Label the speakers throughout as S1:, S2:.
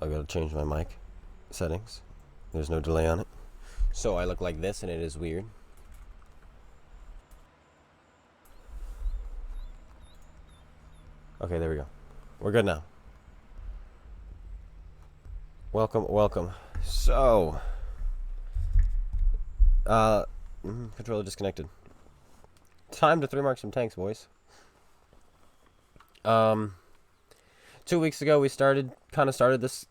S1: I gotta change my mic settings. There's no delay on it. So I look like this, and it is weird. Okay, there we go. We're good now. Welcome, welcome. So, controller disconnected. Time to 3-mark some tanks, boys. 2 weeks ago we started this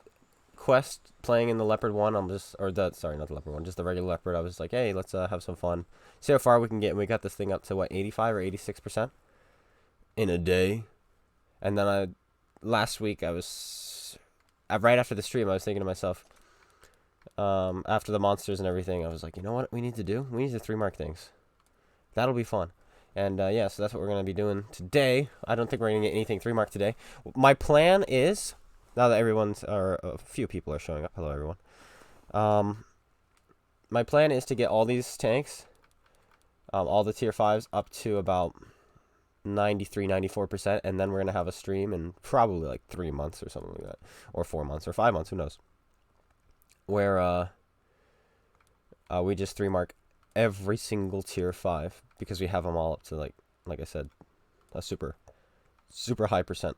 S1: quest playing in the Leopard one. Sorry, not the Leopard one, just the regular Leopard. I was like, hey, let's have some fun. See how far we can get. And we got this thing up to what, 85 or 86% in a day. And then last week right after the stream, I was thinking to myself, after the monsters and everything, I was like, you know what we need to do? We need to 3-mark things. That'll be fun. And yeah, so that's what we're going to be doing today. I don't think we're going to get anything 3-mark today. My plan is, now that a few people are showing up. Hello, everyone. My plan is to get all these tanks, all the tier 5s, up to about 93, 94%, and then we're going to have a stream in probably like 3 months or something like that. Or 4 months, or 5 months, who knows. Where we just 3-mark every single tier 5 because we have them all up to like I said, a super high percent.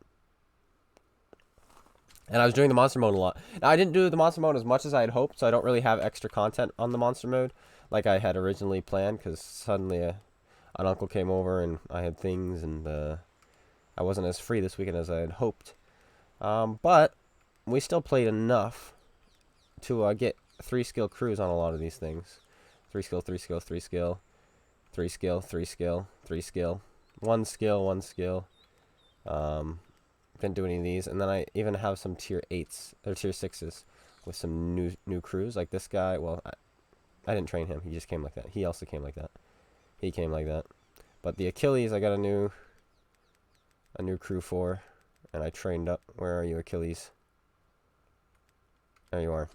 S1: And I was doing the monster mode a lot. Now, I didn't do the monster mode as much as I had hoped, so I don't really have extra content on the monster mode like I had originally planned, because suddenly an uncle came over and I had things, and I wasn't as free this weekend as I had hoped. But we still played enough to get 3-skill crews on a lot of these things. 3-skill, 3-skill, 3-skill, 3-skill, 3-skill, 3-skill, 1 skill, 1 skill. Didn't do any of these, and then I even have some tier 8s or tier 6s with some new crews. Like this guy. Well, I didn't train him. He just came like that. He also came like that. He came like that. But the Achilles, I got a new crew for, and I trained up. Where are you, Achilles? There you are.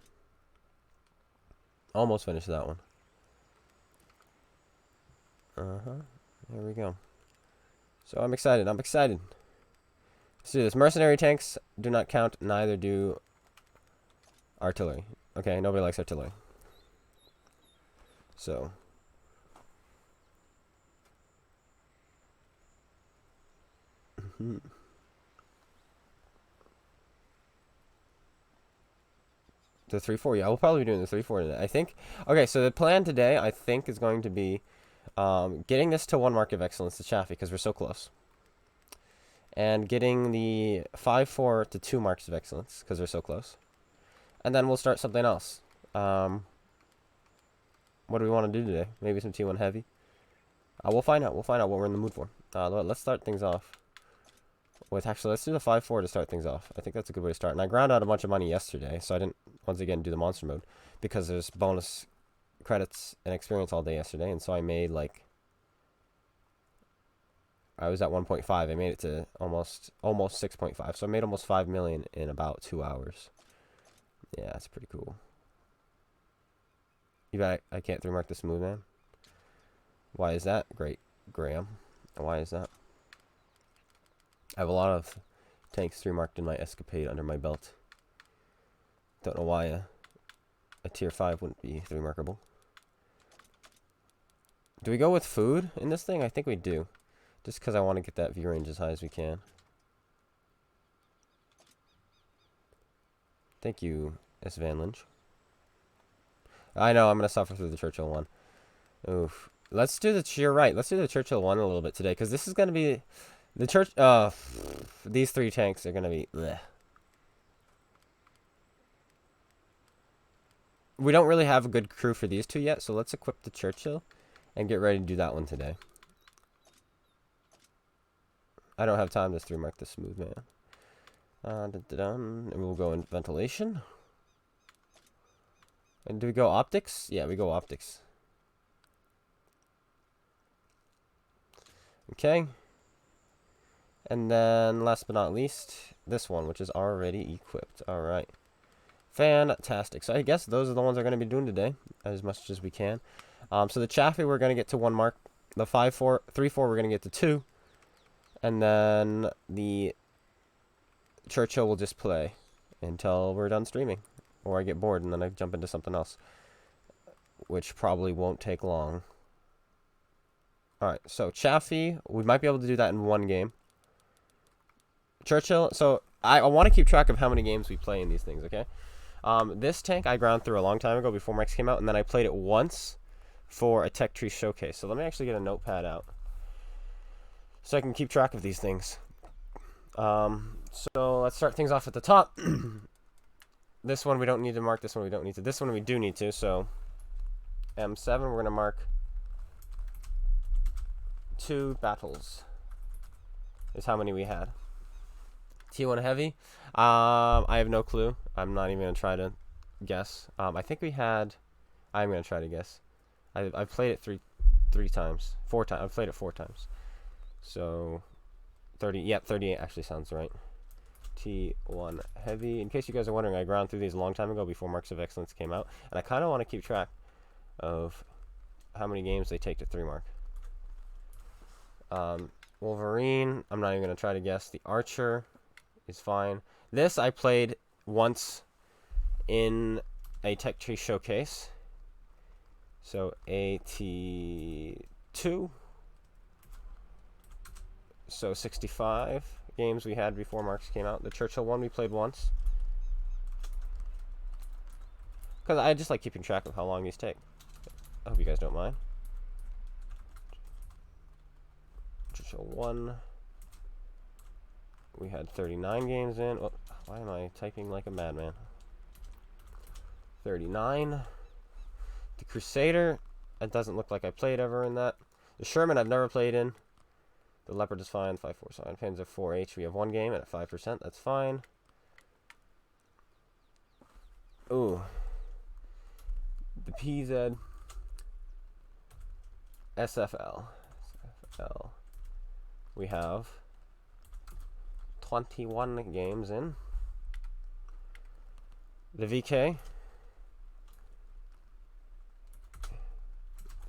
S1: Almost finished that one. There we go. So I'm excited. Let's do this. Mercenary tanks do not count. Neither do artillery. Okay, nobody likes artillery. So. The 3-4, yeah, we'll probably be doing the 3-4 today, I think. Okay, so the plan today, I think, is going to be getting this to 1 mark of excellence to Chaffee, because we're so close. And getting the 5-4 to 2 marks of excellence, because we're so close. And then we'll start something else. What do we want to do today? Maybe some T1 heavy? We'll find out. We'll find out what we're in the mood for. Let's start things off actually, let's do the 5-4 to start things off. I think that's a good way to start. And I ground out a bunch of money yesterday, so I didn't, once again, do the monster mode, because there's bonus credits and experience all day yesterday, and so I made, like, I was at 1.5. I made it to almost 6.5, so I made almost 5 million in about 2 hours. Yeah, that's pretty cool. You bet I can't 3-mark the smooth man? Why is that, Great Graham? Why is that? I have a lot of tanks 3-marked in my escapade under my belt. Don't know why a tier 5 wouldn't be 3-markable. Do we go with food in this thing? I think we do. Just because I want to get that view range as high as we can. Thank you, S. Van Lynch. I know, I'm going to suffer through the Churchill one. Oof. Let's do you're right. Let's do the Churchill one a little bit today, because this is going to be... these 3 tanks are going to be... bleh. We don't really have a good crew for these 2 yet, so let's equip the Churchill and get ready to do that one today. I don't have time to 3-mark the smooth man. And we'll go in ventilation. And do we go optics? Yeah, we go optics. Okay. And then, last but not least, this one, which is already equipped. Alright. Fantastic. So I guess those are the ones we're going to be doing today, as much as we can. So the Chaffee, we're going to get to 1 mark. The 5-4, 3-4, we're going to get to 2. And then the Churchill will just play. until we're done streaming. Or I get bored and then I jump into something else, which probably won't take long. Alright, so Chaffee, we might be able to do that in one game. Churchill, so I want to keep track of how many games we play in these things, okay? This tank I ground through a long time ago before Mike's came out, and then I played it once for a Tech Tree Showcase. So let me actually get a notepad out so I can keep track of these things. So let's start things off at the top. This one we don't need to mark, this one we don't need to. This one we do need to, so M7, we're going to mark 2 battles is how many we had. T1 Heavy, I have no clue. I'm not even going to try to guess. I think we had, I'm going to try to guess. I've played it 4 times. I've played it 4 times. So 30, yep, 38 actually sounds right. T1 Heavy. In case you guys are wondering, I ground through these a long time ago before Marks of Excellence came out, and I kind of want to keep track of how many games they take to 3 mark. Wolverine, I'm not even going to try to guess. The Archer is fine. This I played once in a Tech Tree Showcase. So AT2. So 65 games we had before Marks came out. The Churchill one we played once. Because I just like keeping track of how long these take. I hope you guys don't mind. Churchill 1. We had 39 games in. Oh, why am I typing like a madman? 39. The Crusader. It doesn't look like I played ever in that. The Sherman I've never played in. The Leopard is fine. 5-4 sign. Panzer 4H. We have 1 game at 5%. That's fine. Ooh. The PZ. SFL. SFL. We have 21 games in. The VK.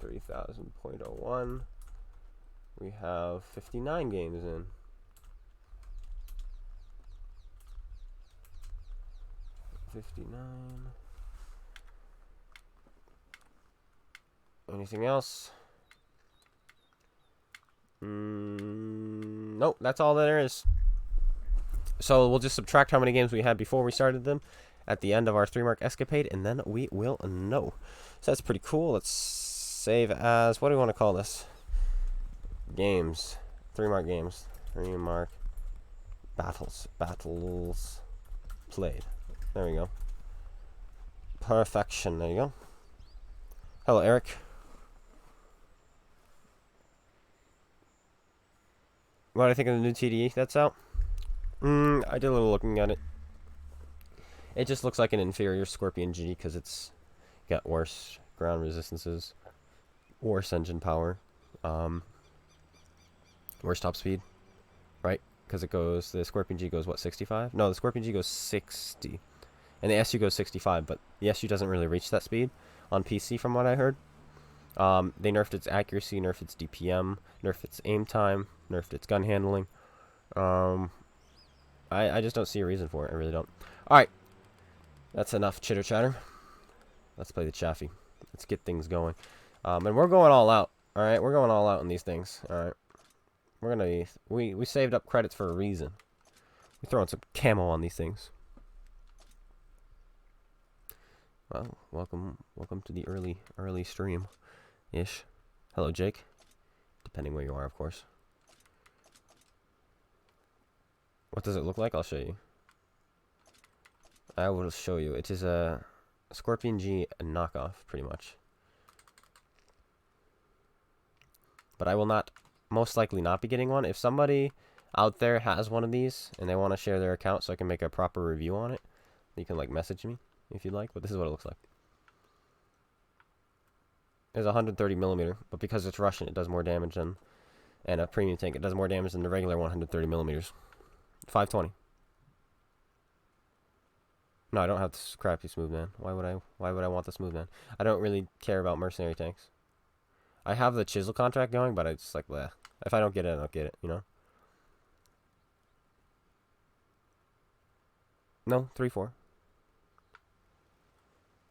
S1: 3000.01. We have 59 games in. Anything else? Nope, that's all there is. So we'll just subtract how many games we had before we started them at the end of our 3-mark escapade, and then we will know. So that's pretty cool. Let's save as, what do we want to call this? Games. 3-mark games. 3-mark battles. Battles played. There we go. Perfection. There you go. Hello, Eric. What do I think of the new TDE that's out? I did a little looking at it. It just looks like an inferior Scorpion G because it's got worse ground resistances, worse engine power, worse top speed, right? Because it goes, the Scorpion G goes, what, 65? No, the Scorpion G goes 60. And the SU goes 65, but the SU doesn't really reach that speed on PC from what I heard. They nerfed its accuracy, nerfed its DPM, nerfed its aim time, nerfed its gun handling. I just don't see a reason for it. I really don't. Alright. That's enough chitter chatter. Let's play the Chaffee. Let's get things going. And we're going all out. Alright, we're going all out on these things. Alright. We're gonna be, we saved up credits for a reason. We're throwing some camo on these things. Well, welcome to the early stream-ish. Hello, Jake. Depending where you are, of course. What does it look like? I'll show you. I will show you. It is a Scorpion G knockoff, pretty much. But I will not, most likely not be getting one. If somebody out there has one of these and they want to share their account so I can make a proper review on it, you can like message me if you'd like. But this is what it looks like. It's 130 millimeter, but because it's Russian, it does more damage than, and a premium tank, it does more damage than the regular 130 millimeters. 520. No, I don't have this crappy smooth man. Why would I want the smooth man? I don't really care about mercenary tanks. I have the chisel contract going, but I just like, bleh. If I don't get it, I don't get it, you know? No, 3-4.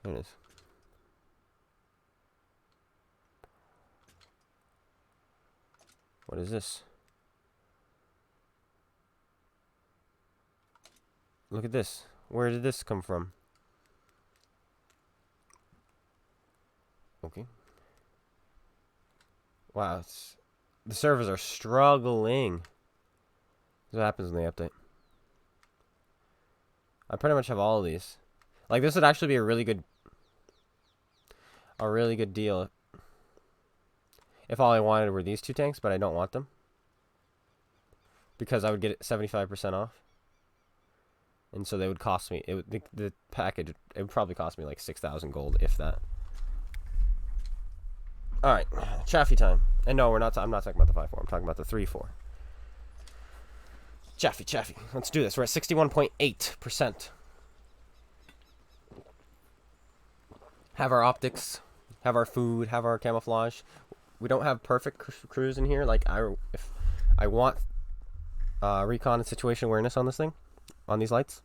S1: There it is. What is this? Look at this. Where did this come from? Okay. Wow, the servers are struggling. What happens when they update? I pretty much have all of these. Like, this would actually be a really good deal if all I wanted were these 2 tanks, but I don't want them because I would get it 75% off, and so they would cost me. The package, it would probably cost me like 6,000 gold, if that. All right, Chaffee time. And no, I'm not talking about the 5-4. I'm talking about the 3-4. Chaffee. Let's do this. We're at 61.8%. Have our optics, have our food, have our camouflage. We don't have perfect crews in here. Like, if I want recon and situation awareness on this thing, on these lights.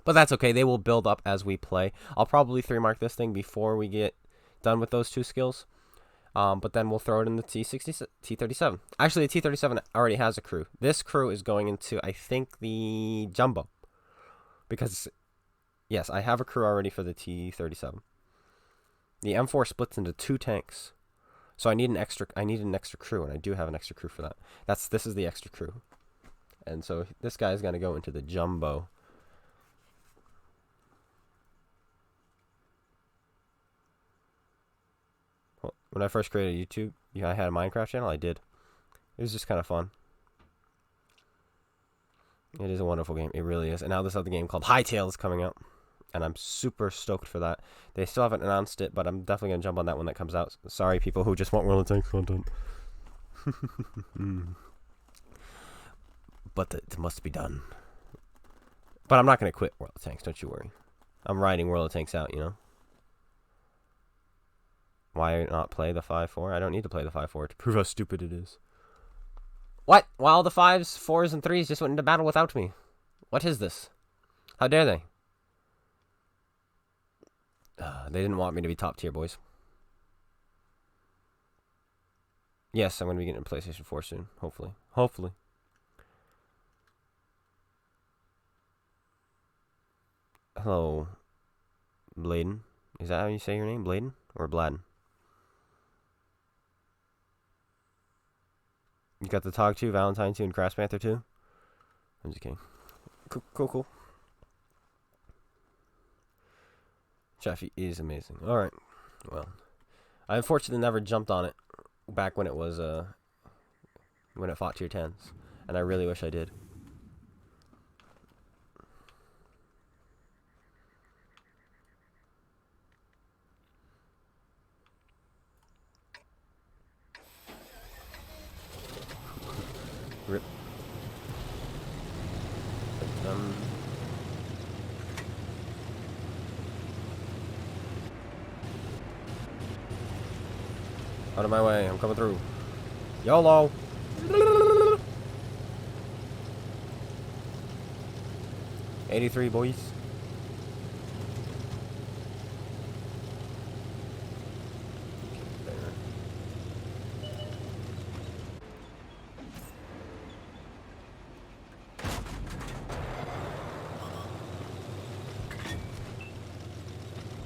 S1: But that's okay. They will build up as we play. I'll probably 3-mark this thing before we get done with those 2 skills. But then we'll throw it in the T37. Actually, the T37 already has a crew. This crew is going into, I think, the Jumbo. Because, yes, I have a crew already for the T37. The M4 splits into 2 tanks. So I need an extra crew, and I do have an extra crew for that. This is the extra crew. And so this guy's going to go into the Jumbo. When I first created YouTube, I had a Minecraft channel. I did. It was just kind of fun. It is a wonderful game. It really is. And now this other game called Hightail is coming out. And I'm super stoked for that. They still haven't announced it, but I'm definitely going to jump on that when that comes out. Sorry, people who just want World of Tanks content. But it must be done. But I'm not going to quit World of Tanks, don't you worry. I'm riding World of Tanks out, you know. Why not play the 5-4? I don't need to play the 5-4 to prove how stupid it is. What? While the 5s, 4s, and 3s just went into battle without me. What is this? How dare they? They didn't want me to be top tier, boys. Yes, I'm going to be getting a PlayStation 4 soon. Hopefully. Hopefully. Hello, Bladen. Is that how you say your name? Bladen? Or Bladden? You got the Tog 2, Valentine 2, and Crash Panther 2? I'm just kidding. Cool. Chaffee is amazing. Alright. Well, I unfortunately never jumped on it back when it was, when it fought tier 10s. And I really wish I did. Rip. Out of my way, I'm coming through. YOLO! '83 boys.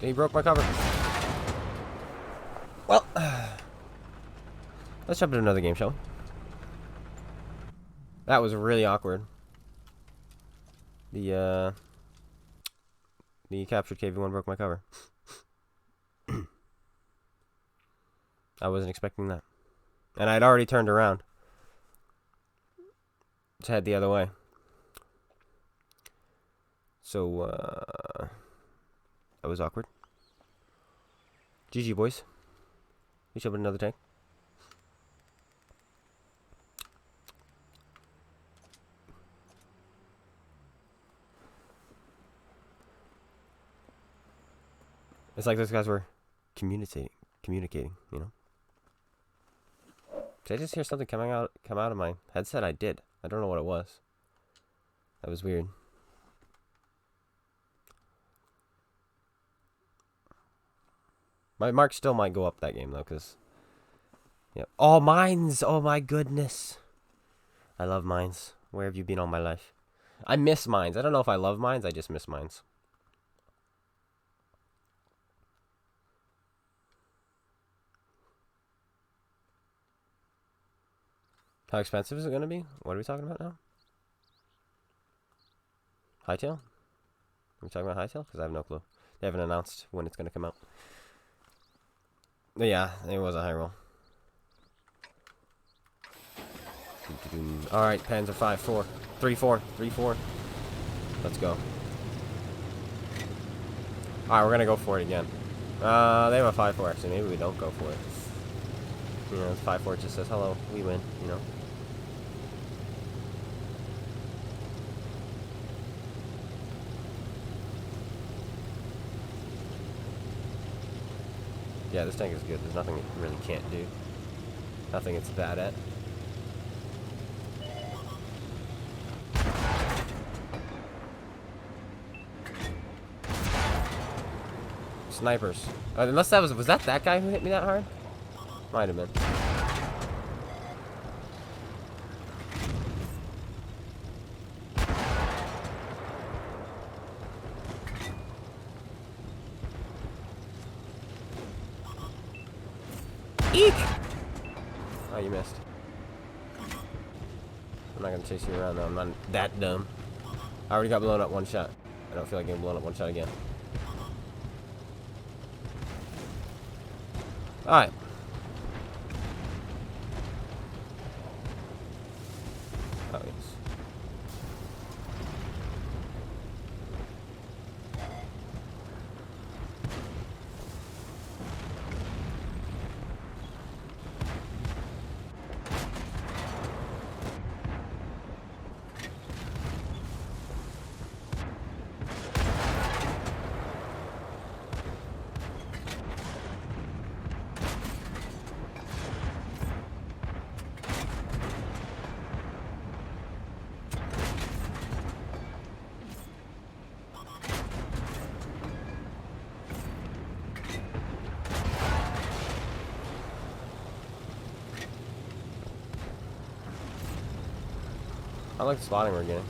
S1: He broke my cover. Well, let's jump into another game, shall we? That was really awkward. The captured KV-1 broke my cover. I wasn't expecting that. And I'd already turned around to head the other way. So, that was awkward. GG, boys. We jump in another tank. It's like those guys were communicating, you know? Did I just hear something come out of my headset? I did. I don't know what it was. That was weird. My mark still might go up that game, though, because... Yep. Oh, mines! Oh, my goodness. I love mines. Where have you been all my life? I miss mines. I don't know if I love mines. I just miss mines. How expensive is it going to be? What are we talking about now? Hightail? Are we talking about Hightail? Because I have no clue. They haven't announced when it's going to come out. But yeah, it was a high roll. Alright, pens are 5-4. 3-4. 3-4. Let's go. Alright, we're going to go for it again. They have a 5-4 actually. Maybe we don't go for it. You know, 5-4 just says, hello, we win, you know. Yeah, this tank is good. There's nothing it really can't do. Nothing it's bad at. Snipers. Unless that was that guy who hit me that hard? Might have been. Eek! Oh, you missed. I'm not gonna chase you around though. I'm not that dumb. I already got blown up one shot. I don't feel like getting blown up one shot again. Alright. Oh, yes. I like the spotting we're getting.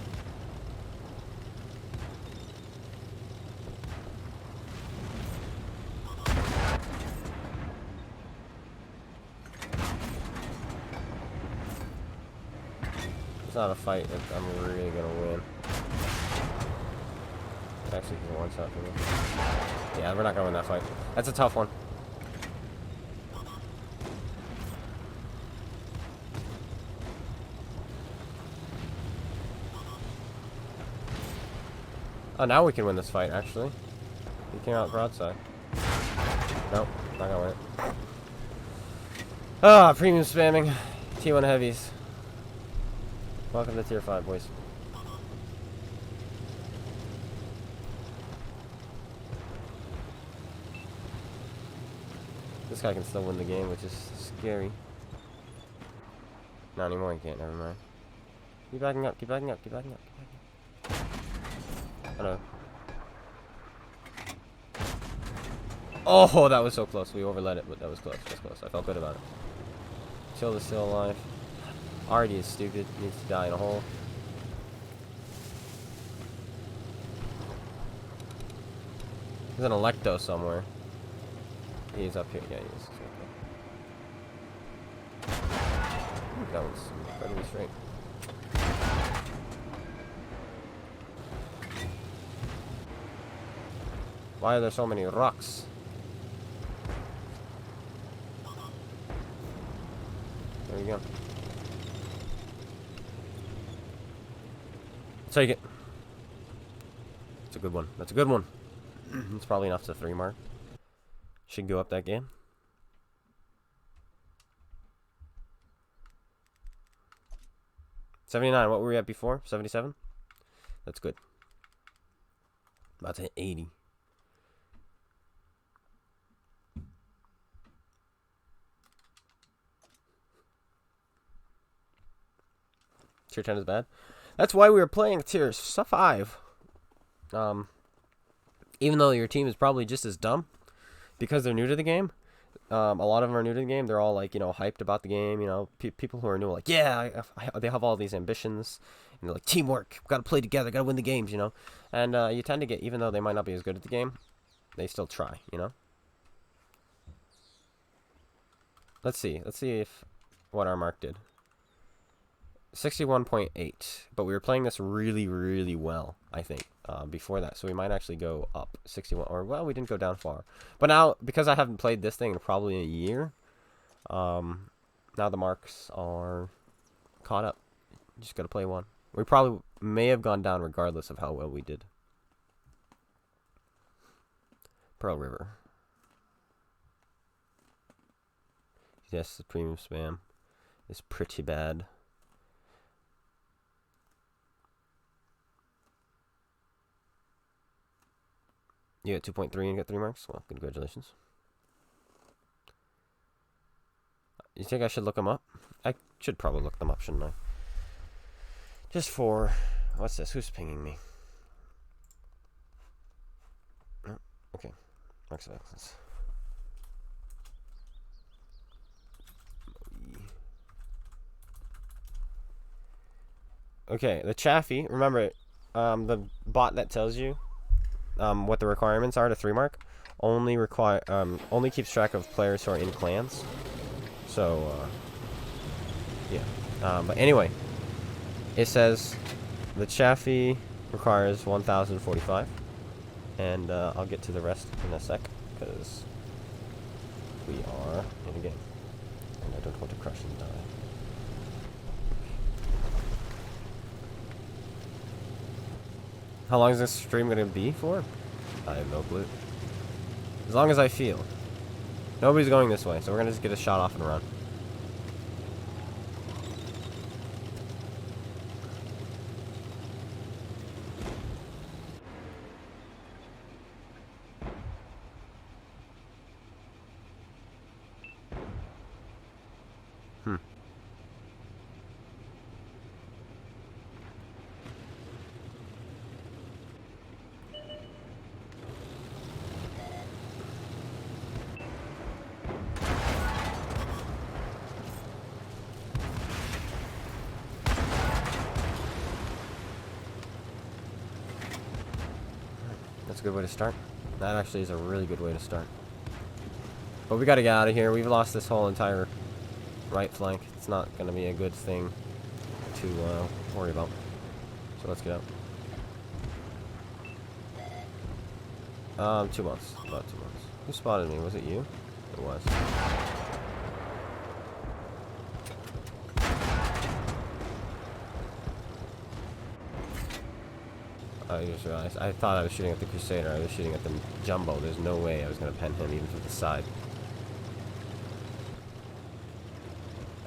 S1: It's not a fight that I'm really gonna win. Actually, he's a one shot for me. Yeah, we're not gonna win that fight. That's a tough one. Oh, now we can win this fight, actually. He came out broadside. Nope, not gonna win it. Ah, premium spamming. T1 heavies. Welcome to tier 5, boys. This guy can still win the game, which is scary. Not anymore, he can't, never mind. Keep backing up, keep backing up, keep backing up, keep backing up. Hello. Oh, that was so close. We overlet it, but that was close. That's close. I felt good about it. Chill is still alive. Artie is stupid. Needs to die in a hole. There's an Electo somewhere. He's up here. Yeah, he is. Ooh, that was incredibly straight. Why are there so many rocks? There you go. Take it. That's a good one. That's a good one. It's probably enough to 3 mark. Should go up that game. $79. What were we at before? 77? That's good. About to hit 80. Tier 10 is bad. That's why we were playing tier 5. Even though your team is probably just as dumb, because they're new to the game. A lot of them are new to the game. They're all like, you know, hyped about the game. You know, people who are new are like, yeah, they have all these ambitions, and they're like, teamwork, got to play together, got to win the games, you know. And you tend to get, even though they might not be as good at the game, they still try, you know. Let's see if what our mark did. 61.8, but we were playing this really, really well, I think, before that. So we might actually go up 61, or, well, we didn't go down far. But now, because I haven't played this thing in probably a year, now the marks are caught up. You just got to play one. We probably may have gone down regardless of how well we did. Pearl River. Yes, the premium spam is pretty bad. You get 2.3 and get 3 marks? Well, congratulations. You think I should look them up? I should probably look them up, shouldn't I? Just for... What's this? Who's pinging me? Oh, okay. Marks of excellence. Okay, the Chaffee. Remember, the bot that tells you what the requirements are to 3 mark only keeps track of players who are in clans. So yeah. But anyway, it says the Chaffee requires 1,045, and I'll get to the rest in a sec because we are in a game, and I don't want to crush and die. How long is this stream going to be for? I have no clue. As long as I feel. Nobody's going this way, so we're going to just get a shot off and run. That's a good way to start. That actually is a really good way to start. But we got to get out of here. We've lost this whole entire right flank. It's not going to be a good thing to worry about. So let's get out. 2 months. About 2 months. Who spotted me? Was it you? It was. I just realized. I thought I was shooting at the Crusader. I was shooting at the Jumbo. There's no way I was going to pen him even from the side.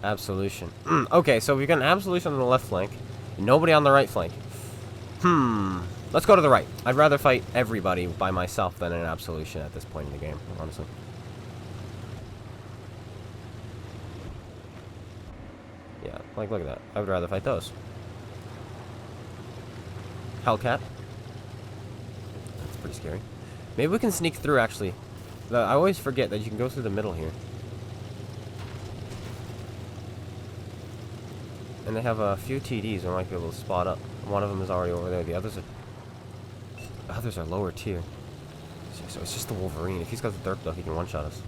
S1: Absolution. Okay, so we've got an absolution on the left flank. Nobody on the right flank. Let's go to the right. I'd rather fight everybody by myself than an absolution at this point in the game, honestly. Yeah, like, look at that. I would rather fight those. Hellcat. That's pretty scary. Maybe we can sneak through, actually. I always forget that you can go through the middle here. And they have a few TDs we might be able to spot up. One of them is already over there. The others are lower tier. So it's just the Wolverine. If he's got the Derp Duck, he can one-shot us.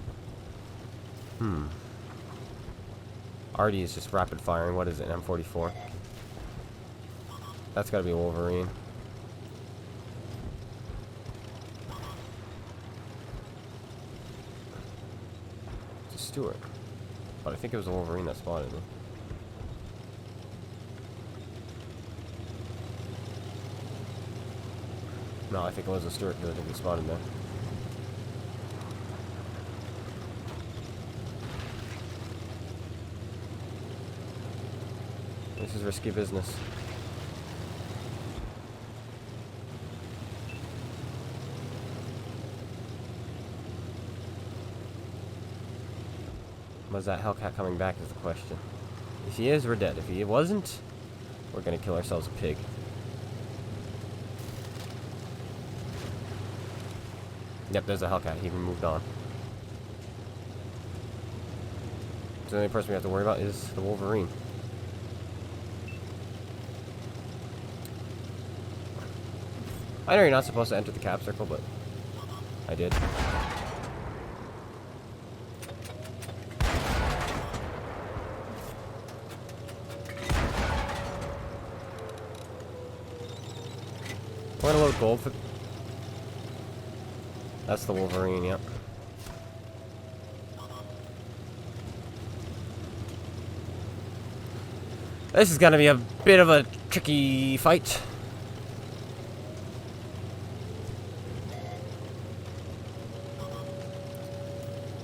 S1: Artie is just rapid firing. What is it? An M44. That's gotta be a Wolverine. It's a Stewart. But I think it was a Wolverine that spotted me. No, I think it was a Stewart because I think he spotted there. This is risky business. Was that Hellcat coming back is the question. If he is, we're dead. If he wasn't, we're gonna kill ourselves a pig. Yep, there's a Hellcat. He even moved on. So the only person we have to worry about is the Wolverine. I know you're not supposed to enter the cap circle, but I did. We're gonna load gold for... That's the Wolverine, yep. This is gonna be a bit of a tricky fight.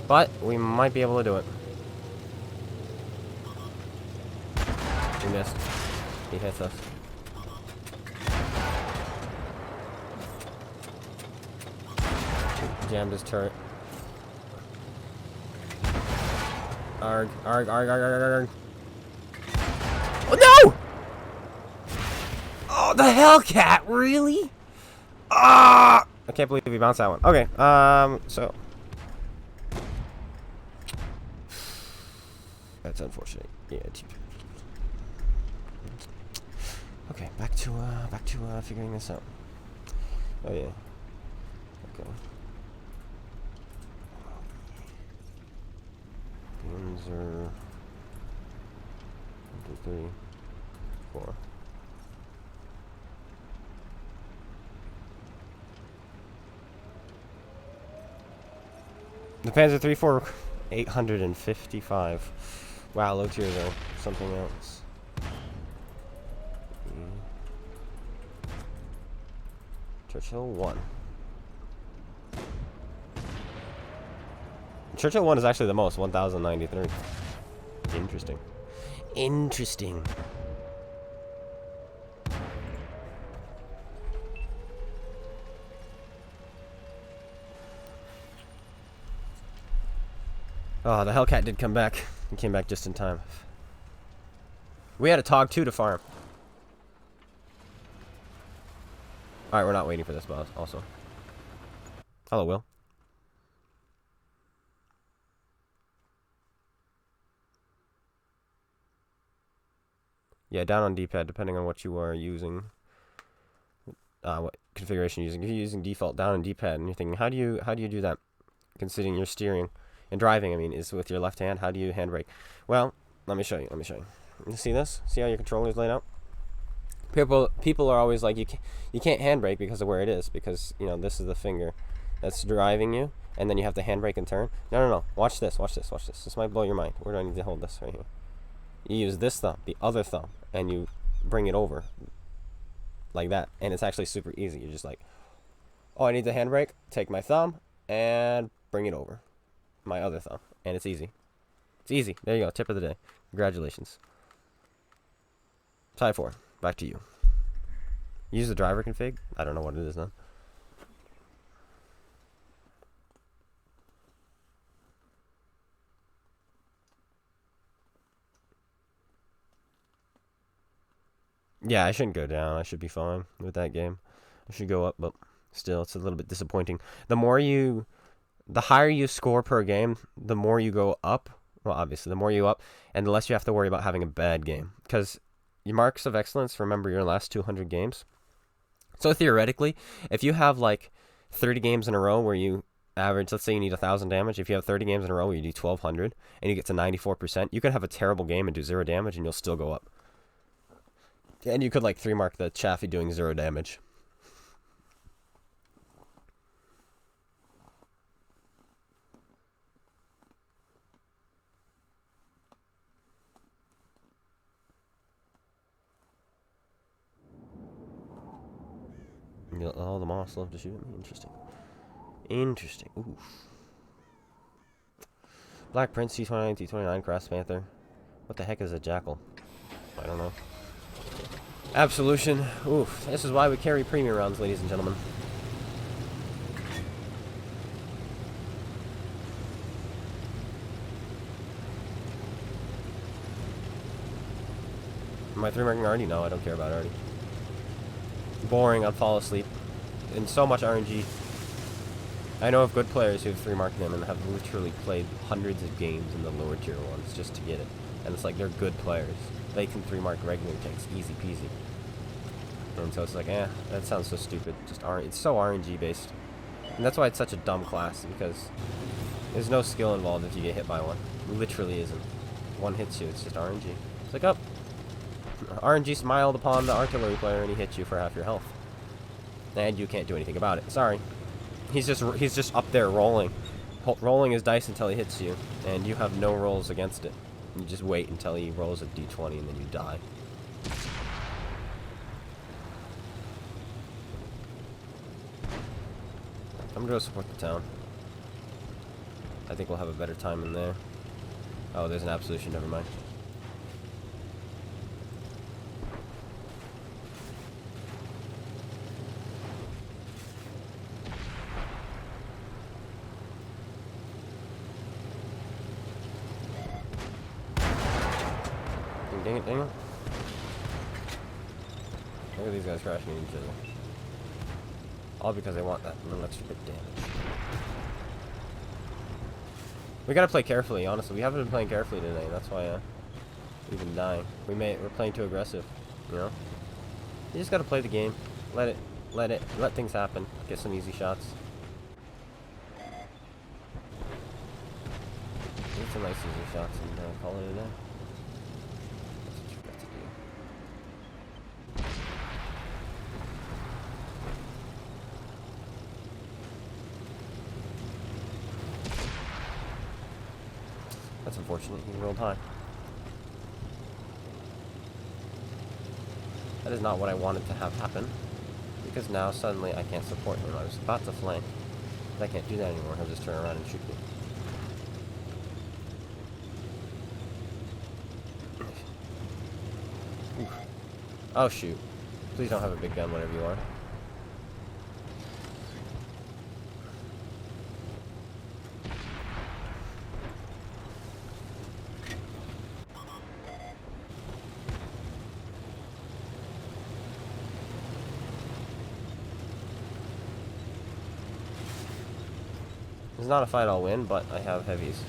S1: But we might be able to do it. We missed. He hits us. Jammed his turret. Arg, arg, arg, arg, arg, arg. Oh no! Oh, the Hellcat, really? Ah! I can't believe we bounced that one. Okay, so that's unfortunate. Yeah. Okay, back to figuring this out. Oh yeah. Okay. Ones are 1, 2, 3, 4. The Panzer 3-4, 855. Wow, low tier though. Something else. Churchill 1. Churchill 1 is actually the most, 1093. Interesting. Interesting. Oh, the Hellcat did come back. He came back just in time. We had a Tog 2 to farm. Alright, we're not waiting for this boss, also. Hello, Will. Yeah, down on D-pad, depending on what you are using. What configuration you're using. If you're using default down on D-pad and you're thinking, how do you do that? Considering you're steering and driving, I mean, is with your left hand. How do you handbrake? Well, let me show you. You see this? See how your controller is laid out? People are always like, you can't handbrake because of where it is, because you know this is the finger that's driving you, and then you have to handbrake and turn. No. Watch this. This might blow your mind. Where do I need to hold this? Right here. You use this thumb, the other thumb, and you bring it over like that, and it's actually super easy. You're just like, oh, I need the handbrake. Take my thumb and bring it over my other thumb, and it's easy. It's easy. There you go. Tip of the day. Congratulations. Side 4. Back to you. Use the driver config. I don't know what it is now. Yeah, I shouldn't go down. I should be fine with that game. I should go up, but still, it's a little bit disappointing. The higher you score per game, the more you go up. Well, obviously, the more you up, and the less you have to worry about having a bad game. Because your marks of excellence, remember your last 200 games. So theoretically, if you have like 30 games in a row where you average, let's say you need 1,000 damage. If you have 30 games in a row where you do 1,200 and you get to 94%, you could have a terrible game and do 0 damage and you'll still go up. And you could like 3-mark the Chaffee doing 0 damage. Oh, the moss love to shoot at me. Interesting. Oof. Black Prince, T29, T29, Cross Panther. What the heck is a jackal? I don't know. Absolution. Oof. This is why we carry premium rounds, ladies and gentlemen. Am I 3-marking already? No, I don't care about already. Boring, I'd fall asleep. And so much RNG. I know of good players who've 3-marked him and have literally played hundreds of games in the lower tier ones just to get it. And it's like, they're good players. They can 3-mark regular tanks, easy peasy. And so it's like, that sounds so stupid. It's so RNG based. And that's why it's such a dumb class, because there's no skill involved if you get hit by one. It literally isn't. One hits you, it's just RNG. It's like, oh, RNG smiled upon the artillery player and he hits you for half your health. And you can't do anything about it. Sorry. He's just up there rolling his dice until he hits you, and you have no rolls against it. You just wait until he rolls a d20 and then you die. I'm gonna go support the town. I think we'll have a better time in there. Oh, there's an absolution, never mind. Dang it, dang it. Look at these guys crashing into each other. All because they want that little extra bit damage. We gotta play carefully, honestly. We haven't been playing carefully today. That's why we've been dying. We're playing too aggressive, you know? You just gotta play the game. Let things happen. Get some easy shots. Get some nice easy shots and call it a day. That's unfortunate. He rolled high. That is not what I wanted to have happen. Because now suddenly I can't support him. I was about to flank. But I can't do that anymore. He'll just turn around and shoot me. Oof. Oh shoot. Please don't have a big gun, whatever you are. It's not a fight I'll win, but I have heavies.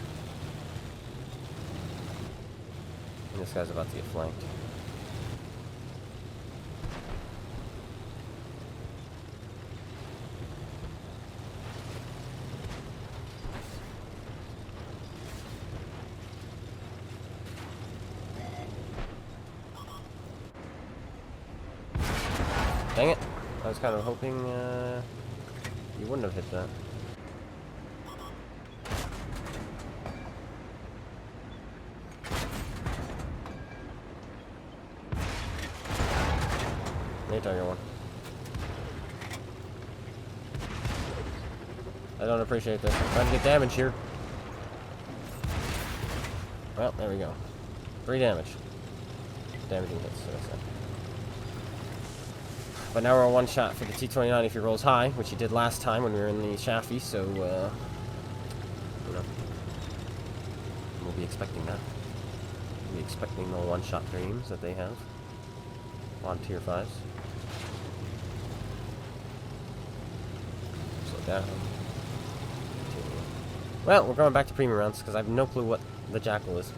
S1: And this guy's about to get flanked. Dang it. I was kind of hoping you wouldn't have hit that. Target one. I don't appreciate this. I'm trying to get damage here. Well, there we go. 3 damage. Damaging hits, so that's it. But now we're on 1 shot for the T-29 if he rolls high, which he did last time when we were in the Shafi, so, you know. We'll be expecting that. We'll be expecting the 1-shot dreams that they have on tier 5s. Down. Well, we're going back to premium rounds because I have no clue what the Jackal is.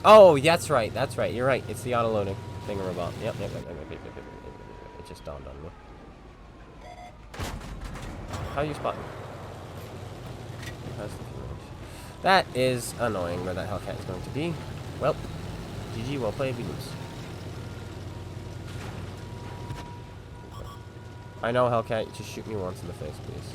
S1: Oh, that's right. That's right. You're right. It's the auto loading thingamabobber. Yep. It just dawned on me. How you spot me? That is annoying where that Hellcat is going to be. Well, GG, well played, we lose. I know, Hellcat, just shoot me once in the face, please.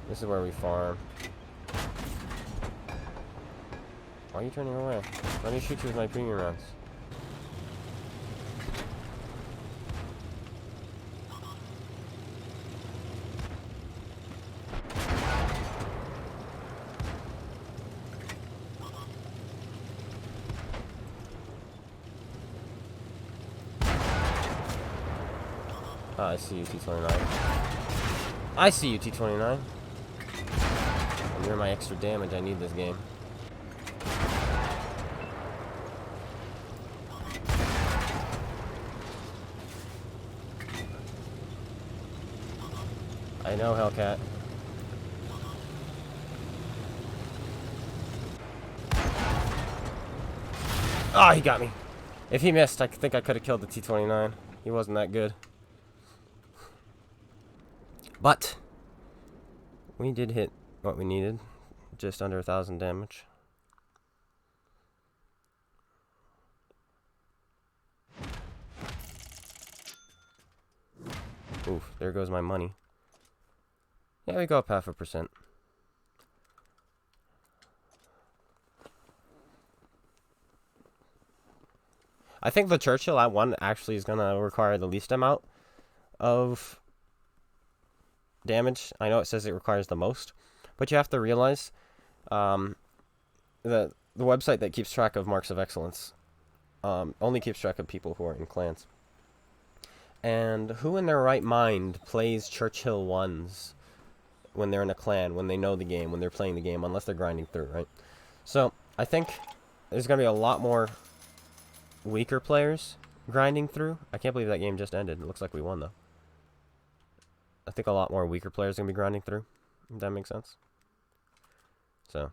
S1: This is where we farm. Why are you turning away? Let me shoot you with my premium rounds. I see you, T29. I see you, T29. And you're my extra damage. I need this game. I know, Hellcat. Ah, he got me. If he missed, I think I could have killed the T29. He wasn't that good. But we did hit what we needed. Just under 1,000 damage. Oof, there goes my money. Yeah, we go up 0.5%. I think the Churchill at 1 actually is going to require the least amount of damage. I know it says it requires the most, but you have to realize the website that keeps track of marks of excellence only keeps track of people who are in clans. And who in their right mind plays Churchill 1s when they're in a clan, when they know the game, when they're playing the game, unless they're grinding through, right? So I think there's going to be a lot more weaker players grinding through. I can't believe that game just ended. It looks like we won, though. I think a lot more weaker players are going to be grinding through, if that makes sense. So,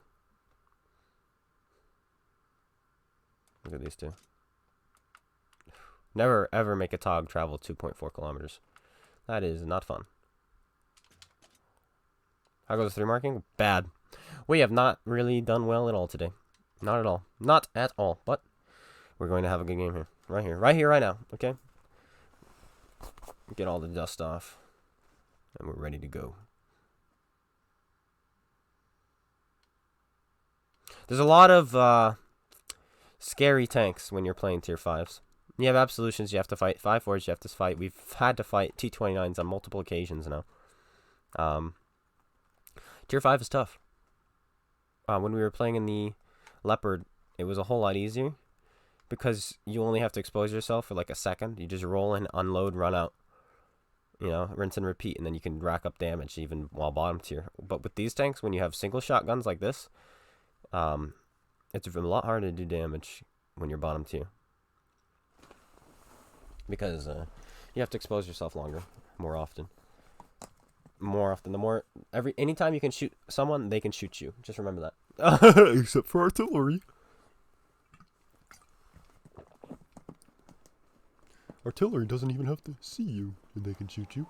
S1: look at these two. Never, ever make a Tog travel 2.4 kilometers. That is not fun. How goes the 3 marking? Bad. We have not really done well at all today. Not at all. Not at all. But we're going to have a good game here. Right here. Right here, right now. Okay? Get all the dust off. And we're ready to go. There's a lot of scary tanks when you're playing tier 5s. You have absolutions, you have to fight. 5-4s, you have to fight. We've had to fight T29s on multiple occasions now. Tier 5 is tough. When we were playing in the Leopard, it was a whole lot easier. Because you only have to expose yourself for like a second. You just roll in, unload, run out. You know, rinse and repeat, and then you can rack up damage even while bottom tier. But with these tanks, when you have single shotguns like this, it's a lot harder to do damage when you're bottom tier. Because you have to expose yourself longer, more often. Anytime you can shoot someone, they can shoot you. Just remember that. Except for artillery. Artillery doesn't even have to see you, and they can shoot you.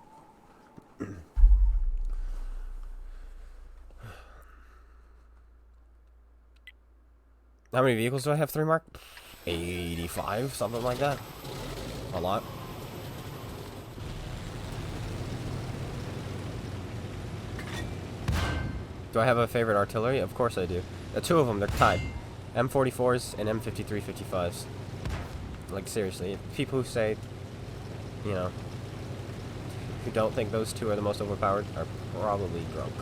S1: How many vehicles do I have 3 mark? 85, something like that. A lot. Do I have a favorite artillery? Of course I do. The 2 of them, they're tied. M44s and M53 55s. Like, seriously. People who say, you know, who don't think those 2 are the most overpowered are probably drunk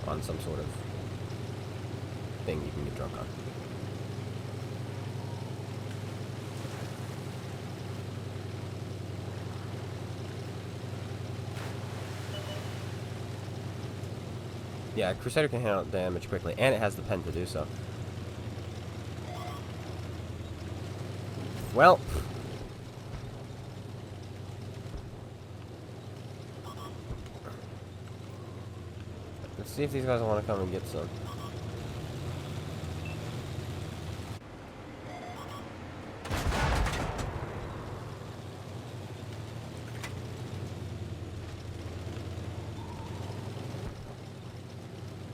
S1: on some sort of thing you can get drunk on. Yeah, Crusader can handle damage quickly, and it has the pen to do so. Well, let's see if these guys want to come and get some.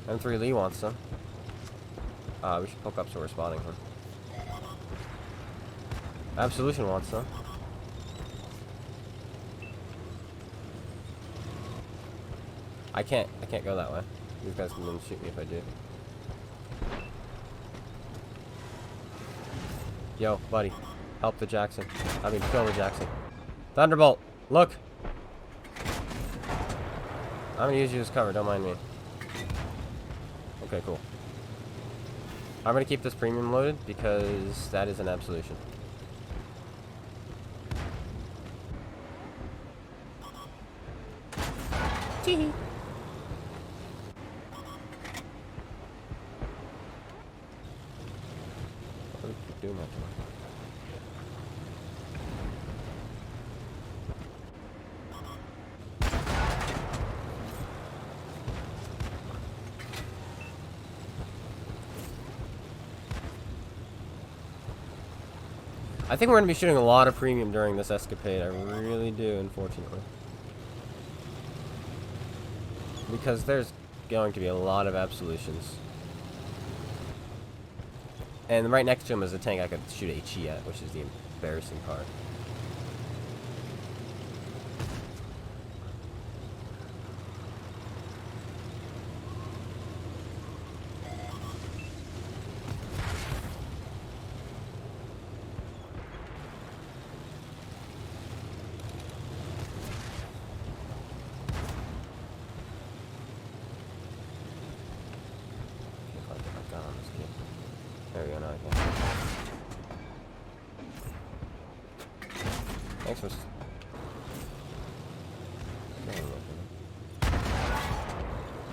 S1: M3 Lee wants some. We should poke up so we're spotting him. Absolution wants some. I can't go that way. These guys can shoot me if I do. Yo, buddy. Help the Jackson. I mean, kill the Jackson. Thunderbolt! Look! I'm gonna use you as cover, don't mind me. Okay, cool. I'm gonna keep this premium loaded because that is an absolution. Tee. What do we keep doing that for? I think we're going to be shooting a lot of premium during this escapade. I really do, unfortunately. Because there's going to be a lot of absolutions. And right next to him is a tank I could shoot HE at, which is the embarrassing part. There we go, now I can. Thanks for...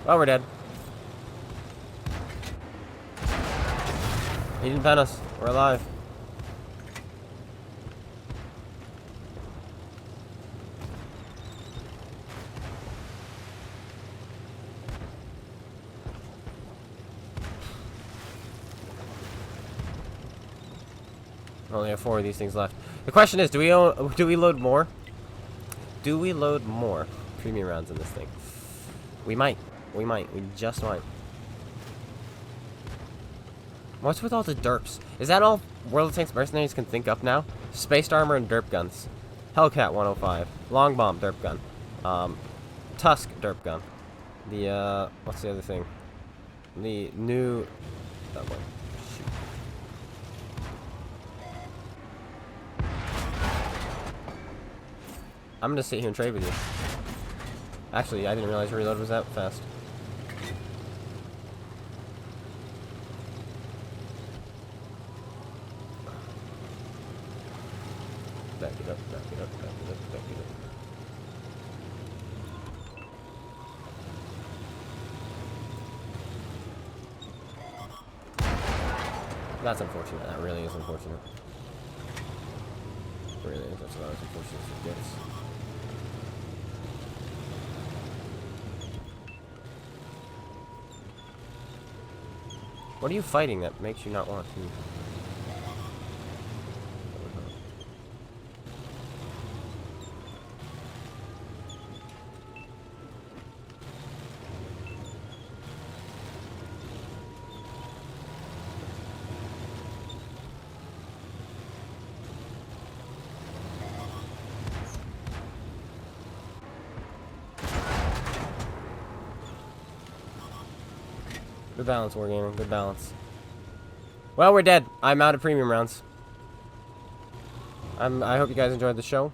S1: Oh, we're dead. He didn't pen us. We're alive. I only have 4 of these things left. The question is, do we load more? Do we load more premium rounds in this thing? We might. We might. We just might. What's with all the derps? Is that all World of Tanks Mercenaries can think up now? Spaced armor and derp guns. Hellcat 105. Long bomb derp gun. Tusk derp gun. The what's the other thing? The new... Oh boy. Shoot. I'm gonna sit here and trade with you. Actually, I didn't realize reload was that fast. Back it up, back it up, back it up, back it up. That's unfortunate. That really is unfortunate. It really is. That's about as unfortunate as it gets. What are you fighting that makes you not want to? Good balance, Wargaming. Good balance. Well, we're dead. I'm out of premium rounds. I hope you guys enjoyed the show.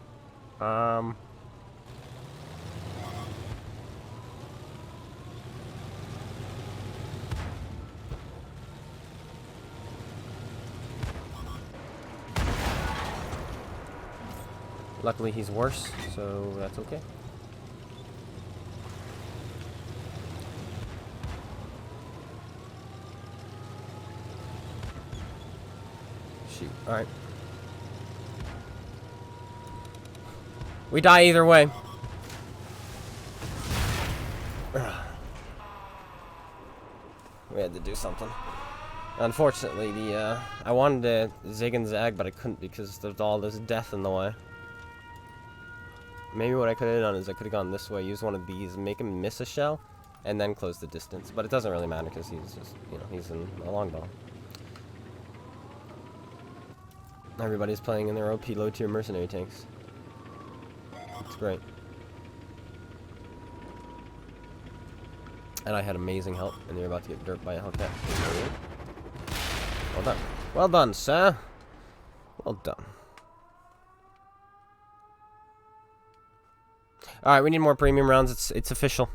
S1: Luckily, he's worse, so that's okay. Shoot. Alright. We die either way. We had to do something. Unfortunately, I wanted to zig and zag, but I couldn't because there's all this death in the way. Maybe what I could have done is I could have gone this way, use one of these, make him miss a shell, and then close the distance. But it doesn't really matter because he's just, you know, he's in a long ball. Everybody's playing in their OP low-tier mercenary tanks. It's great. And I had amazing help, and you're about to get derped by a Hellcat. Well done. Well done, sir. Well done. Alright, we need more premium rounds. It's official.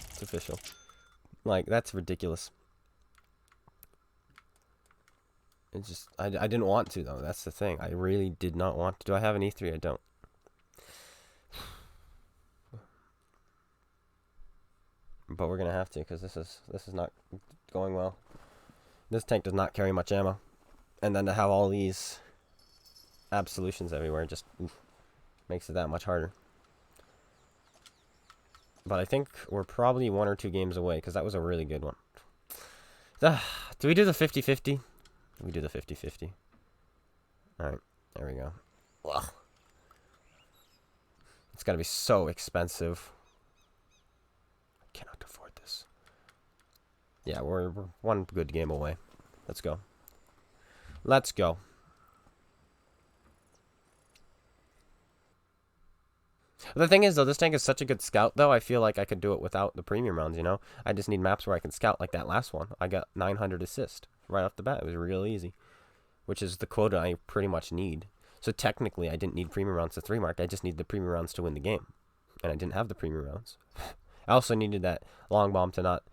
S1: It's official. Like, that's ridiculous. It's just, I didn't want to, though. That's the thing. I really did not want to. Do I have an E3? I don't. But we're going to have to, because this is not going well. This tank does not carry much ammo. And then to have all these absolutions everywhere just makes it that much harder. But I think we're probably 1 or 2 games away, because that was a really good one. Do we do the 50-50? We do the 50-50. Alright, there we go. Ugh. It's gotta be so expensive. I cannot afford this. Yeah, we're 1 good game away. Let's go. Let's go. The thing is, though, this tank is such a good scout, though, I feel like I could do it without the premium rounds, you know? I just need maps where I can scout, like that last one. I got 900 assist right off the bat. It was real easy, which is the quota I pretty much need. So technically, I didn't need premium rounds to 3 mark. I just need the premium rounds to win the game, and I didn't have the premium rounds. I also needed that long bomb to not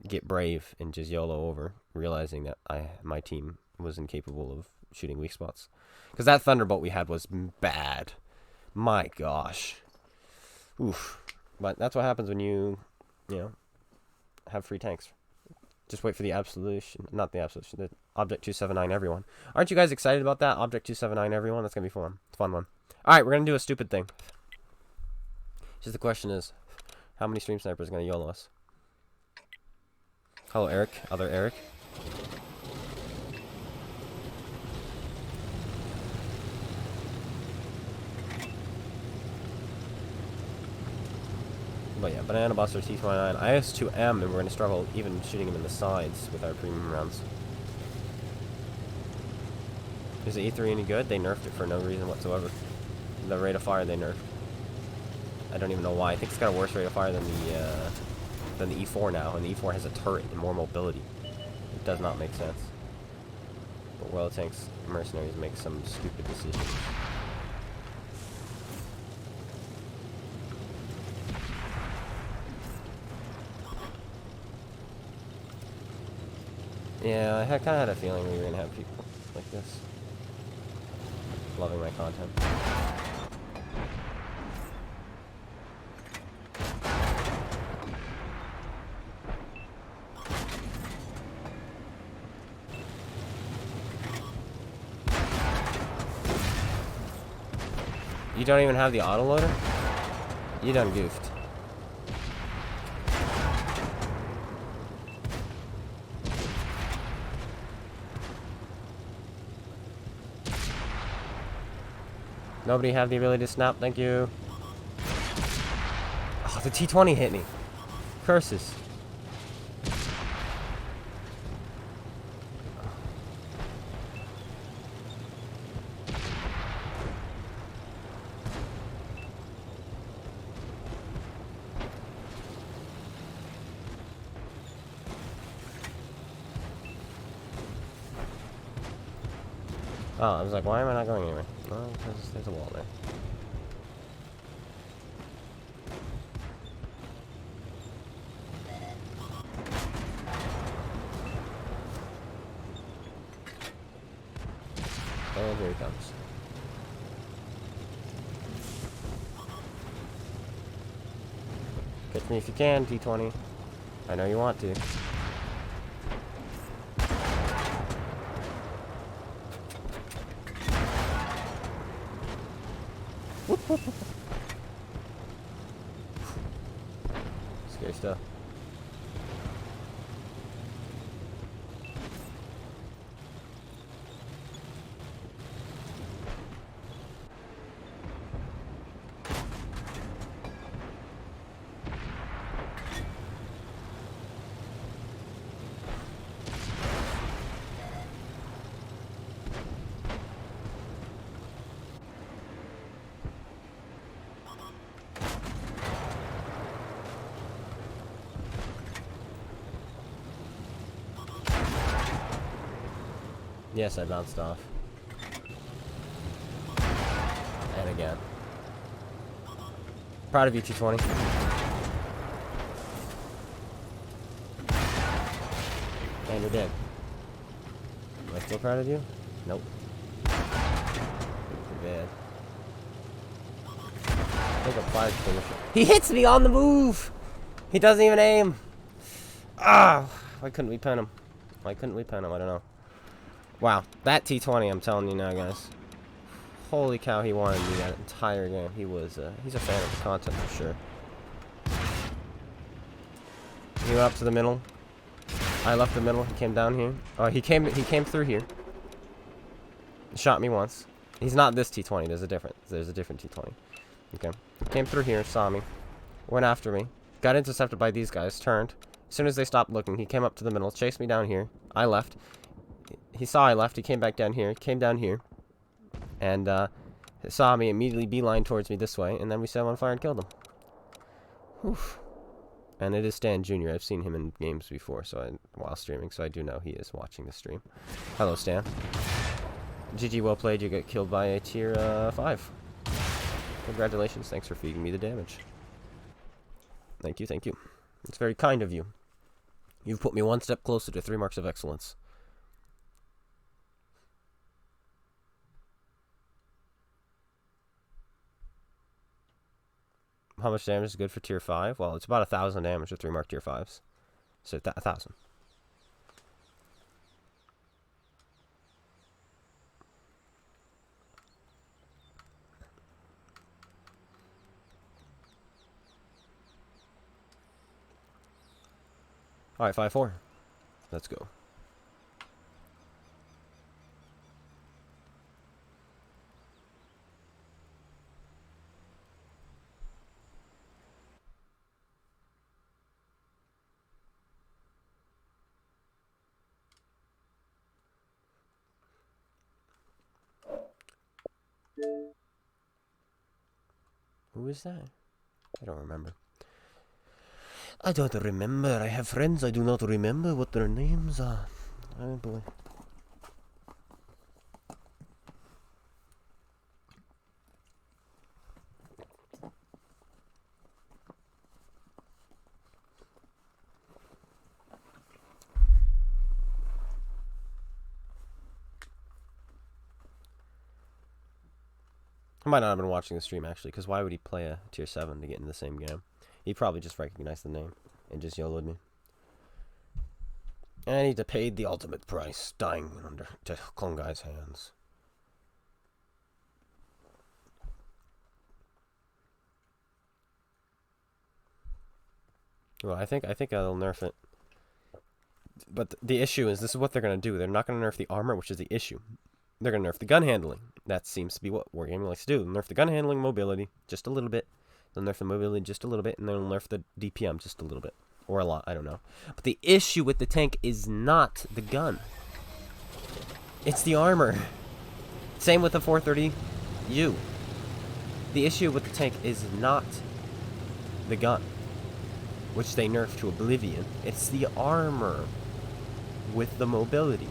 S1: get brave and just YOLO over, realizing that my team was incapable of shooting weak spots. Because that Thunderbolt we had was bad. My gosh. Oof. But that's what happens when you know, have free tanks. Just wait for the absolution. Not the absolution. The Object 279 everyone. Aren't you guys excited about that? Object 279 everyone? That's going to be fun. It's a fun one. Alright, we're going to do a stupid thing. Just the question is, how many stream snipers are going to YOLO us? Hello, Eric. Other Eric. But yeah, Banana Buster T29. IS2M, and we're going to struggle even shooting him in the sides with our premium rounds. Is the E3 any good? They nerfed it for no reason whatsoever. The rate of fire they nerfed. I don't even know why. I think it's got a worse rate of fire than the E4 now, and the E4 has a turret and more mobility. It does not make sense. But World Tanks Mercenaries make some stupid decisions. Yeah, I kind of had a feeling we were going to have people like this. Loving my content. You don't even have the autoloader? You done goofed. Nobody have the ability to snap, thank you. Oh, the T20 hit me. Curses. Oh, I was like, why am I not going anywhere? Well, because there's a wall there. Oh, here he comes. Catch me if you can, T20. I know you want to. Scary stuff. Yes, I bounced off. And again. Proud of you, T20. And you're dead. Still proud of you? Nope. Pretty bad. I think applied finisher. He hits me on the move! He doesn't even aim! Ah! Why couldn't we pen him? Why couldn't we pen him? I don't know. Wow. That T20, I'm telling you now, guys. Holy cow, he wanted me that entire game. He was, he's a fan of the content for sure. He went up to the middle. I left the middle. He came down here. Oh, he came through here. Shot me once. He's not this T20. There's a different T20. Okay. He came through here, saw me, went after me, got intercepted by these guys, turned. As soon as they stopped looking, he came up to the middle, chased me down here. I left. He saw I left. He came back down here. Came down here, and saw me, immediately beeline towards me this way, and then we set him on fire and killed him. Whew. And it is Stan Jr. I've seen him in games before, while streaming, so I do know he is watching the stream. Hello, Stan. GG, well played. You get killed by a tier 5. Congratulations. Thanks for feeding me the damage. Thank you, thank you. It's very kind of you. You've put me one step closer to 3 marks of excellence. How much damage is good for tier 5? Well, it's about 1,000 damage with 3 mark tier 5s. So 1,000. Alright, 5-4. Let's go. Who is that? I don't remember. I don't remember. I have friends. I do not remember what their names are. Oh boy. I might not have been watching the stream, actually, because why would he play a tier 7 to get in the same game? He probably just recognized the name and just YOLO'd me. And he paid the ultimate price, dying under Klungai's hands. Well, I think I'll nerf it. But the issue is, this is what they're going to do. They're not going to nerf the armor, which is the issue. They're going to nerf the gun handling. That seems to be what Wargaming likes to do. They'll nerf the gun handling mobility just a little bit. They'll nerf the mobility just a little bit. And they'll nerf the DPM just a little bit. Or a lot, I don't know. But the issue with the tank is not the gun. It's the armor. Same with the 430U. The issue with the tank is not the gun, which they nerf to oblivion. It's the armor with the mobility.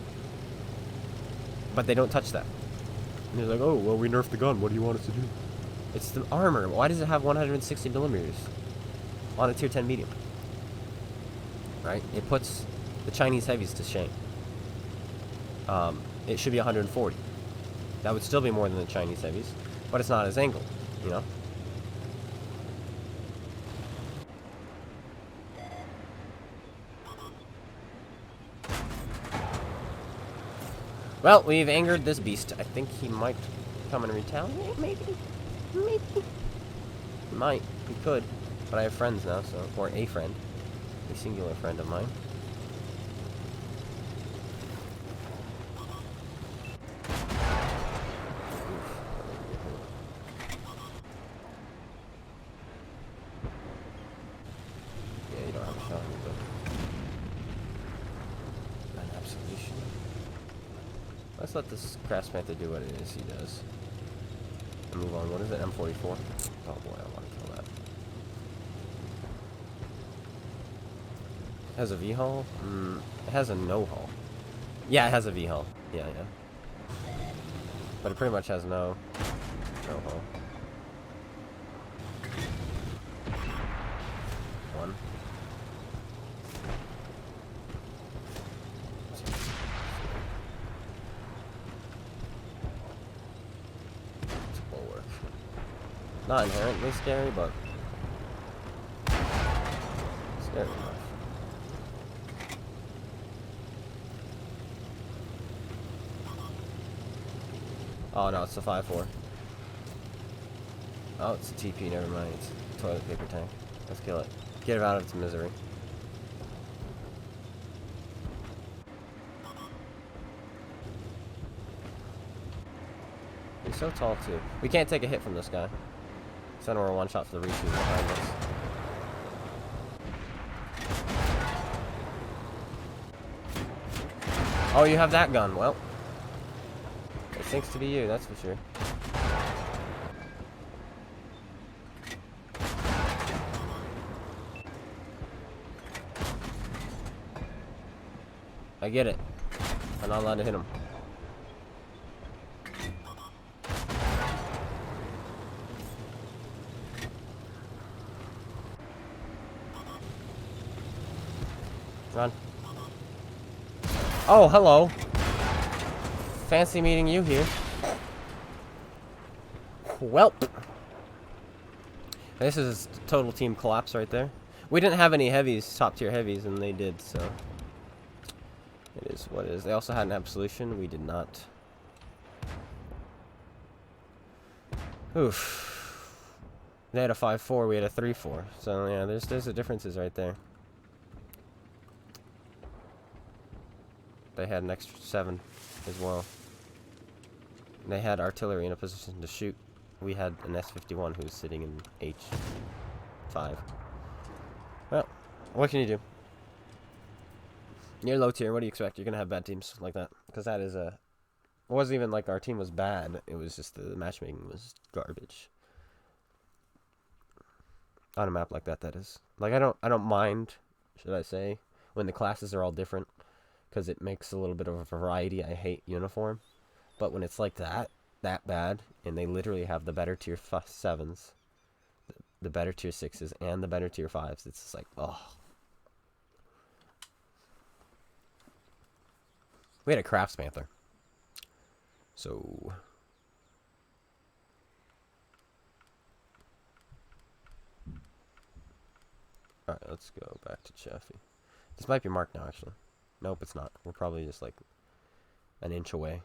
S1: But they don't touch that. And they're like, oh, well, we nerfed the gun. What do you want us to do? It's the armor. Why does it have 160 millimeters on a tier 10 medium? Right? It puts the Chinese heavies to shame. It should be 140. That would still be more than the Chinese heavies, but it's not as angled, you know? Well, we've angered this beast. I think he might come and retaliate, maybe? Maybe. He might. He could. But I have friends now, so... Or a friend. A singular friend of mine. Yeah, you don't have a shot on me, but... An absolution. Let's let this Crass Panther do what it is he does. And move on. What is it? M44? Oh boy, I want to kill that. It has a V-hull? It has a no-hull. Yeah, it has a V-hull. Yeah, yeah. But it pretty much has no hull. One. Not inherently scary, but scary enough. Oh no, it's a 5-4. Oh, it's a TP, never mind. It's a toilet paper tank. Let's kill it. Get it out of its misery. He's so tall too. We can't take a hit from this guy. Send her a one shot for the reshoot behind us. Oh, you have that gun. Well, it sinks to be you, that's for sure. I get it. I'm not allowed to hit him. Run. Oh, hello. Fancy meeting you here. Welp. This is total team collapse right there. We didn't have any heavies, top tier heavies, and they did, so it is what it is. They also had an absolution. We did not. Oof. They had a 5-4. We had a 3-4. So yeah, there's the differences right there. They had an extra 7 as well. They had artillery in a position to shoot. We had an S-51 who's sitting in H5. Well, what can you do? You're low tier. What do you expect? You're going to have bad teams like that. Because that is a... It wasn't even like our team was bad. It was just the matchmaking was garbage. On a map like that, that is. Like, I don't mind, should I say, when the classes are all different. Because it makes a little bit of a variety. I hate uniform. But when it's like that bad, and they literally have the better tier 7s, the better tier 6s, and the better tier 5s, it's just like, oh. We had a Crafts Panther. So... Alright, let's go back to Chaffee. This might be marked now, actually. Nope, it's not. We're probably just like an inch away.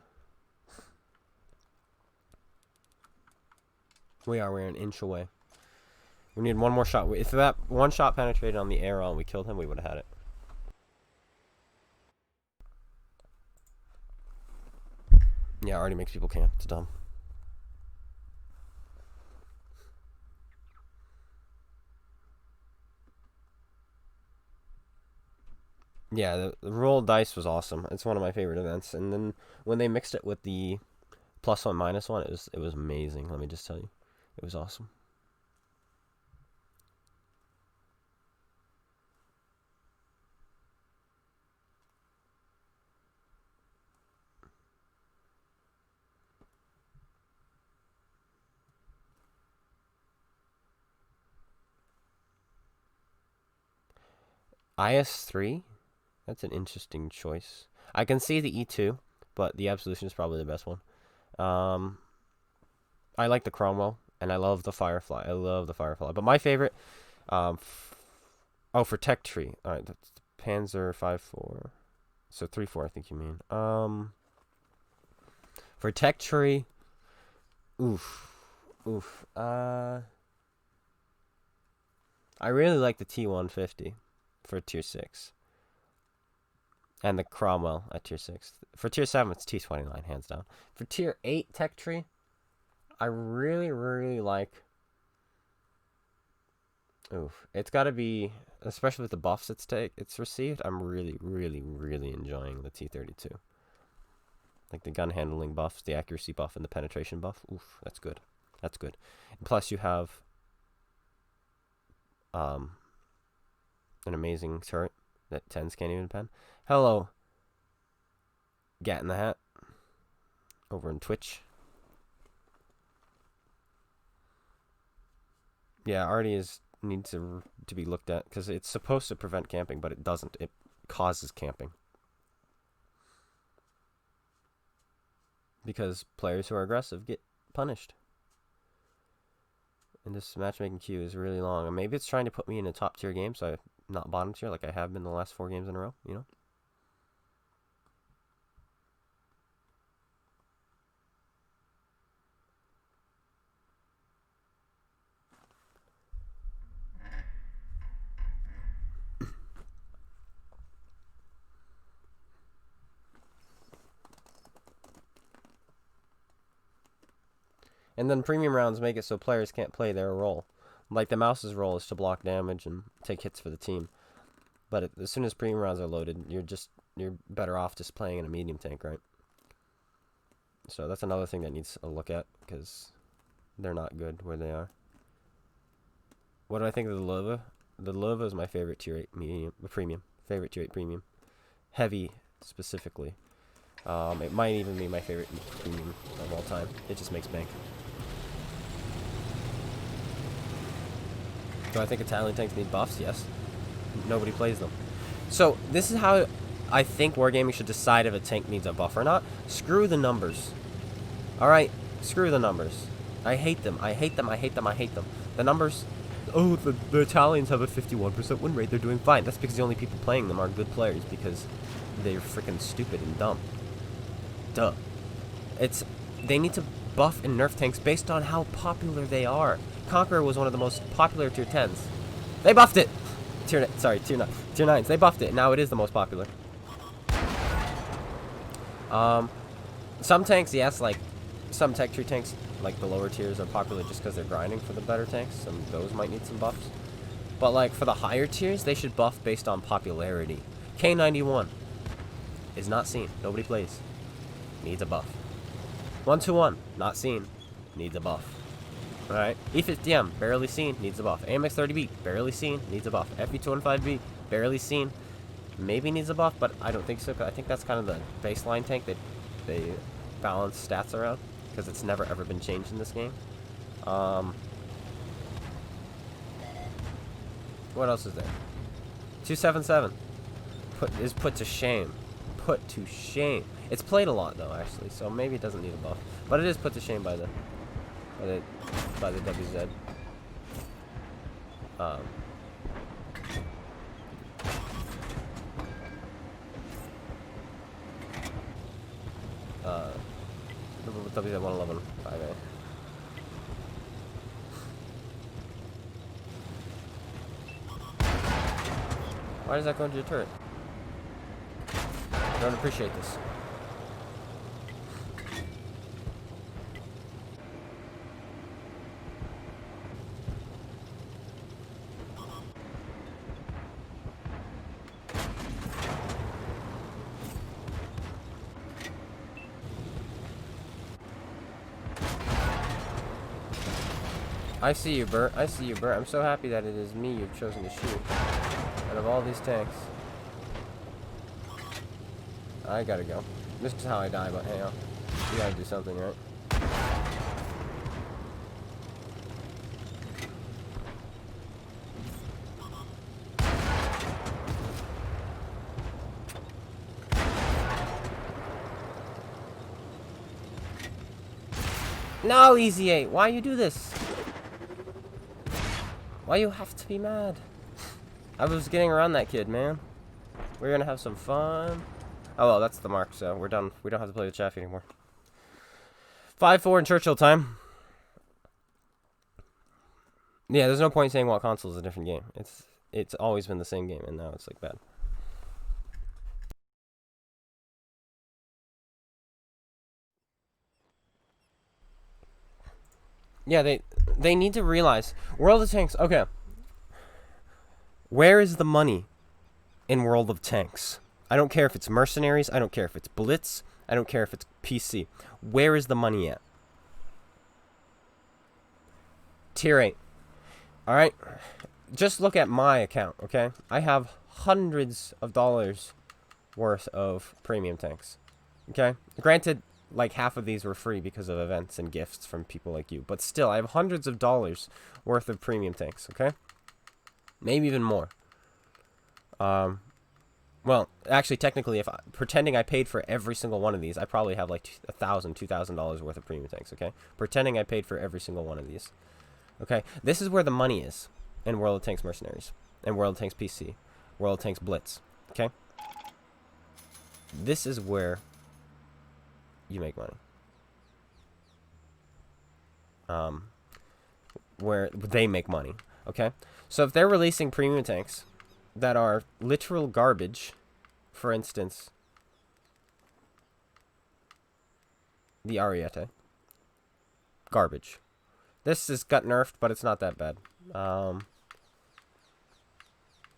S1: We're an inch away. We need one more shot. If that one shot penetrated on the arrow and we killed him, we would have had it. Yeah, it already makes people camp. It's dumb. Yeah, the roll dice was awesome. It's one of my favorite events. And then when they mixed it with the +1, -1, it was amazing. Let me just tell you, it was awesome. IS-3? That's an interesting choice. I can see the E2, but the Absolution is probably the best one. I like the Cromwell, and I love the Firefly. I love the Firefly. But my favorite... oh, for Tech Tree. Alright, that's the Panzer 5-4. So 3-4, I think you mean. For Tech Tree... Oof. I really like the T-150 for Tier 6. And the Cromwell at Tier 6. For Tier 7, it's T-29, hands down. For Tier 8 Tech Tree, I really, really like... Oof. It's got to be... Especially with the buffs it's received, I'm really, really, really enjoying the T-32. Like the gun handling buffs, the accuracy buff, and the penetration buff. Oof, that's good. That's good. And plus you have... an amazing turret that 10s can't even pen. Hello, Gat in the Hat, over in Twitch. Yeah, already needs to be looked at, because it's supposed to prevent camping, but it doesn't. It causes camping. Because players who are aggressive get punished. And this matchmaking queue is really long. And maybe it's trying to put me in a top tier game, so I'm not bottom tier like I have been the last 4 games in a row, you know? And then premium rounds make it so players can't play their role. Like the mouse's role is to block damage and take hits for the team. But as soon as premium rounds are loaded, you're better off just playing in a medium tank, right? So that's another thing that needs a look at, because they're not good where they are. What do I think of the Lova? The Lova is my favorite tier 8 premium. Favorite tier 8 premium. Heavy, specifically. It might even be my favorite premium of all time. It just makes bank. Do I think Italian tanks need buffs? Yes. Nobody plays them. So, this is how I think Wargaming should decide if a tank needs a buff or not. Screw the numbers. Alright? Screw the numbers. I hate them. I hate them. I hate them. I hate them. The numbers... Oh, the Italians have a 51% win rate. They're doing fine. That's because the only people playing them are good players, because they're freaking stupid and dumb. Duh. They need to buff and nerf tanks based on how popular they are. Conqueror was one of the most popular tier 10s. They buffed it! Tier 9s. They buffed it. Now it is the most popular. Some tanks, yes, like some tech tree tanks, like the lower tiers, are popular just because they're grinding for the better tanks, and those might need some buffs. But like for the higher tiers, they should buff based on popularity. K91 is not seen. Nobody plays. Needs a buff. 121, not seen. Needs a buff. Alright. E50M, barely seen. Needs a buff. AMX30B, barely seen. Needs a buff. FE215B, barely seen. Maybe needs a buff, but I don't think so. I think that's kind of the baseline tank that they balance stats around, because it's never ever been changed in this game. What else is there? 277 is put to shame. Put to shame. It's played a lot though, actually, so maybe it doesn't need a buff, but it is put to shame by the WZ. WZ 111 5A. Why does that go into your turret? I don't appreciate this. I see you, Bert. I see you, Bert. I'm so happy that it is me you've chosen to shoot. Out of all these tanks. I gotta go. This is how I die, but hey, you gotta do something, right? No, Easy 8. Why you do this? Why you have to be mad? I was getting around that kid, man. We're gonna have some fun. Oh, well, that's the mark, so we're done. We don't have to play with Chaffee anymore. 5-4 in Churchill time. Yeah, there's no point saying what console is a different game. It's always been the same game, and now it's like bad. Yeah, they need to realize World of Tanks. Okay, where is the money in World of Tanks? I don't care if it's Mercenaries. I don't care if it's Blitz. I don't care if it's PC. Where is the money at? Tier 8. Alright? Just look at my account, okay? I have hundreds of dollars worth of premium tanks. Okay? Granted, like half of these were free because of events and gifts from people like you. But still, I have hundreds of dollars worth of premium tanks, okay? Maybe even more. Well, actually, technically, pretending I paid for every single one of these, I probably have like $1,000, $2,000 worth of premium tanks, okay? Pretending I paid for every single one of these. Okay, this is where the money is in World of Tanks Mercenaries and World of Tanks PC, World of Tanks Blitz. Okay, this is where you make money. Where they make money. Okay, so if they're releasing premium tanks that are literal garbage, for instance, the Ariete, garbage. This has got nerfed, but it's not that bad.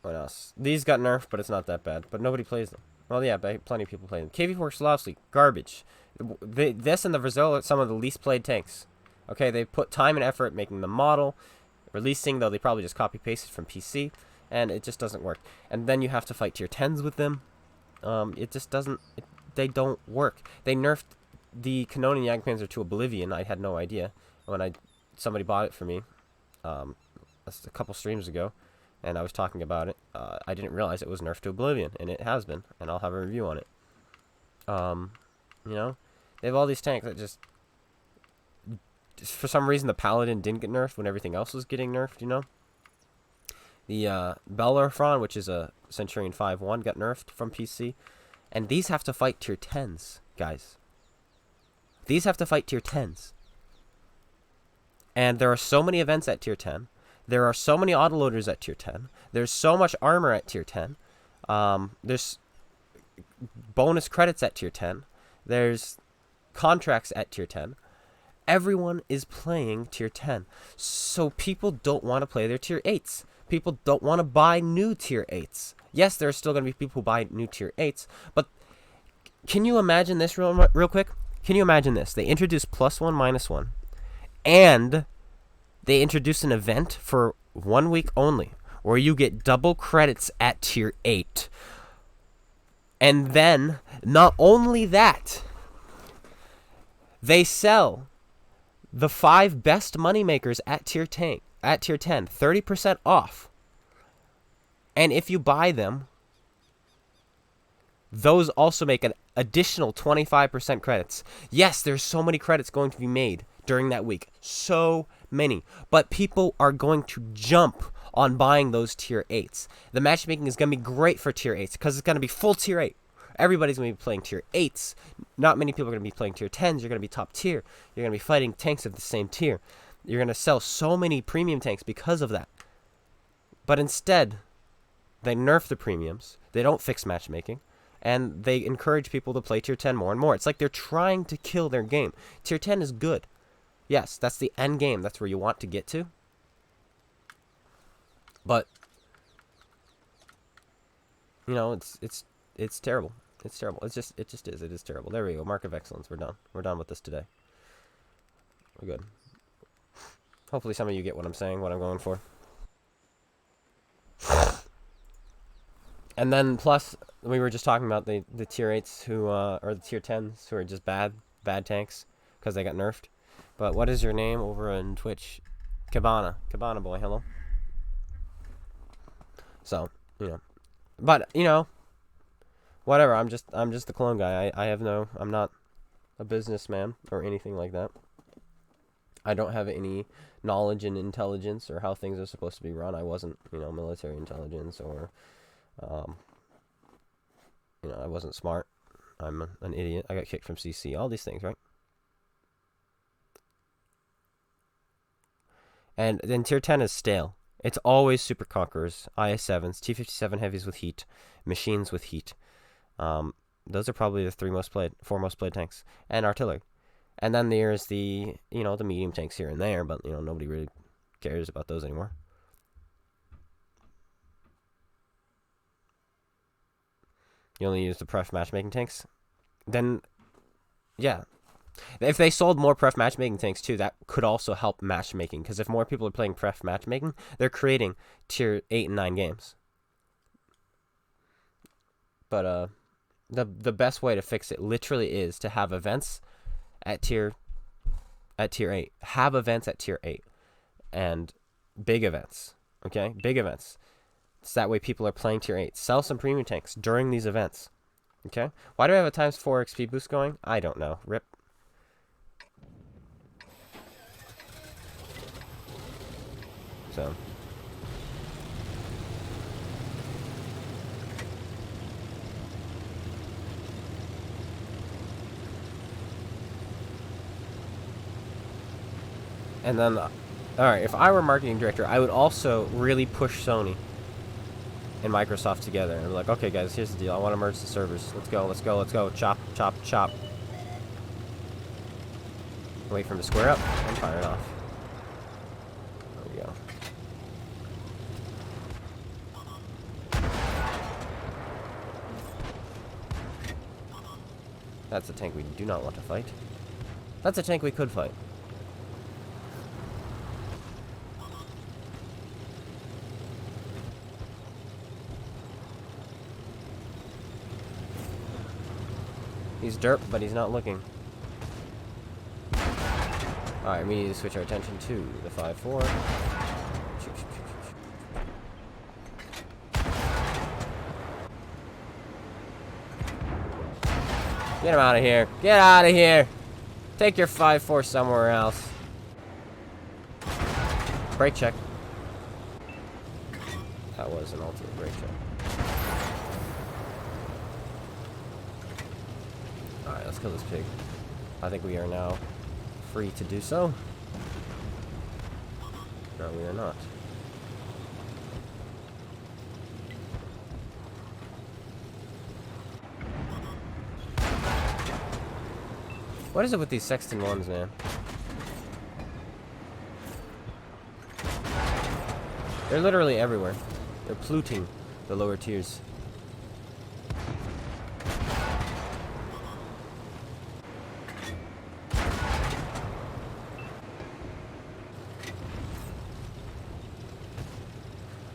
S1: What else? These got nerfed, but it's not that bad. But nobody plays them. Well, yeah, plenty of people play them. KV4 Slavsky, garbage. This and the Brazil are some of the least played tanks. Okay, they put time and effort making the model, releasing, though they probably just copy-pasted from PC, and it just doesn't work. And then you have to fight tier 10s with them. It just doesn't... they don't work. They nerfed the Canonian Jagdpanzer to oblivion. I had no idea when somebody bought it for me a couple streams ago, and I was talking about it. I didn't realize it was nerfed to oblivion, and it has been, and I'll have a review on it. You know, they have all these tanks that just for some reason the Paladin didn't get nerfed when everything else was getting nerfed, you know. The Bellerophon, which is a Centurion 5-1, got nerfed from PC, and these have to fight tier 10s, guys. These have to fight tier 10s. And there are so many events at tier 10. There are so many autoloaders at tier 10. There's so much armor at tier 10. There's bonus credits at tier 10. There's contracts at tier 10. Everyone is playing tier 10. So people don't want to play their tier 8s. People don't want to buy new tier 8s. Yes, there are still going to be people who buy new tier 8s. But can you imagine this real quick? Can you imagine this? They introduced +1, -1. And they introduced an event for 1 week only, where you get double credits at tier 8. And then, not only that, they sell the 5 best moneymakers at tier 10, 30% off. And if you buy them, those also make an additional 25% credits. Yes, there's so many credits going to be made during that week. So many. But people are going to jump on buying those tier 8s. The matchmaking is going to be great for tier 8s because it's going to be full tier 8. Everybody's going to be playing tier 8s. Not many people are going to be playing tier 10s. You're going to be top tier. You're going to be fighting tanks of the same tier. You're going to sell so many premium tanks because of that. But instead, they nerf the premiums. They don't fix matchmaking. And they encourage people to play tier 10 more and more. It's like they're trying to kill their game. Tier 10 is good. Yes, that's the end game. That's where you want to get to. But, you know, it's terrible. It's terrible. It just is. It is terrible. There we go. Mark of excellence. We're done. We're done with this today. We're good. Hopefully some of you get what I'm saying, what I'm going for. And then plus, we were just talking about the tier 8s who, or the tier 10s who are just bad tanks because they got nerfed. But what is your name over on Twitch? Cabana boy, hello. So, you know, but, you know, whatever, I'm just the clone guy. I'm not a businessman or anything like that. I don't have any knowledge and intelligence or how things are supposed to be run. I wasn't, you know, military intelligence or, you know, I wasn't smart. I'm an idiot. I got kicked from CC. All these things, right? And then tier 10 is stale. It's always Super Conquerors, IS-7s, T-57 heavies with heat, machines with heat. Those are probably the 4 most played tanks, and artillery. And then there's the, you know, the medium tanks here and there, but, you know, nobody really cares about those anymore. You only use the pref matchmaking tanks. Then, yeah. If they sold more pref matchmaking tanks too, that could also help matchmaking. Because if more people are playing pref matchmaking, they're creating tier 8 and 9 games. But the best way to fix it literally is to have events at tier 8. Have events at tier 8. And big events. Okay? Big events. So that way people are playing tier 8. Sell some premium tanks during these events. Okay? Why do I have a times 4 XP boost going? I don't know. RIP. So. And then, alright, if I were marketing director, I would also really push Sony and Microsoft together. And be like, okay, guys, here's the deal. I want to merge the servers. Let's go, let's go, let's go. Chop, chop, chop. Wait for him to square up and fire it off. There we go. That's a tank we do not want to fight. That's a tank we could fight. He's derp, but he's not looking. Alright, we need to switch our attention to the 5-4. Get him out of here. Get out of here. Take your 5-4 somewhere else. Brake check. That was an ultimate brake check. Alright, let's kill this pig. I think we are now free to do so. No, we are not. What is it with these Sexton ones, man? They're literally everywhere. They're pluting the lower tiers.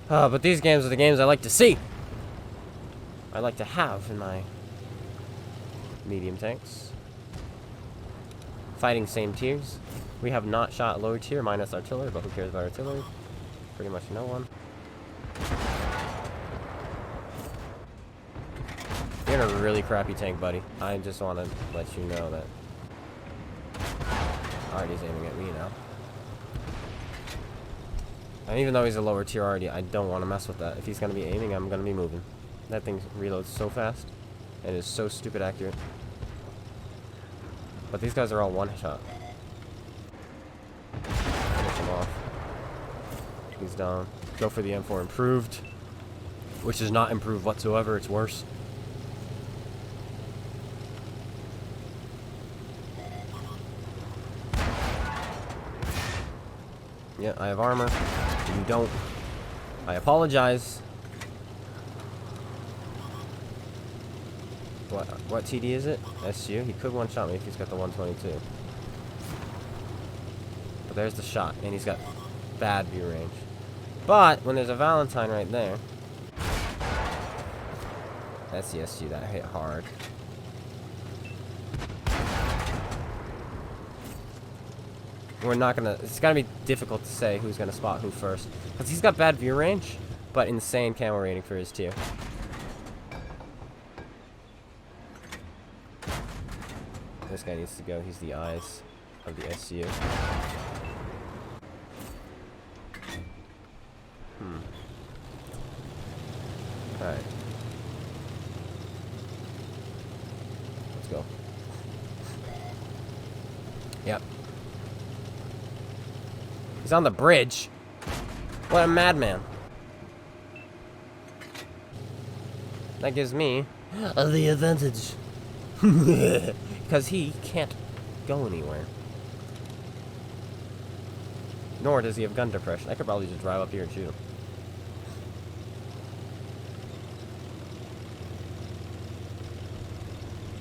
S1: But these games are the games I like to see. I like to have in my medium tanks. Fighting same tiers. We have not shot lower tier minus artillery, but who cares about artillery? Pretty much no one. You're in a really crappy tank, buddy. I just want to let you know that. Alright, he's aiming at me now. And even though he's a lower tier already, I don't want to mess with that. If he's going to be aiming, I'm going to be moving. That thing reloads so fast. And is so stupid accurate. But these guys are all one shot. Finish him off. He's down. Go for the M4 improved. Which is not improved whatsoever, it's worse. Yeah, I have armor. You don't. I apologize. What TD is it? SU? He could one-shot me if he's got the 122. But there's the shot, and he's got bad view range. But, when there's a Valentine right there... That's the SU that hit hard. We're not gonna... It's gonna be difficult to say who's gonna spot who first. Because he's got bad view range, but insane camo rating for his tier. This guy needs to go. He's the eyes of the SU. Alright. Let's go. Yep. He's on the bridge. What a madman. That gives me the advantage. Because he can't go anywhere. Nor does he have gun depression. I could probably just drive up here and shoot him.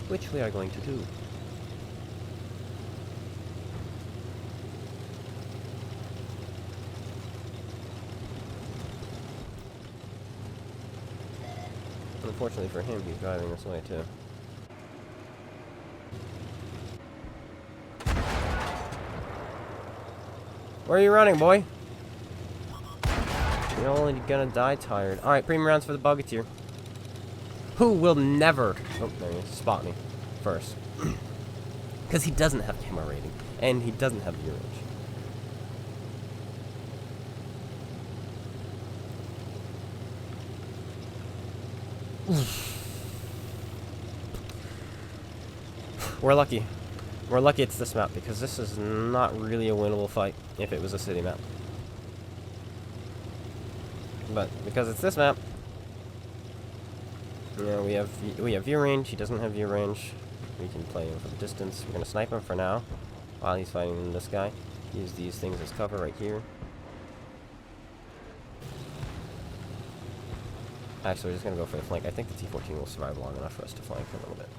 S1: Which we are going to do. Unfortunately for him, he's driving this way too. Where are you running, boy? You're only gonna die tired. Alright, premium rounds for the Bugateer. Who will never... Oh, there he is. Spot me first. Because he doesn't have camo rating. And he doesn't have view range. We're lucky. We're lucky it's this map, because this is not really a winnable fight if it was a city map. But because it's this map, yeah, we have view range. He doesn't have view range. We can play him from a distance. We're gonna snipe him for now, while he's fighting this guy. Use these things as cover right here. Actually, we're just gonna go for the flank. I think the T-14 will survive long enough for us to flank a little bit.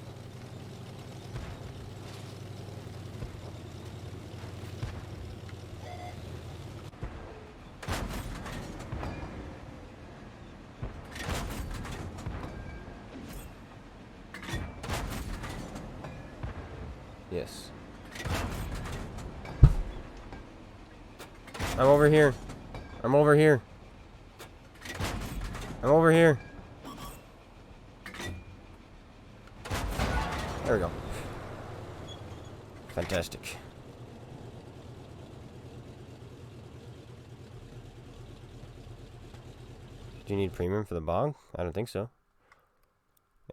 S1: Yes. I'm over here. I'm over here. I'm over here. There we go. Fantastic. Do you need premium for the bog? I don't think so.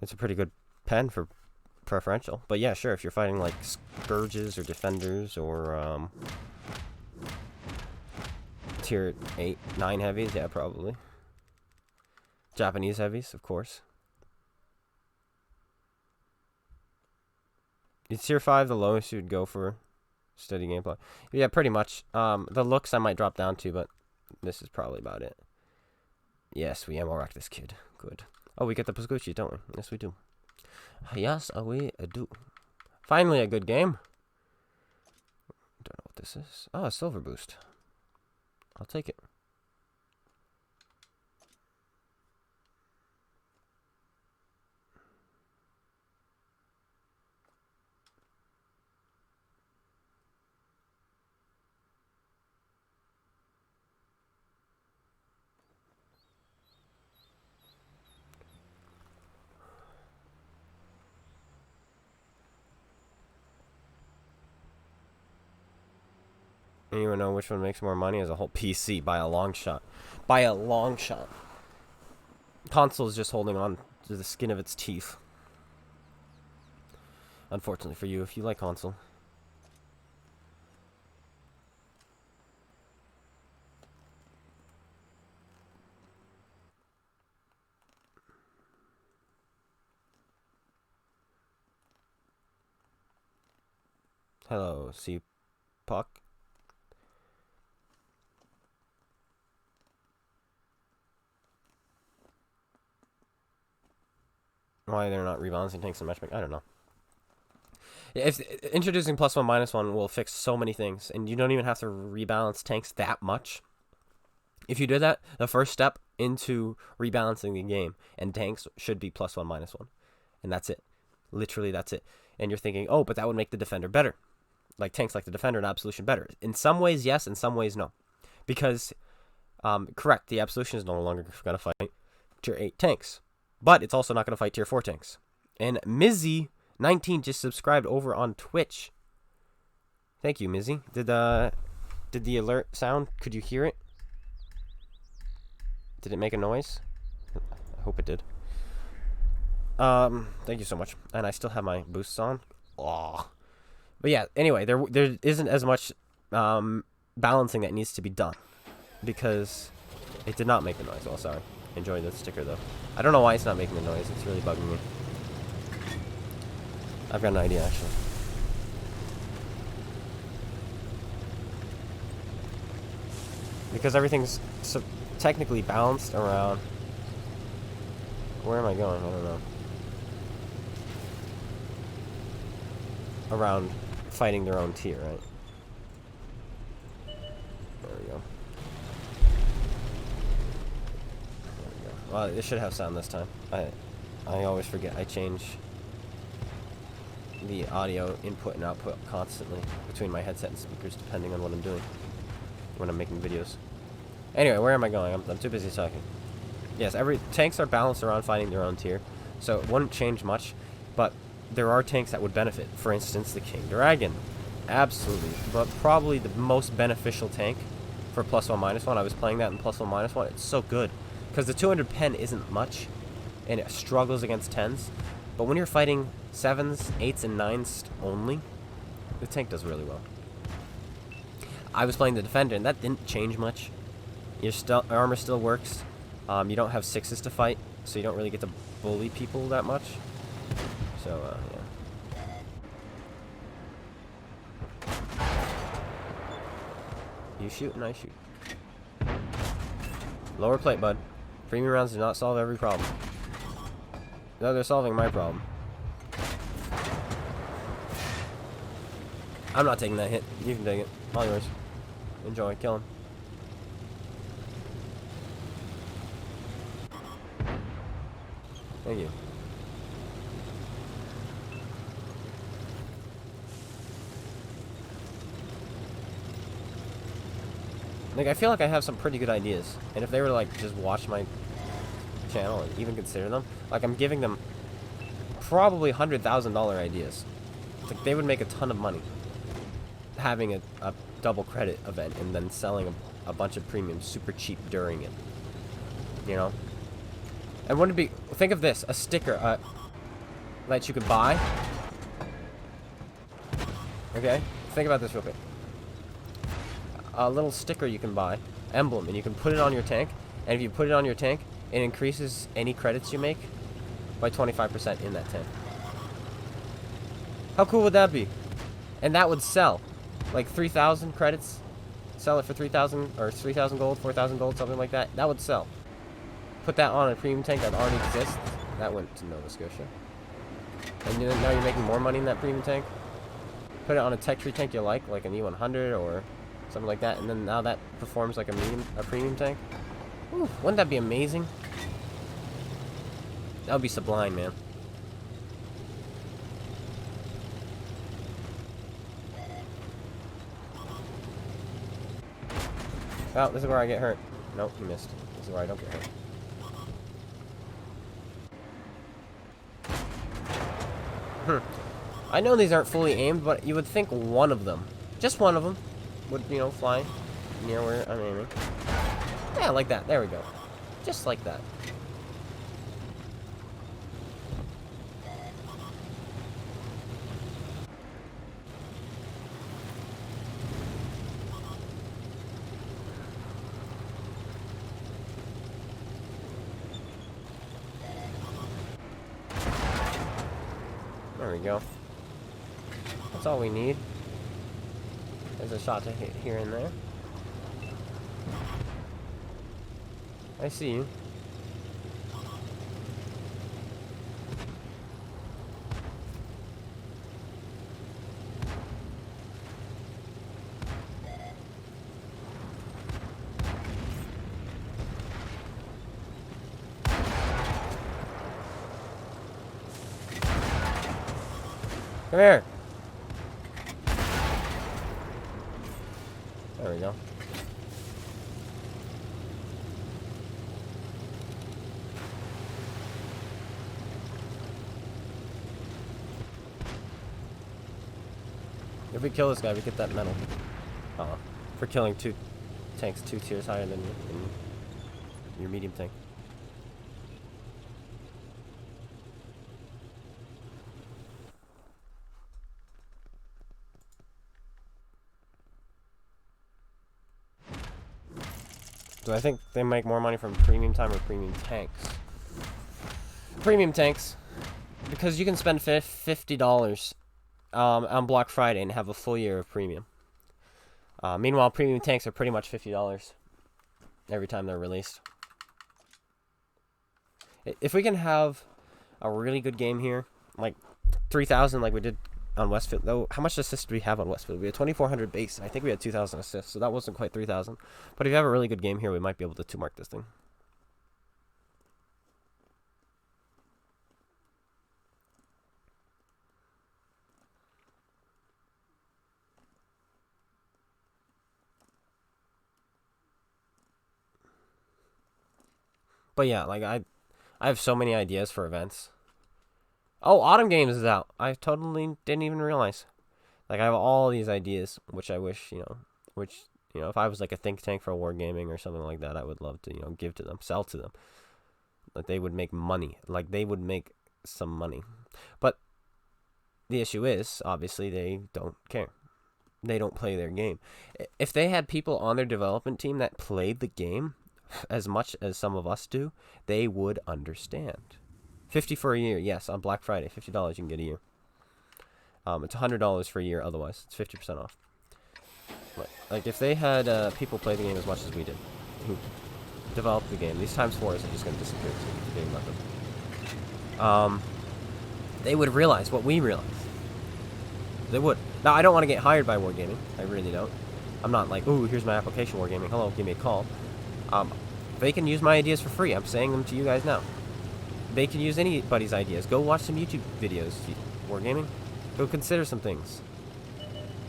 S1: It's a pretty good pen for preferential. But yeah, sure, if you're fighting like Scourges or Defenders or tier 8, 9 heavies, yeah, probably. Japanese heavies, of course. It's tier 5, the lowest you'd go for steady gameplay. Yeah, pretty much. The looks I might drop down to, but this is probably about it. Yes, we ammo rack this kid. Good. Oh, we get the Pascucci, don't we? Yes, we do. Yes, we do. Finally, a good game. Don't know what this is. Oh, a silver boost. I'll take it. Anyone know which one makes more money as a whole? PC, by a long shot. By a long shot. Console is just holding on to the skin of its teeth. Unfortunately for you, if you like console. Hello, C-Puck. Why they're not rebalancing tanks and matchmaking, I don't know. If introducing +1 -1 will fix so many things, and you don't even have to rebalance tanks that much. If you did that, the first step into rebalancing the game and tanks should be +1 -1, and that's it. Literally, that's it. And you're thinking, oh, but that would make the defender better, like tanks like the defender and absolution better. In some ways, yes. In some ways, no, because correct, the absolution is no longer going to fight tier 8 tanks. But it's also not going to fight tier 4 tanks. And Mizzy19 just subscribed over on Twitch. Thank you, Mizzy. Did the alert sound? Could you hear it? Did it make a noise? I hope it did. Thank you so much. And I still have my boosts on. Oh. But yeah, anyway, there isn't as much balancing that needs to be done. Because it did not make the noise. Oh, sorry. Enjoy the sticker though. I don't know why it's not making a noise. It's really bugging me. I've got an idea actually. Because everything's so technically balanced around. Where am I going? I don't know. Around fighting their own tier, right? There we go. Well, it should have sound this time. I always forget. I change the audio input and output constantly between my headset and speakers depending on what I'm doing when I'm making videos. Anyway, where am I going? I'm too busy talking. Yes, tanks are balanced around fighting their own tier, so it wouldn't change much, but there are tanks that would benefit. For instance, the King Dragon. Absolutely. But probably the most beneficial tank for +1 -1. I was playing that in +1 -1. It's so good. Because the 200 pen isn't much, and it struggles against 10s. But when you're fighting 7s, 8s, and 9s only, the tank does really well. I was playing the Defender, and that didn't change much. Your armor still works. You don't have 6s to fight, so you don't really get to bully people that much. So, yeah. You shoot and I shoot. Lower plate, bud. Premium rounds do not solve every problem. No, they're solving my problem. I'm not taking that hit. You can take it. All yours. Enjoy. Kill him. Thank you. Like, I feel like I have some pretty good ideas. And if they were to, like, just watch my channel and even consider them, like, I'm giving them probably $100,000 ideas. Like, they would make a ton of money having a double credit event and then selling a bunch of premium super cheap during it. You know? And wouldn't it be... Think of this. A sticker that you could buy. Okay? Think about this real quick. A little sticker you can buy, emblem, and you can put it on your tank, and if you put it on your tank, it increases any credits you make by 25% in that tank. How cool would that be? And that would sell. Like 3,000 credits, sell it for 3,000, or 3,000 gold, 4,000 gold, something like that. That would sell. Put that on a premium tank that already exists. That went to Nova Scotia. And now you're making more money in that premium tank. Put it on a tech tree tank you like an E100 or something like that, and then now that performs like a premium tank. Ooh, wouldn't that be amazing? That would be sublime, man. Oh, this is where I get hurt. Nope, you missed. This is where I don't get hurt. I know these aren't fully aimed, but you would think one of them, just one of them, would, you know, fly near where I'm aiming. Yeah, like that. There we go. Just like that. There we go. That's all we need. There's a shot to hit here and there. I see you. Come here. There we go. If we kill this guy, we get that medal. For killing two tanks 2 tiers higher than your medium tank. Do I think they make more money from premium time or premium tanks? Premium tanks. Because you can spend $50 on Black Friday and have a full year of premium. Meanwhile, premium tanks are pretty much $50 every time they're released. If we can have a really good game here, like 3,000 like we did on Westfield, though, how much assists do we have on Westfield? We had 2,400 base, and I think we had 2,000 assists, so that wasn't quite 3,000. But if you have a really good game here, we might be able to 2-mark this thing. But yeah, like I have so many ideas for events. Oh, Autumn Games is out. I totally didn't even realize. Like, I have all these ideas, which I wish, if I was like a think tank for wargaming or something like that, I would love to, give to them, sell to them. Like, they would make money. Like, they would make some money. But the issue is, obviously, they don't care. They don't play their game. If they had people on their development team that played the game as much as some of us do, they would understand. $50 for a year, yes, on Black Friday. $50 you can get a year. It's $100 for a year otherwise. It's 50% off. But, like, if they had people play the game as much as we did, who developed the game, these times 4s are just going to disappear. So forgetting about them. They would realize what we realize. They would. Now, I don't want to get hired by Wargaming. I really don't. I'm not like, ooh, here's my application, Wargaming. Hello, give me a call. They can use my ideas for free. I'm saying them to you guys now. They can use anybody's ideas. Go watch some YouTube videos, Wargaming. Go consider some things.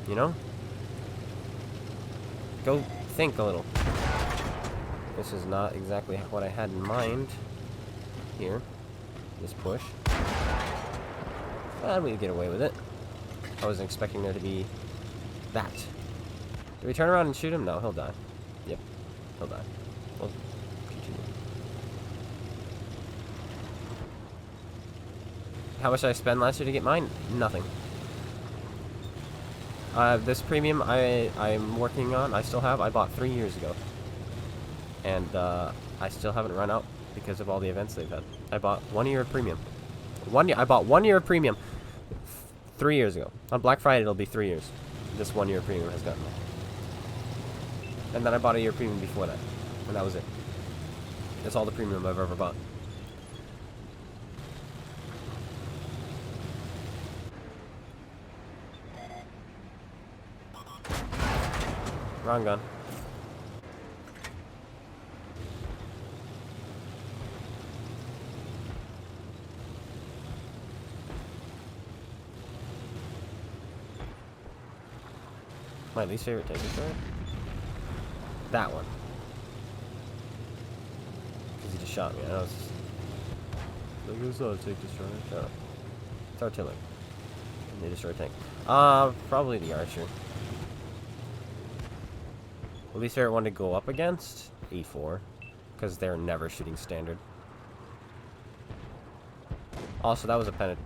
S1: You know? Go think a little. This is not exactly what I had in mind here. This push. But we get away with it. I wasn't expecting there to be that. Do we turn around and shoot him? No, he'll die. Yep, he'll die. We'll continue. How much did I spend last year to get mine? Nothing. This premium I'm working on, I still have. I bought 3 years ago. And I still haven't run out because of all the events they've had. I bought 1 year of premium. I bought 1 year of premium 3 years ago. On Black Friday, it'll be 3 years. This 1 year premium has gotten. And then I bought a year premium before that. And that was it. That's all the premium I've ever bought. Wrong gun. My least favorite tank destroyer? That one. Because he just shot me. I know it's just... Like, it's not a tank destroyer. Shut up. It's artillery. And they destroy a tank. Probably the archer. The least favorite one to go up against? E4. Because they're never shooting standard. Also, that was a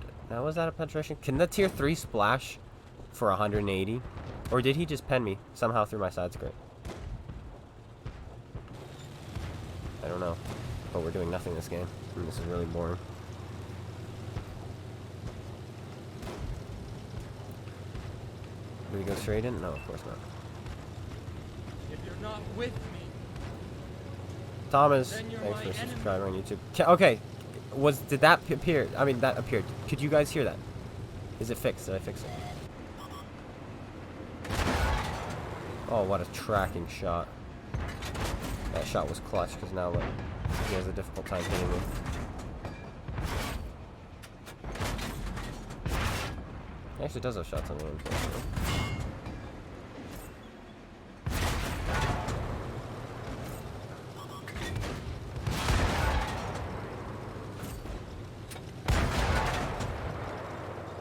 S1: was that a penetration? Can the tier 3 splash for 180? Or did he just pen me somehow through my side skirt? I don't know. But we're doing nothing this game. And this is really boring. Do we go straight in? No, of course not.
S2: If you're not with me,
S1: Thomas, thanks for subscribing on YouTube. Okay, did that appear? I mean, that appeared. Could you guys hear that? Is it fixed? Did I fix it? Oh, what a tracking shot. That shot was clutch, because now look, he has a difficult time hitting me. He actually does have shots on the end.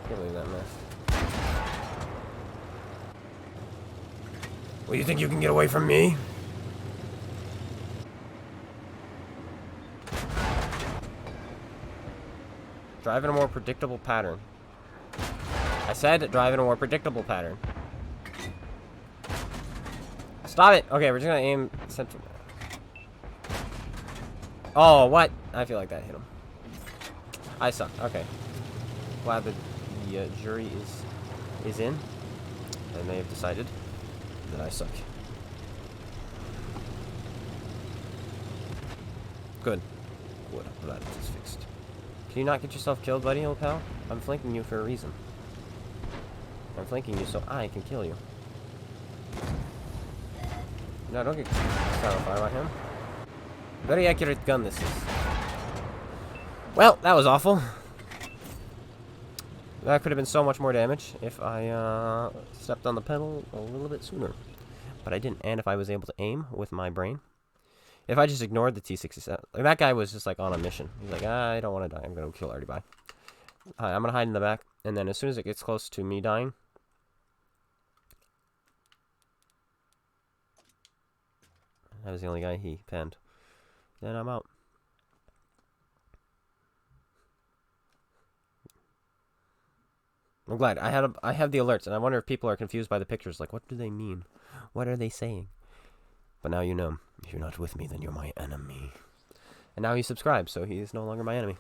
S1: Can't believe that missed. Well, you think you can get away from me? Drive in a more predictable pattern. I said drive in a more predictable pattern. Stop it! Okay, we're just gonna aim central. Oh, what? I feel like that hit him. I suck. Okay. Glad the jury is in. And they have decided that I suck. Good. Good. I'm glad it is fixed. Can you not get yourself killed, buddy, old pal? I'm flanking you for a reason. I'm flanking you so I can kill you. No, don't get set on fire by him. Very accurate gun this is. Well, that was awful. That could have been so much more damage if I stepped on the pedal a little bit sooner. But I didn't, and if I was able to aim with my brain. If I just ignored the T-67, like that guy was just like on a mission. He's like, I don't want to die. I'm going to kill Artie. Bye. I'm going to hide in the back, and then as soon as it gets close to me dying, I was the only guy he penned. Then I'm out. I'm glad. I have the alerts, and I wonder if people are confused by the pictures. Like, what do they mean? What are they saying? But now you know. If you're not with me, then you're my enemy. And now he's subscribed, so he's no longer my enemy.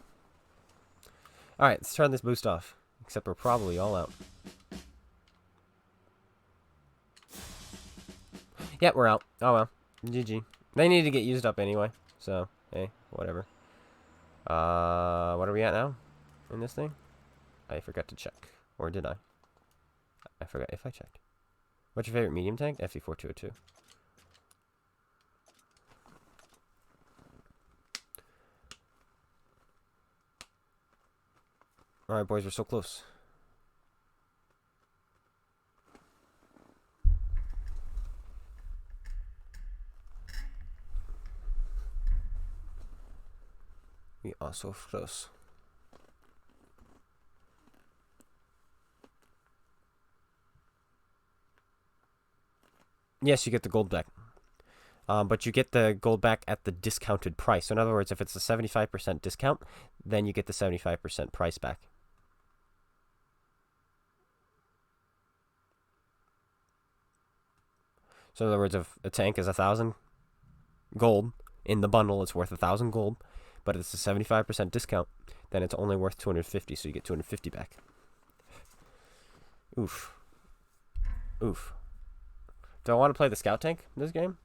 S1: Alright, let's turn this boost off. Except we're probably all out. Yep, we're out. Oh well. GG. They need to get used up anyway. So, hey, whatever. What are we at now? In this thing? I forgot to check. Or did I? I forgot if I checked. What's your favorite medium tank? FE4202. Alright, boys, we're so close. We are so close. Yes, you get the gold back. But you get the gold back at the discounted price. So in other words, if it's a 75% discount, then you get the 75% price back. So in other words, if a tank is 1,000 gold, in the bundle it's worth 1,000 gold, but it's a 75% discount, then it's only worth 250, so you get 250 back. Oof. Oof. Do I want to play the scout tank in this game?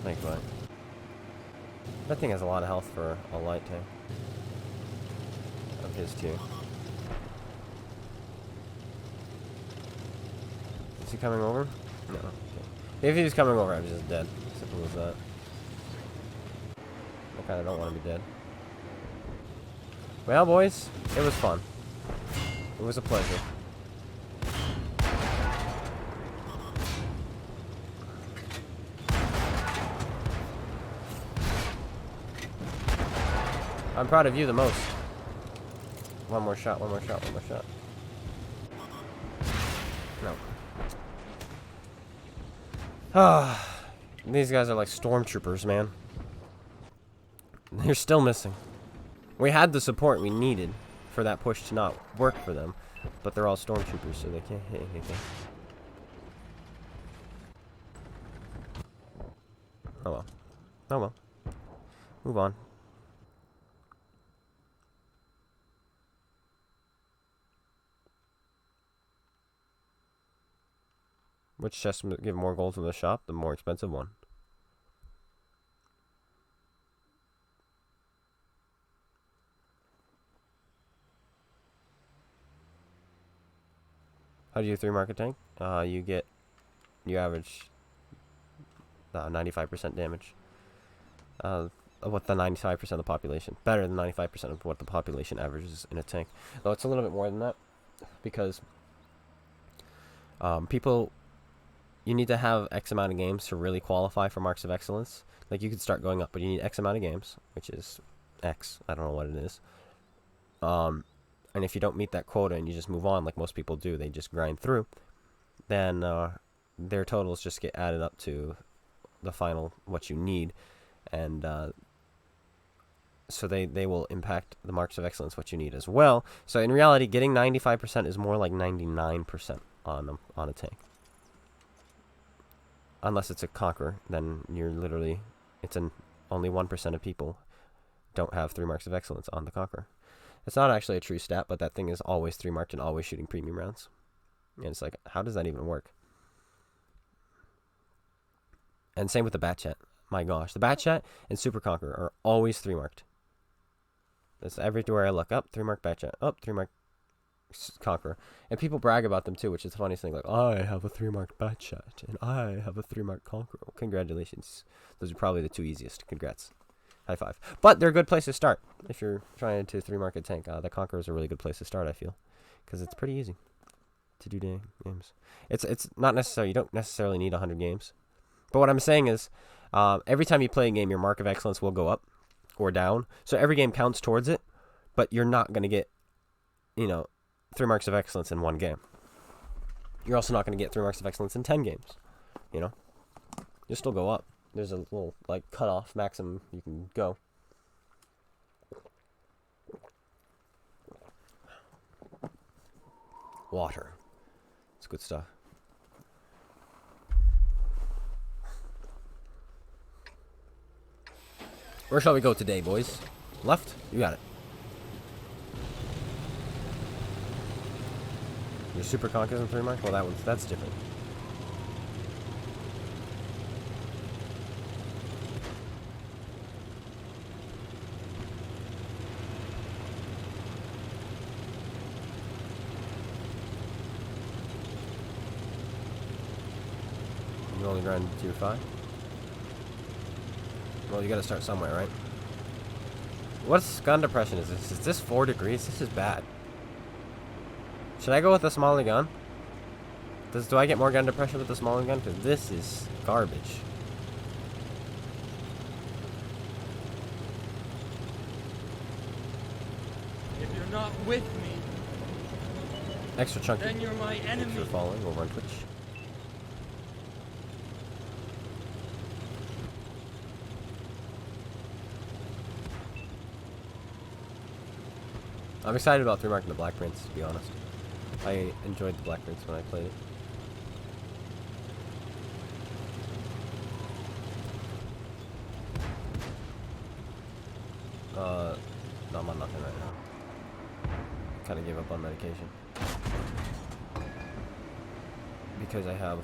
S1: Snake bite. That thing has a lot of health for a light tank. Of his tier. Is he coming over? No. Okay. If he was coming over, I'm just dead. Simple as that. I kinda don't want to be dead. Well, boys, it was fun. It was a pleasure. I'm proud of you the most. One more shot, one more shot, one more shot. No. Ah, these guys are like stormtroopers, man. They're still missing. We had the support we needed for that push to not work for them, but they're all stormtroopers, so they can't hit anything. Oh well. Oh well. Move on. Which chest give more gold from the shop? The more expensive one. How do you 3 market tank? You average 95% damage. What the 95% of the population. Better than 95% of what the population averages in a tank. Though it's a little bit more than that. Because people... You need to have X amount of games to really qualify for Marks of Excellence. Like, you could start going up, but you need X amount of games, which is X. I don't know what it is. And if you don't meet that quota and you just move on, like most people do, they just grind through, then their totals just get added up to the final, what you need. And so they will impact the Marks of Excellence, what you need as well. So in reality, getting 95% is more like 99% on a tank. Unless it's a conqueror, then you're literally, only 1% of people don't have 3 Marks of Excellence on the conqueror. It's not actually a true stat, but that thing is always 3 marked and always shooting premium rounds. And it's like, how does that even work? And same with the Bat Chat. My gosh, the Bat Chat and Super Conqueror are always 3 marked. That's everywhere I look. Up, 3 mark Bat Chat. Up, 3 mark Conqueror. And people brag about them too, which is the funniest thing. Like, I have a 3 marked Bat Chat, and I have a 3 marked Conqueror. Congratulations. Those are probably the 2 easiest. Congrats. High five. But they're a good place to start if you're trying to 3-mark a tank. The Conqueror is a really good place to start, I feel, because it's pretty easy to do games. It's not necessary. You don't necessarily need 100 games. But what I'm saying is, every time you play a game, your mark of excellence will go up or down. So every game counts towards it, but you're not going to get, 3 marks of excellence in one game. You're also not going to get 3 marks of excellence in 10 games. You'll still go up. There's a little, cutoff maximum you can go. Water. It's good stuff. Where shall we go today, boys? Left? You got it. Your super conk isn't 3-mark? Well, that's different. You only grind tier 5? Well, you gotta start somewhere, right? What's gun depression is this? Is this 4 degrees? This is bad. Should I go with the smaller gun? Do I get more gun depression with the smaller gun? Because this is garbage.
S2: If you're not with me,
S1: Extra chunky.
S2: then you're my enemy.
S1: Thanks for following over on Twitch. I'm excited about 3-marking the Black Prince, to be honest. I enjoyed the Black Prince when I played it. No, I'm on nothing right now. Kind of gave up on medication. Because I have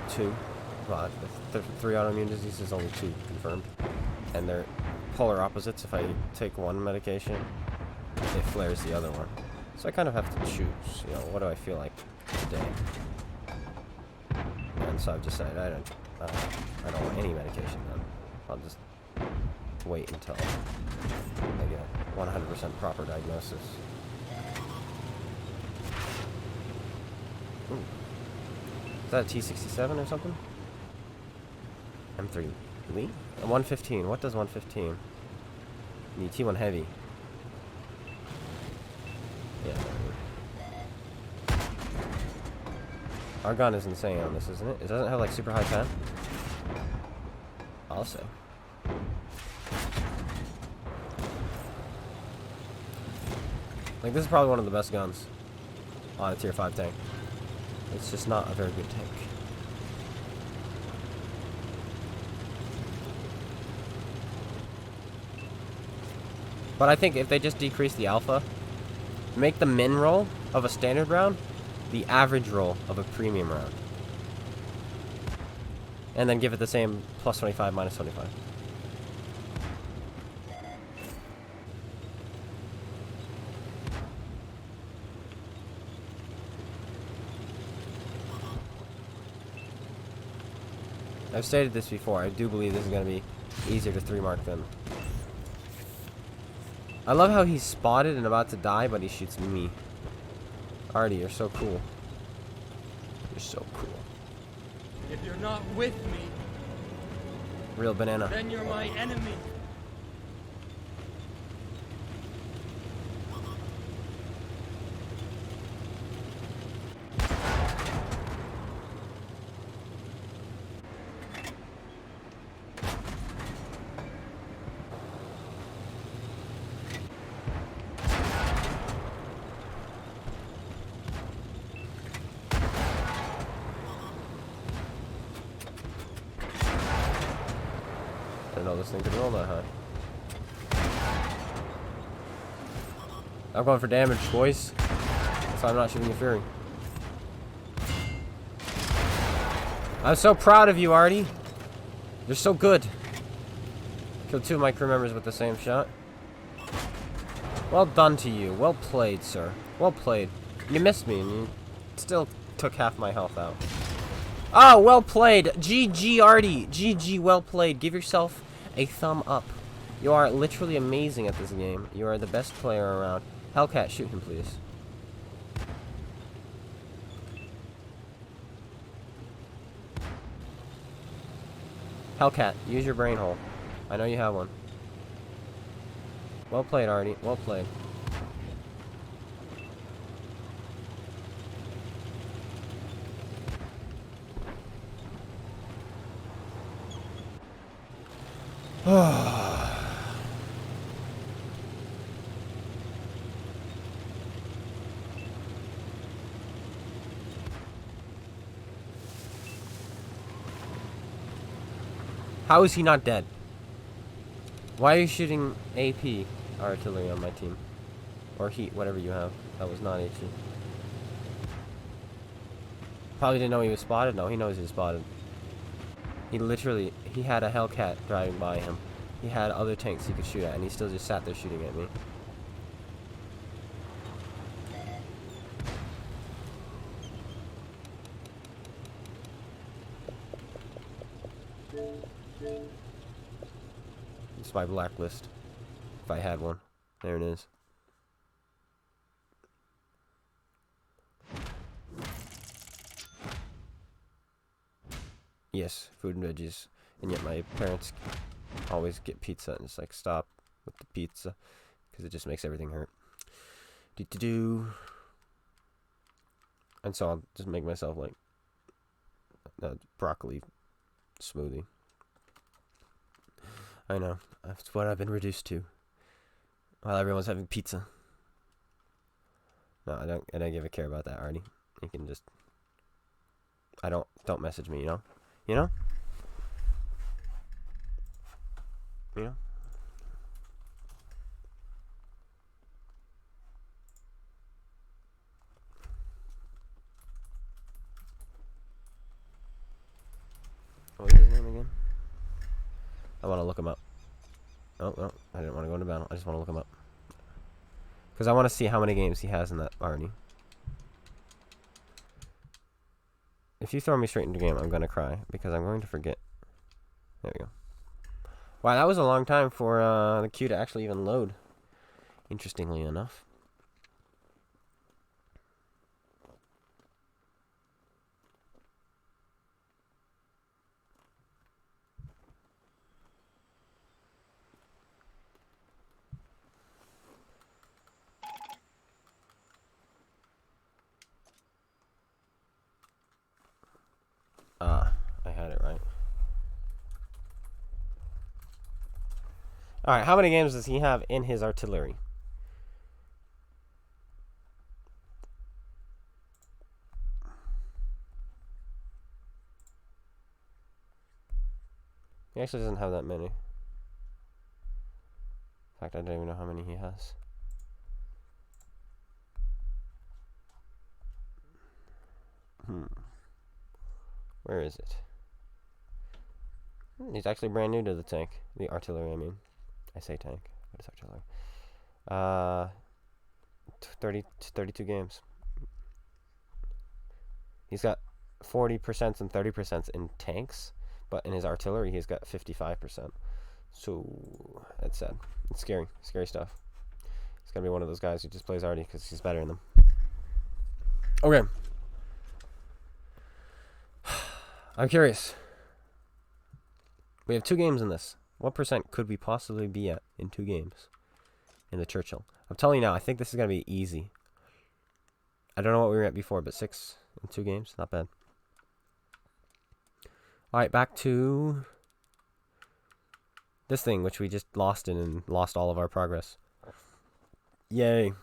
S1: 2. Well, 3 autoimmune diseases, only 2 confirmed. And they're polar opposites. If I take one medication, it flares the other one. So I kind of have to choose, what do I feel like today? And so I've decided I don't want any medication then. I'll just wait until I get a 100% proper diagnosis. Ooh. Is that a T67 or something? M3 Lee? 115. What does 115? You need T1 heavy. Yeah. Our gun is insane on this, isn't it? It doesn't have super high 10. I'll say. This is probably one of the best guns on a tier 5 tank. It's just not a very good tank. But I think if they just decrease the alpha, make the min roll of a standard round the average roll of a premium round. And then give it the same plus 25, minus 25. I've stated this before. I do believe this is going to be easier to 3-mark than... I love how he's spotted and about to die, but he shoots me. Artie, you're so cool. You're so cool.
S2: If you're not with me,
S1: Real banana.
S2: then you're my enemy.
S1: I didn't know this thing could roll that high. I'm going for damage, boys. So I'm not shooting the Fury. I'm so proud of you, Artie. You're so good. Killed 2 of my crew members with the same shot. Well done to you. Well played, sir. Well played. You missed me and you still took half my health out. Oh, well played. GG, Artie. GG, well played. Give yourself a thumb up. You are literally amazing at this game. You are the best player around. Hellcat, shoot him, please. Hellcat, use your brain hole. I know you have one. Well played, Artie. Well played. How is he not dead? Why are you shooting AP artillery on my team? Or heat, whatever you have. That was not HE. Probably didn't know he was spotted. No, he knows he's spotted. He had a Hellcat driving by him. He had other tanks he could shoot at, and he still just sat there shooting at me. It's my blacklist. If I had one. There it is. Yes, food and veggies. And yet my parents always get pizza and it's like, stop with the pizza. Because it just makes everything hurt. Do. And so I'll just make myself like a broccoli smoothie. I know. That's what I've been reduced to. While everyone's having pizza. No, I don't give a care about that, Artie. You can just... Don't message me, you know? You know? You know? What is his name again? I want to look him up. Oh, no. I didn't want to go into battle. I just want to look him up. Because I want to see how many games he has in that Arnie. If you throw me straight into game, I'm going to cry. Because I'm going to forget. There we go. Wow, that was a long time for the queue to actually even load. Interestingly enough. I had it right. Alright, how many games does he have in his artillery? He actually doesn't have that many. In fact, I don't even know how many he has. Where is it? He's actually brand new to the tank. The artillery, I mean. I say tank. What is artillery? 32 games. He's got 40% and 30% in tanks, but in his artillery, he's got 55%. So, that's sad. It's scary. Scary stuff. He's going to be one of those guys who just plays arty because he's better in them. Okay. I'm curious. We have 2 games in this. What percent could we possibly be at in 2 games in the Churchill? I'm telling you now, I think this is going to be easy. I don't know what we were at before, but 6 in 2 games, not bad. Alright, back to this thing, which we just lost in and lost all of our progress. Yay.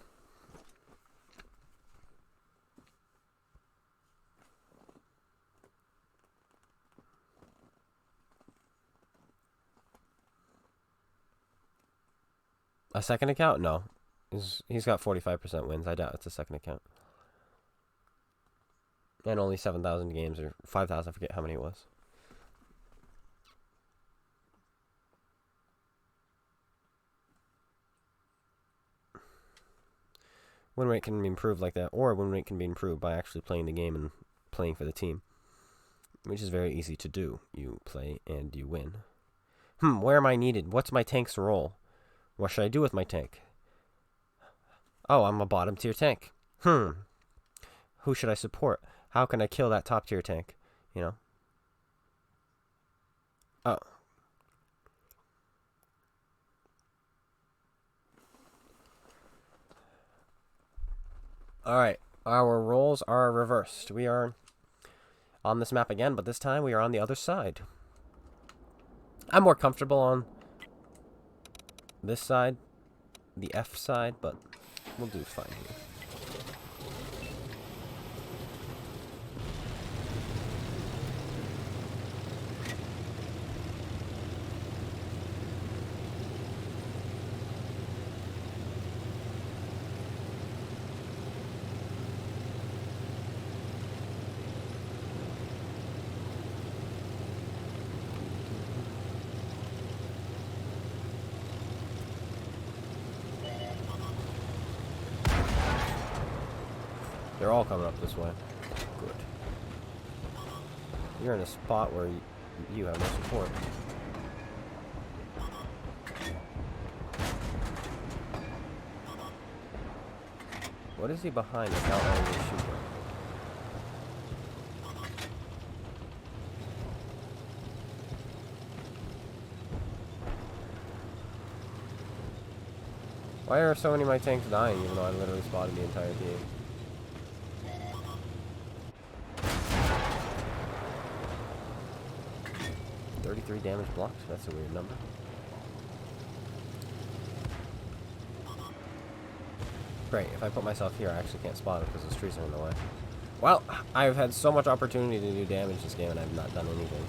S1: A second account? No. He's got 45% wins. I doubt it's a second account. And only 7,000 games, or 5,000, I forget how many it was. Win rate can be improved like that, or win rate can be improved by actually playing the game and playing for the team, which is very easy to do. You play and you win. Where am I needed? What's my tank's role? What should I do with my tank? Oh, I'm a bottom tier tank. Who should I support? How can I kill that top tier tank? You know? Oh. Alright. Our roles are reversed. We are on this map again, but this time we are on the other side. I'm more comfortable on this side, the F side, but we'll do fine here. They're all coming up this way. Good. You're in a spot where you have no support. What is he behind without letting me shoot him? Why are so many of my tanks dying even though I literally spotted the entire team? Damage blocks? That's a weird number. Great, if I put myself here, I actually can't spot it because those trees are in the way. Well, I've had so much opportunity to do damage this game and I've not done anything.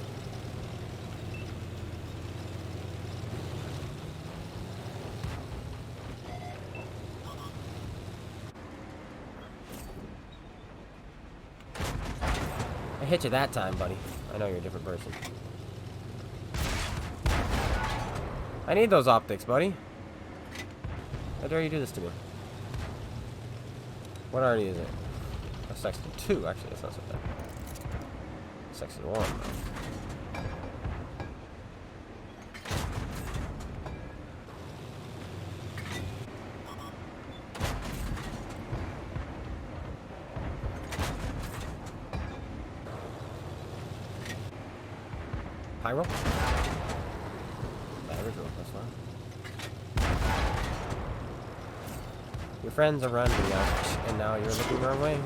S1: I hit you that time, buddy. I know you're a different person. I need those optics, buddy. How dare you do this to me? What already is it? A Sexton 2, actually, that's not so bad. Sexton 1, though. Pyro? That's fine. Your friends are running out, and now you're looking the wrong way.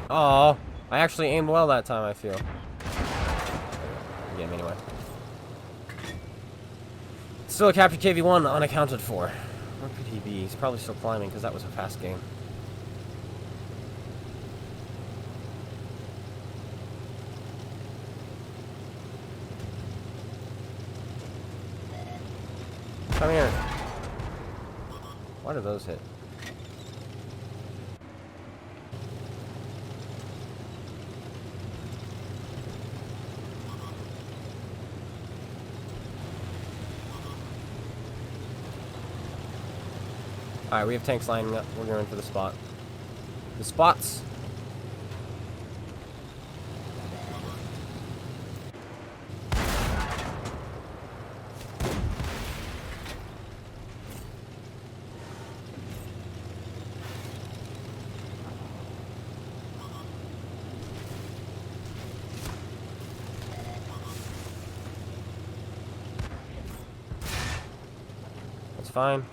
S1: Oh, I actually aimed well that time, I feel. Get him anyway. Still a captured KV-1 unaccounted for. Where could he be? He's probably still climbing because that was a fast game. Come here. Why did those hit? Alright, we have tanks lining up. We're going for the spot. The spots! That's fine.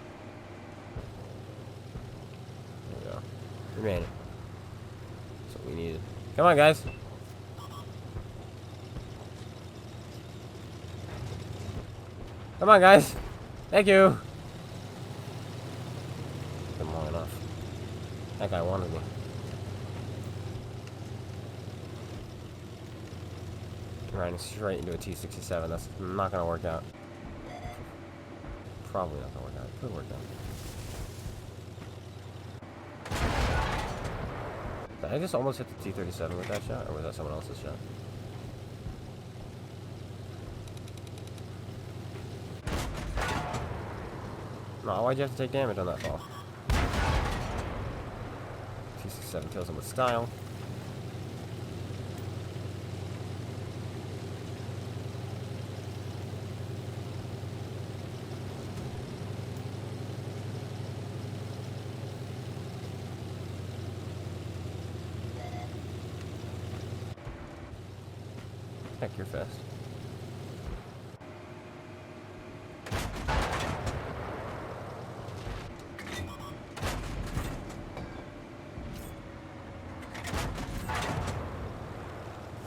S1: We made it. That's what we needed. Come on, guys. Come on, guys. Thank you. Been long enough. That guy wanted me. Riding straight into a T-67. That's not gonna work out. Probably not gonna work out. It could work out. I just almost hit the T-37 with that shot, or was that someone else's shot? No, why'd you have to take damage on that fall? T-67 kills him with style. Heck, you're fast.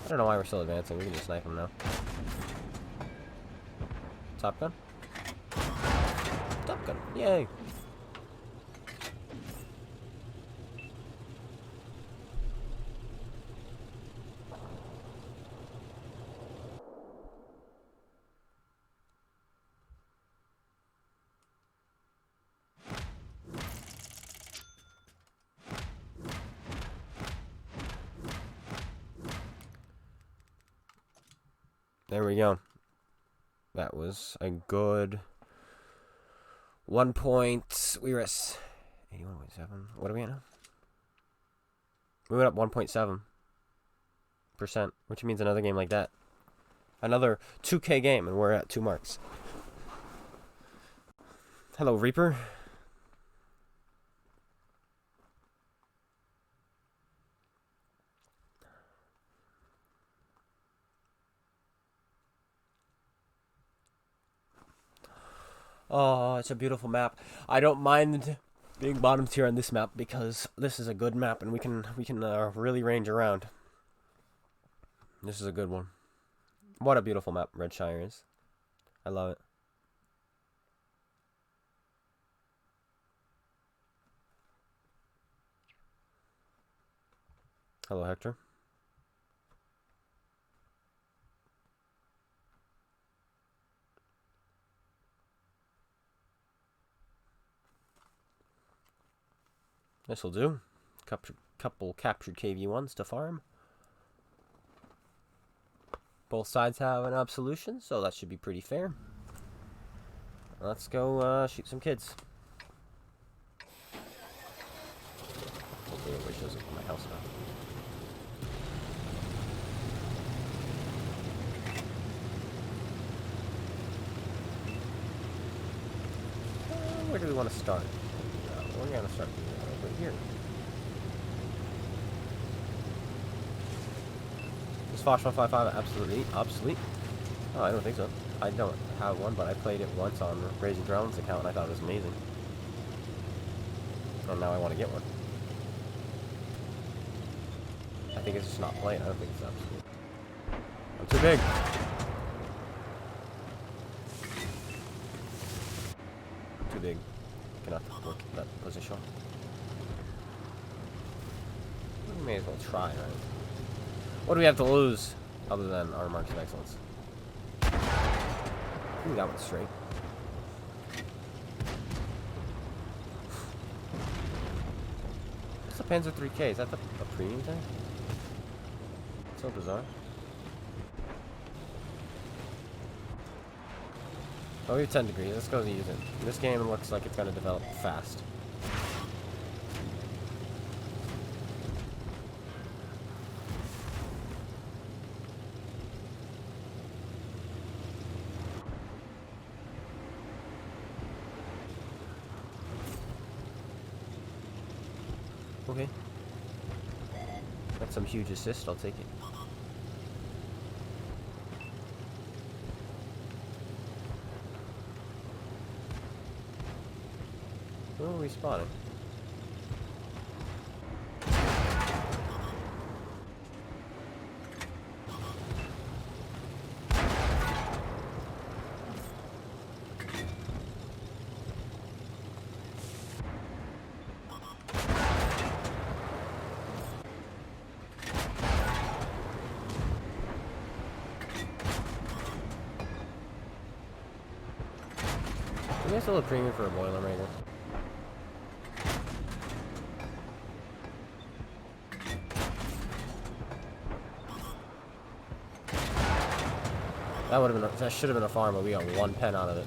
S1: I don't know why we're still advancing. We can just snipe him now. Top gun? Top gun. Yay! There we go. That was a good 1 point. We were at 81.7. What are we at now? We went up 1.7%, which means another game like that. Another 2K game, and we're at 2 marks. Hello, Reaper. Oh, it's a beautiful map. I don't mind being bottom tier on this map because this is a good map and we can really range around. This is a good one. What a beautiful map Red Shire is. I love it. Hello, Hector. This'll do. Couple captured KV-1s to farm. Both sides have an absolution, so that should be pretty fair. Let's go shoot some kids. Hopefully everybody shows up at my house now. Where do we want to start? We're going to start over here. Is Fox 155 absolutely obsolete? Oh, I don't think so. I don't have one, but I played it once on Raising Drones account and I thought it was amazing. And now I want to get one. I think it's just not playing. I don't think it's absolute. I'm too big. Too big. Cannot work that position. We may as well try, right? What do we have to lose other than our marks of excellence? Ooh, that one's straight. What's the Panzer 3K? Is that a premium thing? So bizarre. Oh, we have 10 degrees. Let's go use it. This game looks like it's going to develop fast. Okay. That's some huge assist. I'll take it. Where are we spotting? You guys still a premium for a Boilermaker? That should have been a farm, but we got 1 pen out of it.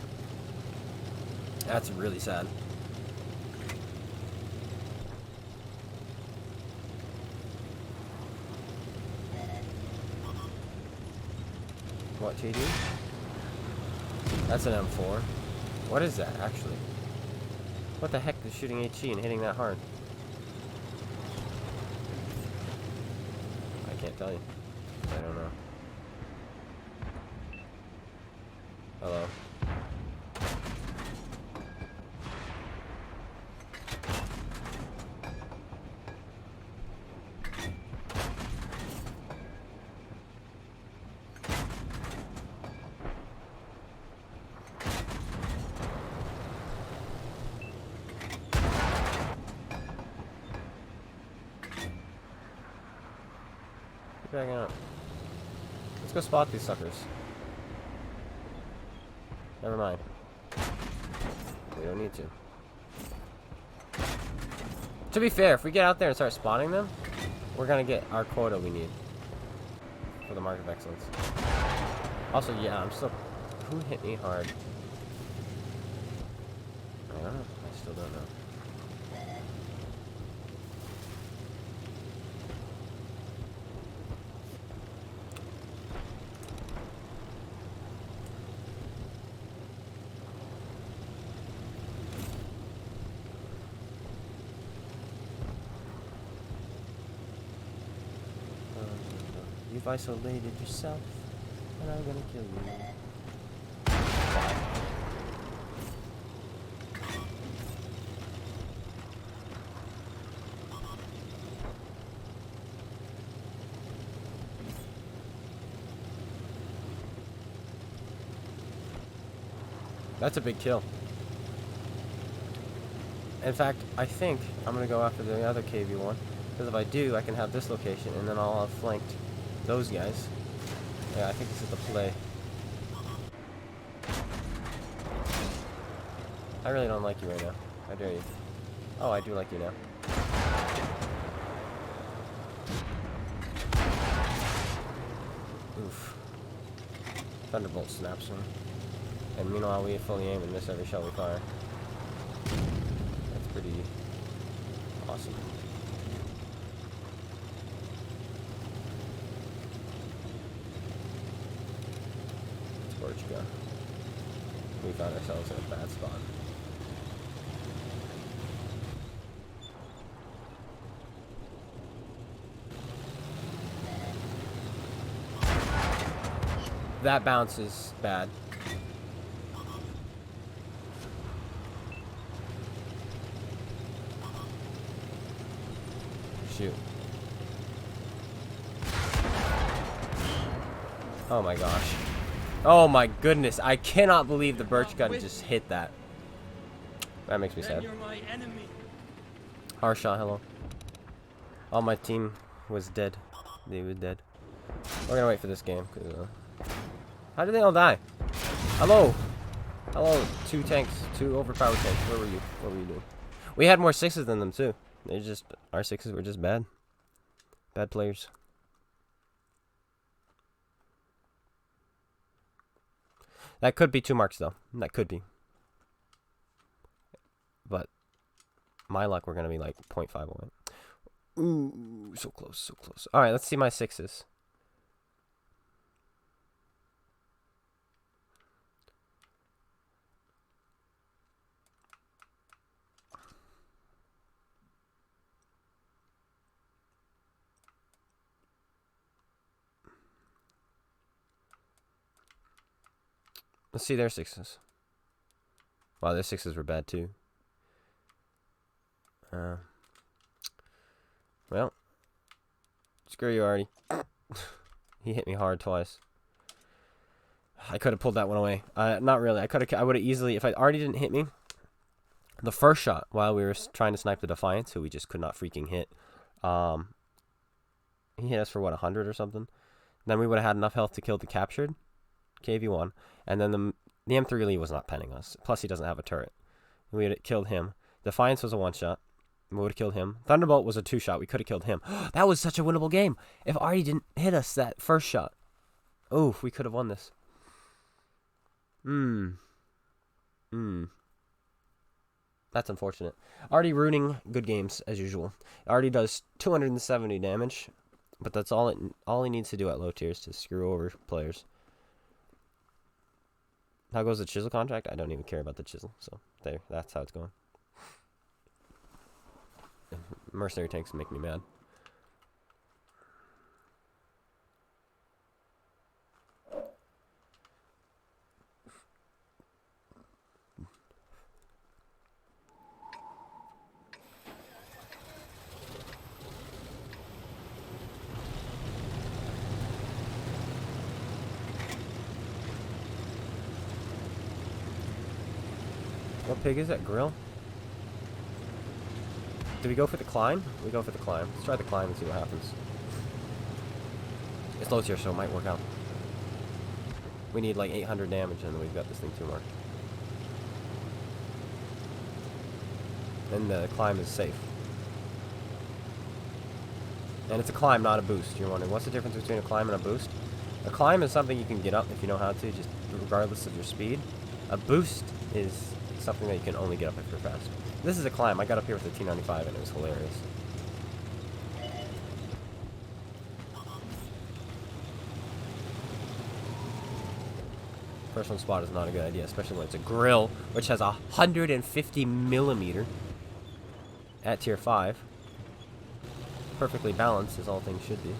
S1: That's really sad. What, TD? That's an M4. What is that, actually? What the heck is shooting HE and hitting that hard? I can't tell you. I don't know. Hello? Get back up. Let's go spot these suckers. Never mind. We don't need to. To be fair, if we get out there and start spotting them, we're gonna get our quota we need for the Mark of Excellence. Also, yeah, I'm still... Who hit me hard? I don't know. I still don't know. You've isolated yourself, and I'm gonna kill you. That's a big kill. In fact, I think I'm gonna go after the other KV one, because if I do, I can have this location, and then I'll have flanked those guys. Yeah, I think this is the play. I really don't like you right now. How dare you? Oh, I do like you now. Oof. Thunderbolt snaps him. And meanwhile, we fully aim and miss every shot we fire. That's pretty awesome. Where'd you go? We found ourselves in a bad spot. That bounce is bad. Shoot. Oh my gosh. Oh my goodness. I cannot believe the birch gun just hit that. That makes me sad.
S2: You're my enemy.
S1: Harshaw, hello. All my team was dead. They were dead. We're gonna wait for this game. How did they all die? Hello. Hello. 2 tanks. 2 overpowered tanks. Where were you? What were you doing? We had more 6s than them too. They just... Our 6s were just bad. Bad players. That could be 2 marks, though. That could be. But my luck, we're going to be like 0.5 away. Ooh, so close, so close. All right, let's see my 6s. Let's see their 6s. Wow, their 6s were bad too. Well, screw you, Artie. He hit me hard twice. I could have pulled that one away. Not really. I would have easily, if Artie didn't hit me, the first shot while we were trying to snipe the Defiance, who we just could not freaking hit. He hit us for what, 100 or something. Then we would have had enough health to kill the captured KV1, and then the M3 Lee was not penning us. Plus, he doesn't have a turret. We would have killed him. Defiance was a 1-shot. We would have killed him. Thunderbolt was a 2-shot. We could have killed him. That was such a winnable game. If Artie didn't hit us that first shot. Oof, we could have won this. Hmm. Hmm. That's unfortunate. Already ruining good games as usual. Already does 270 damage, but that's all he needs to do at low tiers to screw over players. How goes the chisel contract? I don't even care about the chisel, so there. That's how it's going. Mercenary tanks make me mad. What pig is that? Grill? Do we go for the climb? We go for the climb. Let's try the climb and see what happens. It's low tier, so it might work out. We need like 800 damage, and then we've got this thing 2 mark. And the climb is safe. And it's a climb, not a boost. You're wondering, what's the difference between a climb and a boost? A climb is something you can get up if you know how to, just regardless of your speed. A boost is something that you can only get up if you're fast. This is a climb. I got up here with a T95 and it was hilarious. First one spot is not a good idea, especially when it's a grill, which has 150 millimeter at tier 5. Perfectly balanced, as all things should be.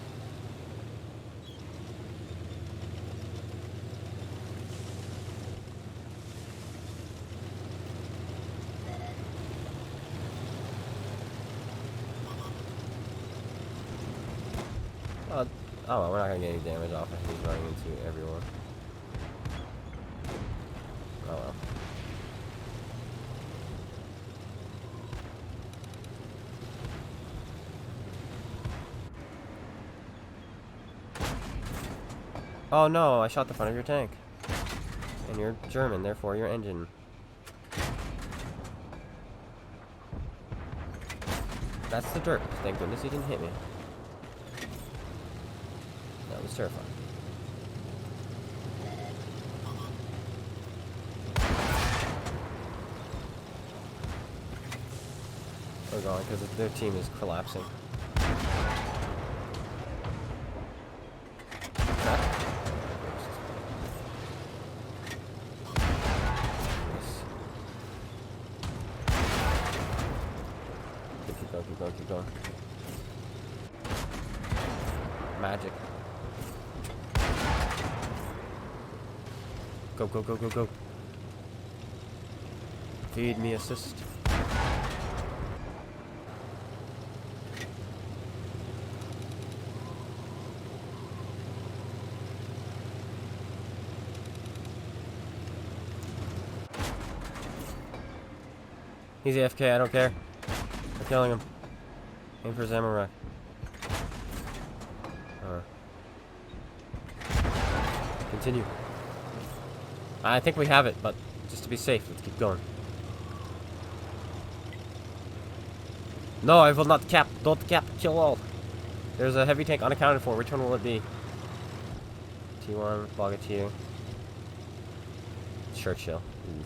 S1: Oh, well, we're not gonna get any damage off if he's running into everyone. Oh well. Oh no, I shot the front of your tank. And you're German, therefore your engine. That's the dirt. Thank goodness he didn't hit me. That was terrifying. We're going because their team is collapsing. Keep going. Magic. Go. Feed me assist. He's AFK, I don't care. I'm killing him. Aim for his ammo rack. Continue. I think we have it, but just to be safe, let's keep going. No, I will not cap. Don't cap. Kill all. There's a heavy tank unaccounted for. Which one will it be? T1, Bogatir. Churchill. Oof.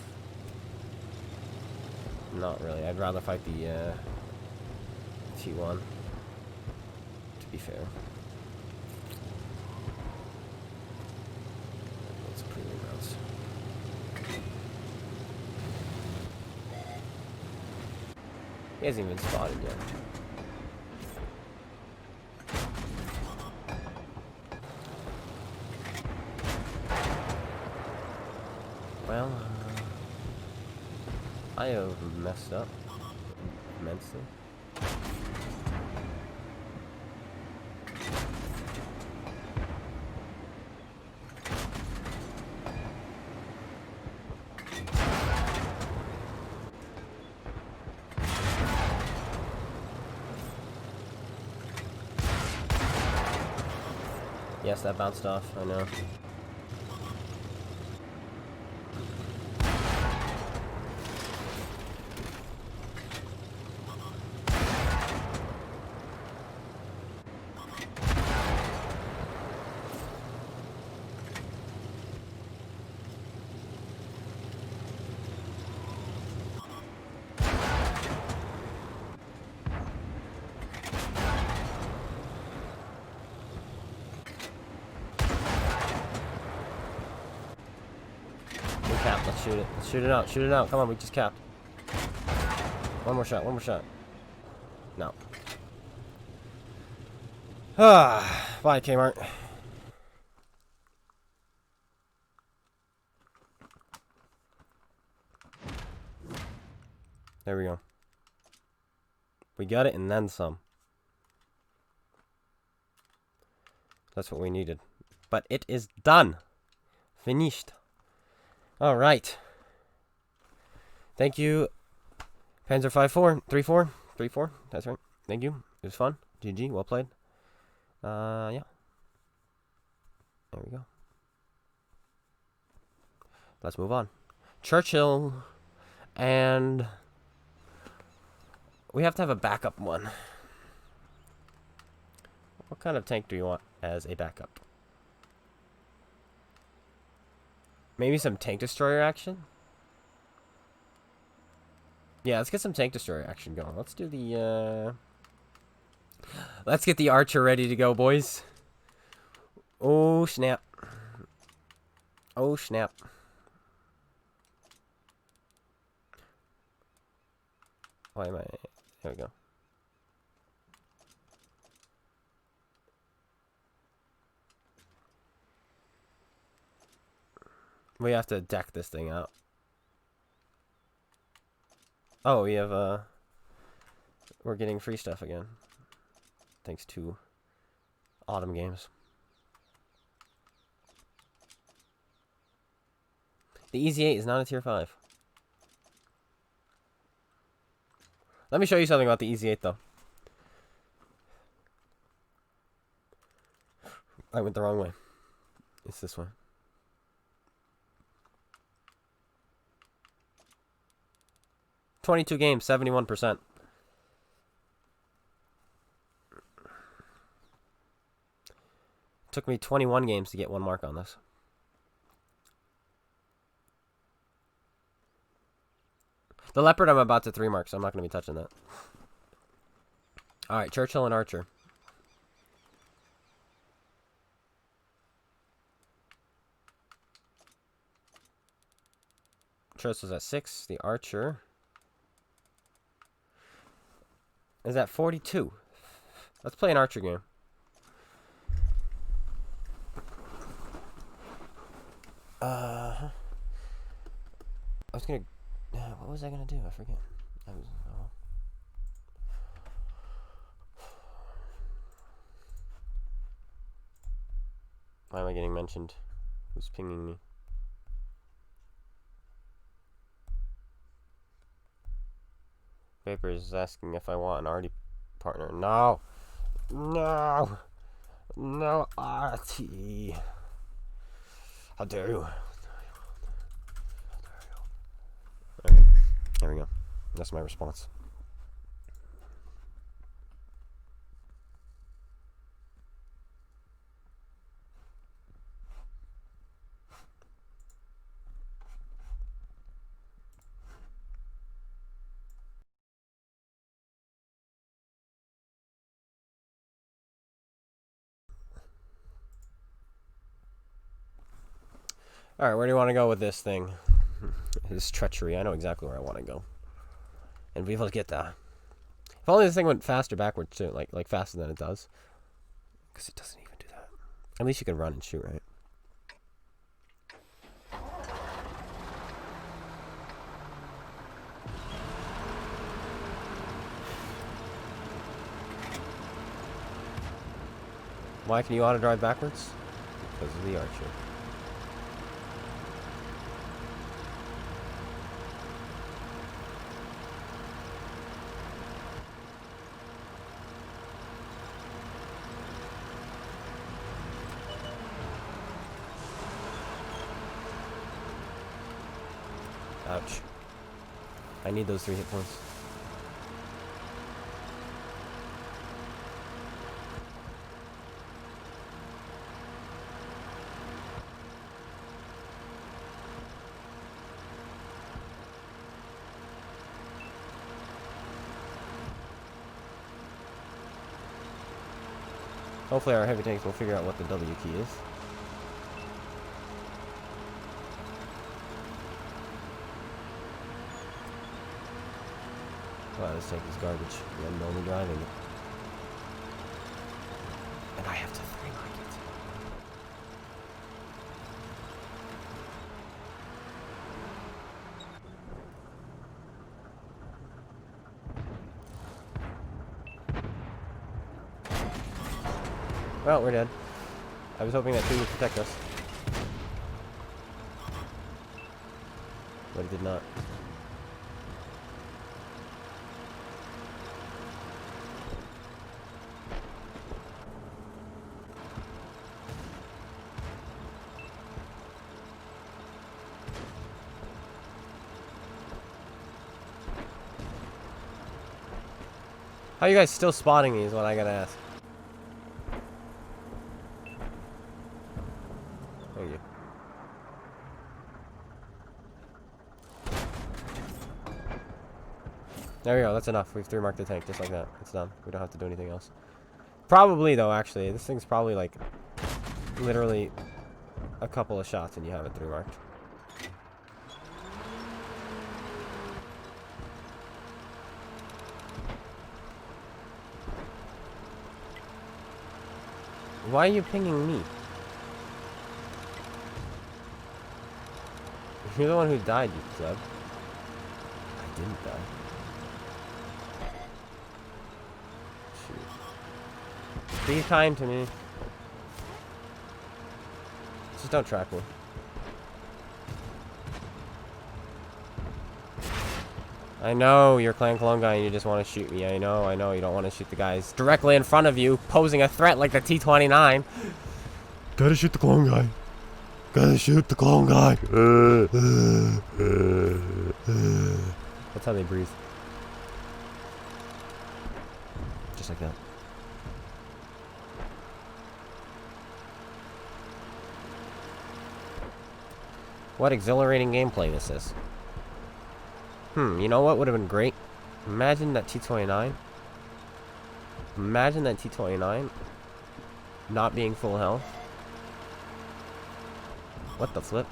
S1: Not really. I'd rather fight the T1. To be fair. That's pretty gross. He hasn't even spotted yet. Well, I have messed up immensely. Yes, that bounced off, I know. shoot it. Let's shoot it out. Shoot it out. Come on, we just capped. One more shot. One more shot. No. Ah, bye, Kmart. There we go. We got it and then some. That's what we needed. But it is done. Finished. All right. Thank you, Panzer 5-4-3-4-3-4. That's right. Thank you. It was fun. GG. Well played. Yeah. There we go. Let's move on. Churchill. And we have to have a backup one. What kind of tank do you want as a backup? Maybe some tank destroyer action? Yeah, let's get some tank destroyer action going. Let's do the, let's get the Archer ready to go, boys. Oh, snap. Oh, snap. Why am I... There we go. We have to deck this thing out. Oh, we have, we're getting free stuff again. Thanks to Autumn Games. The Easy 8 is not a tier 5. Let me show you something about the Easy 8, though. I went the wrong way. It's this way. $22 games, 71%. Took me 21 games to get 1 mark on this. The Leopard I'm about to 3 mark, so I'm not going to be touching that. Alright, Churchill and Archer. Churchill's at 6. The Archer is at 42. Let's play an Archer game. I was gonna... what was I gonna do? I forget. Why am I getting mentioned? Who's pinging me? Vapor is asking if I want an RD partner. No! No! No RT! How dare you? Okay, there we go. That's my response. Alright, where do you want to go with this thing? This treachery. I know exactly where I want to go. And we will get that. If only this thing went faster backwards too. Like faster than it does. Because it doesn't even do that. At least you can run and shoot, right? Why can you auto drive backwards? Because of the Archer. Ouch. I need those 3 hit points. Hopefully our heavy tanks will figure out what the W key is. Wow, this tank is garbage. I'm only driving it. And I have to 3-mark it. Well, we're dead. I was hoping that 2 would protect us. But it did not. How are you guys still spotting me is what I gotta ask. Thank you. There we go, that's enough. We've 3-marked the tank just like that. It's done. We don't have to do anything else. Probably though, actually. This thing's probably like literally a couple of shots and you have it 3-marked. Why are you pinging me? You're the one who died, you sub. I didn't die. Shoot. Be kind to me. Just don't track me. I know you're clan clone guy and you just want to shoot me. I know you don't want to shoot the guys directly in front of you, posing a threat like the T-29. Gotta shoot the clone guy. Gotta shoot the clone guy. That's how they breathe. Just like that. What exhilarating gameplay this is. You know what would have been great? Imagine that T-29. Imagine that T-29 not being full health. What the flip?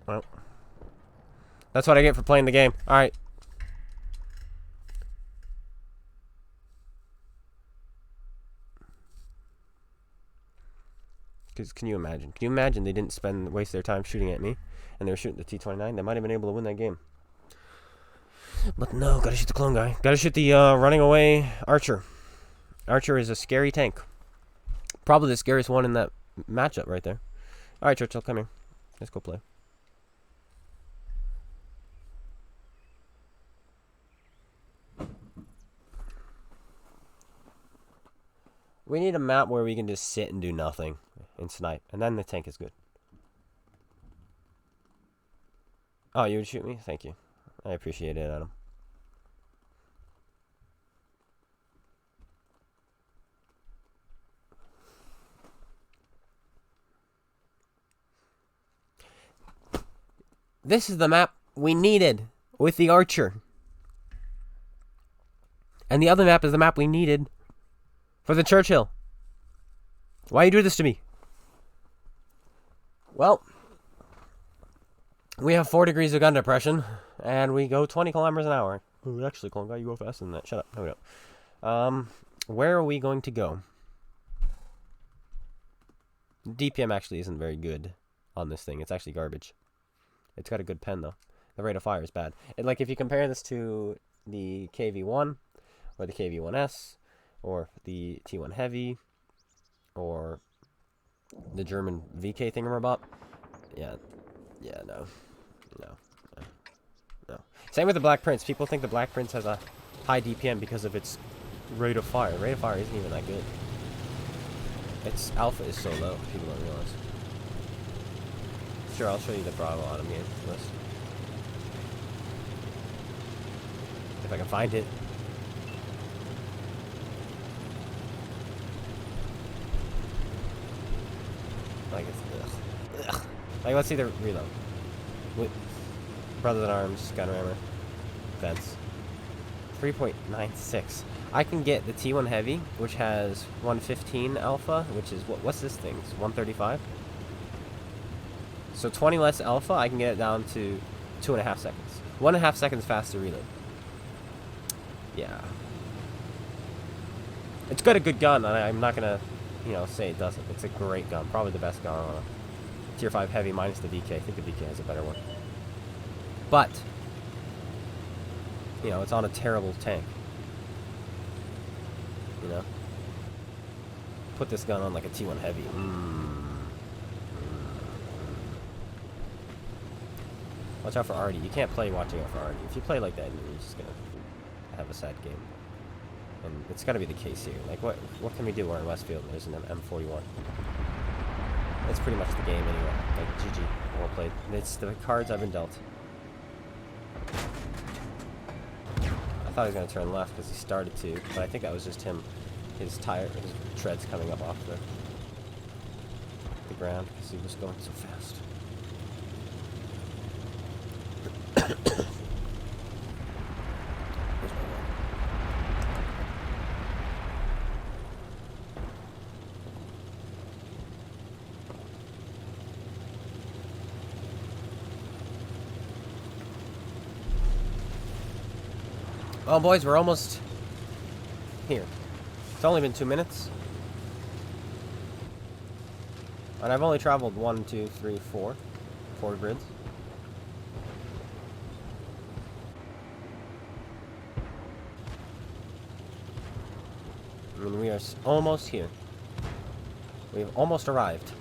S1: Well, that's what I get for playing the game. Alright. Because can you imagine? Can you imagine they didn't waste their time shooting at me and they were shooting the T-29? They might have been able to win that game. But no, gotta shoot the clone guy. Gotta shoot the running away Archer. Archer is a scary tank. Probably the scariest one in that matchup right there. Alright, Churchill, come here. Let's go play. We need a map where we can just sit and do nothing and snipe. And then the tank is good. Oh, you would shoot me? Thank you. I appreciate it, Adam. This is the map we needed with the Archer. And the other map is the map we needed for the Churchill. Why you do this to me? Well, we have 4 degrees of gun depression, and we go 20 kilometers an hour. Ooh, actually, clone guy, you go faster than that. Shut up. No, we don't. Where are we going to go? DPM actually isn't very good on this thing. It's actually garbage. It's got a good pen, though. The rate of fire is bad. And, like, if you compare this to the KV-1, or the KV-1S, or the T1 Heavy, or the German VK thingamabop, no. Same with the Black Prince. People think the Black Prince has a high DPM because of its rate of fire. Rate of fire isn't even that good. Its alpha is so low, people don't realize. Sure, I'll show you the Bravo Autumn game list. If I can find it. Like, it's ugh. Like, let's see the reload. Brothers in Arms, Gunrammer, Fence. 3.96. I can get the T1 Heavy, which has 115 alpha, which is, what's this thing? It's 135? So 20 less alpha, I can get it down to 2.5 seconds. 1.5 seconds faster reload. Yeah. It's got a good gun, and I'm not gonna, you know, say it doesn't. It's a great gun. Probably the best gun on a tier 5 heavy minus the DK. I think the DK has a better one. But, you know, it's on a terrible tank. You know? Put this gun on like a T1 heavy. Watch out for Artie. You can't play watching out for Artie. If you play like that, you're just gonna have a sad game. And it's gotta be the case here. Like, what can we do? We're in Westfield and there's an M41. It's pretty much the game anyway. Like, GG. Well played. It's the cards I've been dealt. I thought he was gonna turn left because he started to, but I think that was just him. His treads coming up off the ground because he was going so fast. Well, boys, we're almost here. It's only been 2 minutes. And I've only traveled 1, 2, 3, 4 grids. I mean, we are almost here. We've almost arrived.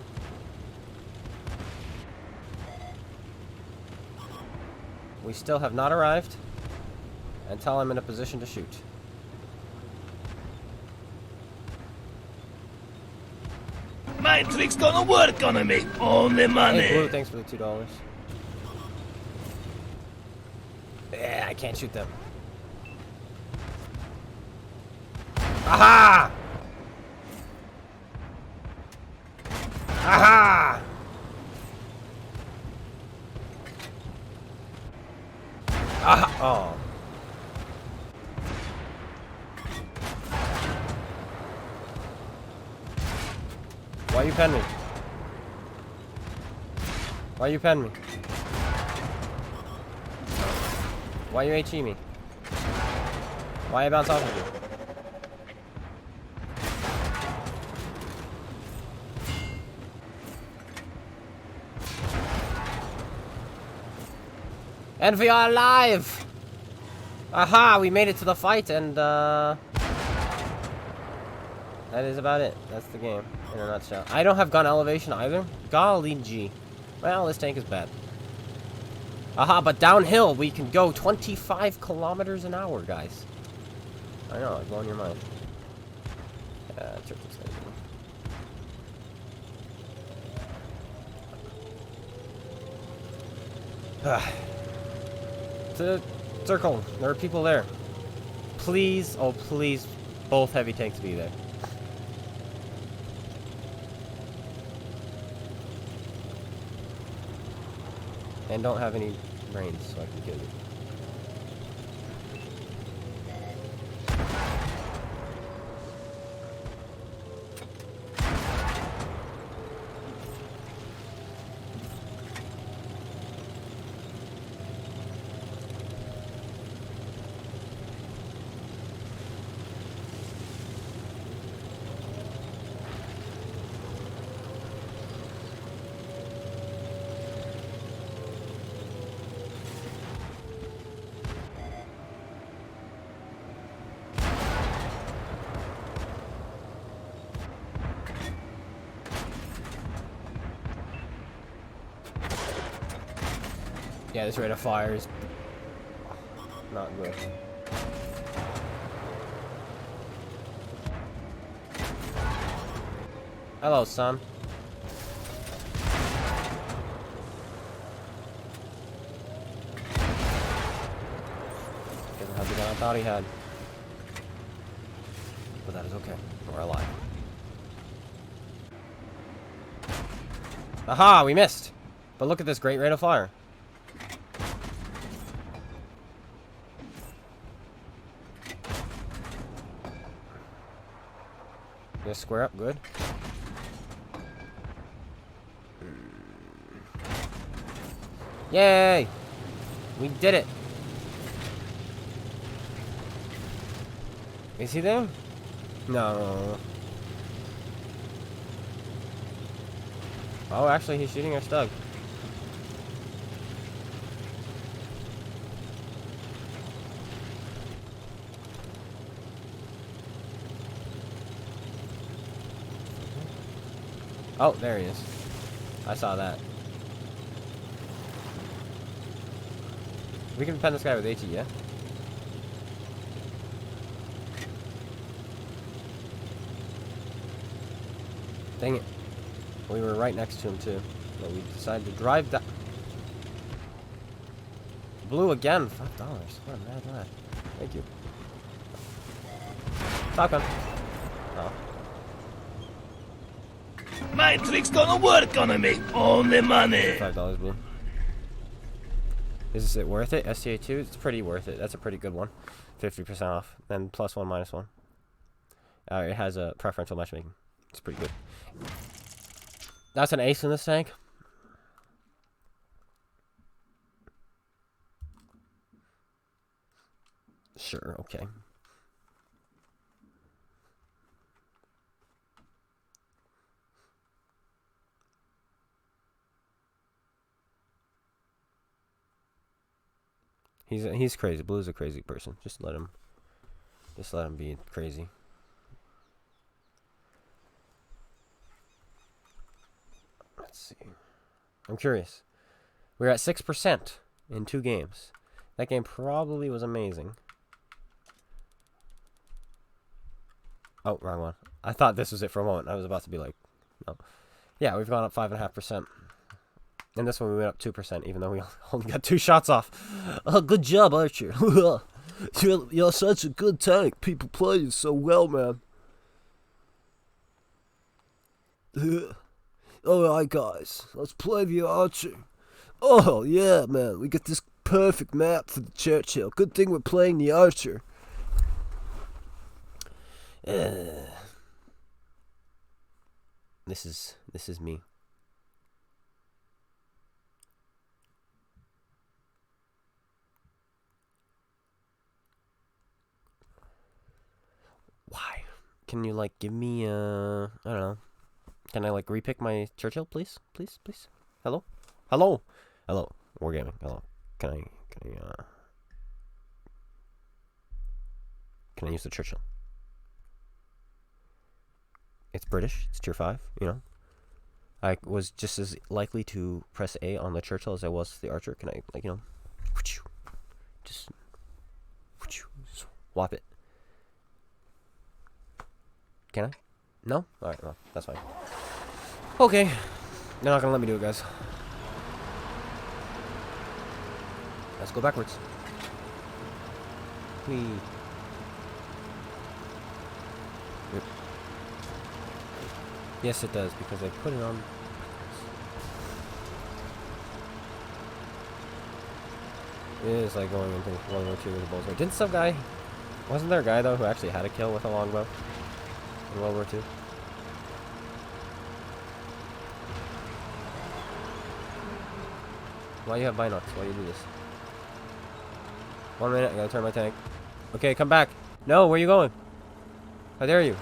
S1: We still have not arrived until I'm in a position to shoot.
S3: My trick's gonna work, gonna make all the money.
S1: Hey, Blue, thanks for the $2. Yeah, I can't shoot them. Aha! Aha! Aha! Oh. Why you pen me? Why you pen me? Why you HE me? Why I bounce off of you? And we are alive! Aha! We made it to the fight, and that is about it. That's the game in a nutshell. I don't have gun elevation either. GotADingy. Well, this tank is bad. Aha, but downhill we can go 25 kilometers an hour, guys. I know, I'm blowing your mind. To circle. There are people there. Please, oh please, both heavy tanks be there. And don't have any brains so I can kill you. Yeah, this rate of fire is not good. Hello, son. Doesn't have the gun I thought he had. But that is okay. We're alive. Aha! We missed! But look at this great rate of fire. Square up, good. Yay! We did it! Is he there? No. Oh, actually, he's shooting our stug. Oh, there he is. I saw that. We can pen this guy with HE, yeah? Dang it. We were right next to him, too. But we decided to drive that. Blue again. $5. What a mad lad. Thank you. Shotgun. Oh.
S3: My trick's gonna work on me. Only money.
S1: $5 blue. Is it worth it? STA2? It's pretty worth it. That's a pretty good one. 50% off. Then +1, -1. It has a preferential matchmaking. It's pretty good. That's an ace in this tank. Sure, okay. He's crazy. Blue's a crazy person. Just let him be crazy. Let's see. I'm curious. We're at 6% in 2 games. That game probably was amazing. Oh, wrong one. I thought this was it for a moment. I was about to be like, no. Yeah, we've gone up 5.5%. And this one we went up 2%, even though we only got 2 shots off. Oh, good job, Archer. You're such a good tank. People play you so well, man. Alright, guys. Let's play the Archer. Oh, yeah, man. We got this perfect map for the Churchill. Good thing we're playing the Archer. This is me. Why? Can you like give me I don't know. Can I like repick my Churchill, please? Please, please. Hello? Hello? Hello. Wargaming. Hello. Can I use the Churchill? It's British. It's tier 5, you know. I was just as likely to press A on the Churchill as I was the Archer. Can I, like, you know, just swap it? Can I? No? Alright, well, that's fine. Okay. They're not gonna let me do it, guys. Let's go backwards. Whee. Yep. Yes, it does, because I put it on. It is like going into World War II with a bullseye. Didn't some guy... Wasn't there a guy, though, who actually had a kill with a longbow in World War II? Why you have binocs? Why you do this? 1 minute, I gotta turn my tank. Okay, come back. No, where are you going? How dare you?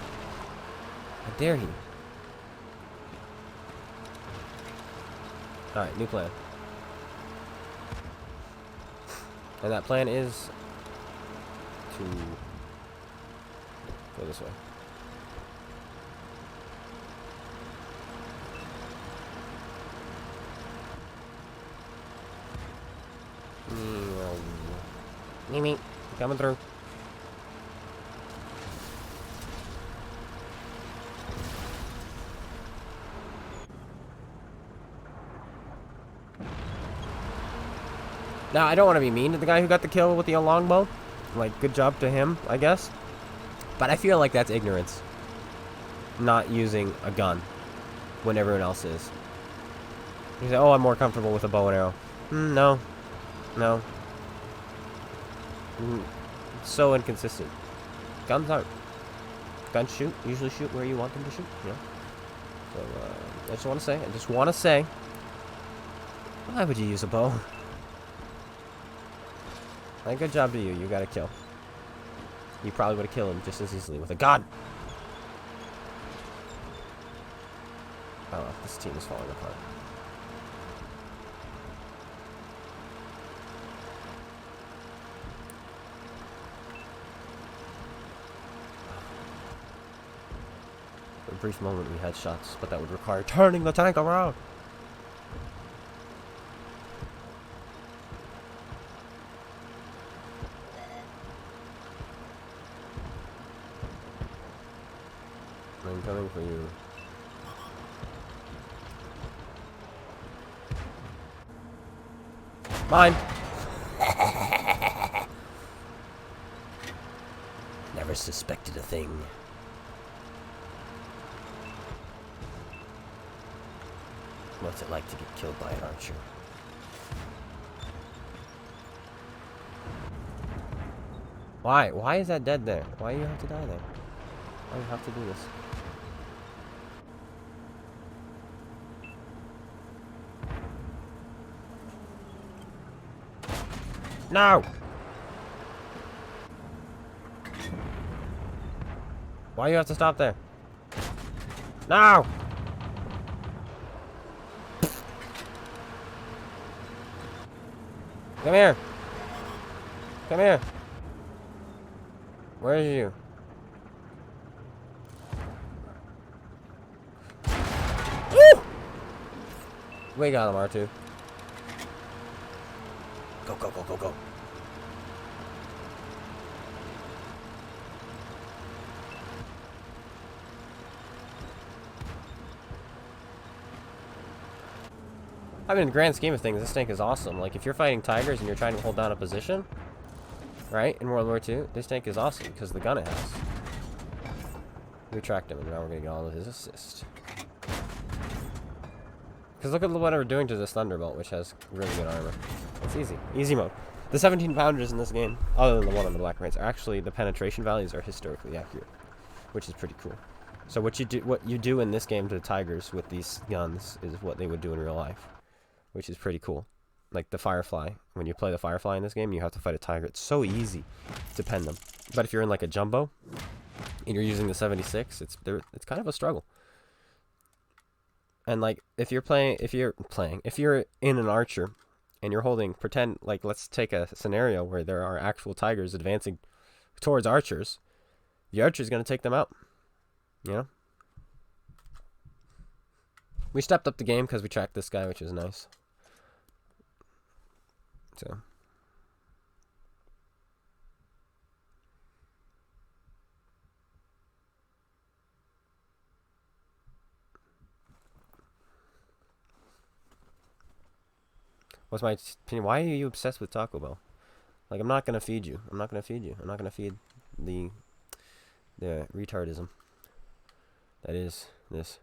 S1: How dare you? Alright, new plan. And that plan is to go this way. Me, coming through. Now, I don't want to be mean to the guy who got the kill with the longbow. Like, good job to him, I guess. But I feel like that's ignorance. Not using a gun when everyone else is. You say, oh, I'm more comfortable with a bow and arrow. No. No. So inconsistent. Guns aren't. Guns usually shoot where you want them to shoot, you know? So, I just want to say, why would you use a bow? Like, good job to you. You got a kill. You probably would have killed him just as easily with a gun. Oh, this team is falling apart. For a brief moment we had shots, but that would require turning the tank around. I'm coming for you. Mine! Never suspected a thing. What's it like to get killed by an archer? Why? Why is that dead there? Why do you have to die there? Why do you have to do this? No! Why do you have to stop there? No! Come here! Come here! Where is you? Woo! We got him, R2. Go, go, go, go, go. I mean, in the grand scheme of things, this tank is awesome. Like, if you're fighting tigers and you're trying to hold down a position, right, in World War II, this tank is awesome because of the gun it has. Retract him, and now we're going to get all of his assist. Because look at what we're doing to this Thunderbolt, which has really good armor. It's easy. Easy mode. The 17-pounders in this game, other than the one on the Black Rains, are actually, the penetration values are historically accurate, which is pretty cool. So what you do in this game to the tigers with these guns is what they would do in real life, which is pretty cool. Like the Firefly. When you play the Firefly in this game, you have to fight a tiger. It's so easy to pen them. But if you're in like a jumbo and you're using the 76, it's kind of a struggle. And like if you're in an archer and you're holding, pretend, like, let's take a scenario where there are actual tigers advancing towards archers. The archer's going to take them out. You know? We stepped up the game because we tracked this guy, which is nice. So. What's my opinion? Why are you obsessed with Taco Bell? Like, I'm not going to feed you. I'm not going to feed you. I'm not going to feed the retardism that is this.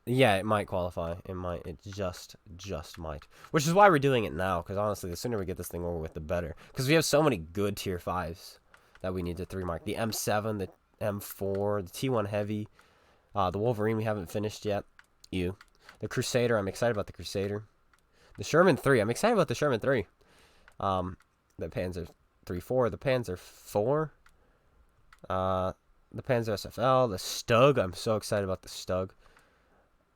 S1: Yeah, it might qualify. It might. It just might. Which is why we're doing it now, because honestly, the sooner we get this thing over with, the better. Because we have so many good tier 5s that we need to 3-mark. The M7, the M4, the T1 Heavy, the Wolverine we haven't finished yet. The Crusader, I'm excited about the Crusader. The Sherman 3, I'm excited about the Sherman 3. The Panzer 3-4, the Panzer 4. The Panzer SFL, the Stug, I'm so excited about the Stug.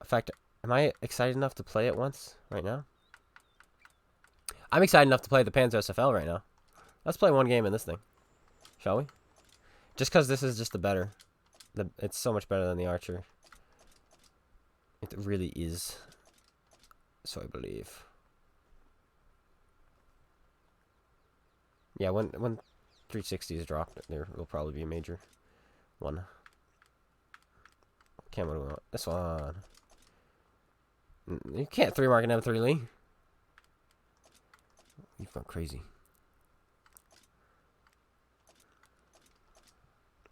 S1: In fact, am I excited enough to play it once right now? I'm excited enough to play the Panzer SFL right now. Let's play one game in this thing. Shall we? Just because this is just the better. It's so much better than the Archer. It really is. So I believe. Yeah, when 360 is dropped, there will probably be a major one. What do we want? This one. You can't 3-mark an M3 Lee. You've gone crazy.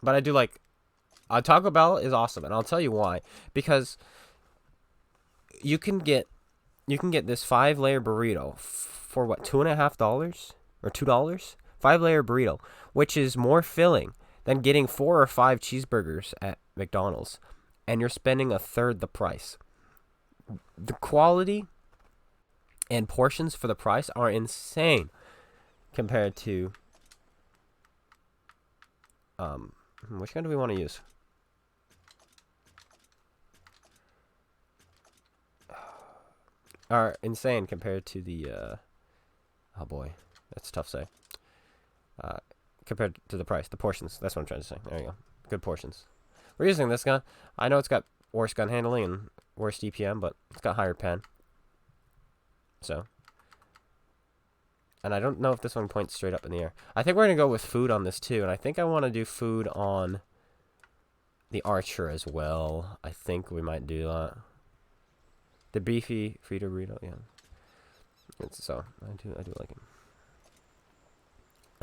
S1: But I do like... Taco Bell is awesome, and I'll tell you why. Because you can get this 5-layer burrito for what, $2.50 or $2? 5-layer burrito, which is more filling than getting 4 or 5 cheeseburgers at McDonald's, and you're spending a third the price. The quality And portions for the price are insane compared to which gun do we want to use? Are insane compared to the oh boy, that's tough to say. Compared to the price, the portions. That's what I'm trying to say. There you go. Good portions. We're using this gun. I know it's got worse gun handling and worse DPM, but it's got higher pen. So, and I don't know if this one points straight up in the air. I think we're gonna go with food on this too, and I think I want to do food on the Archer as well. I think we might do that. The beefy Frito burrito, yeah. So I do like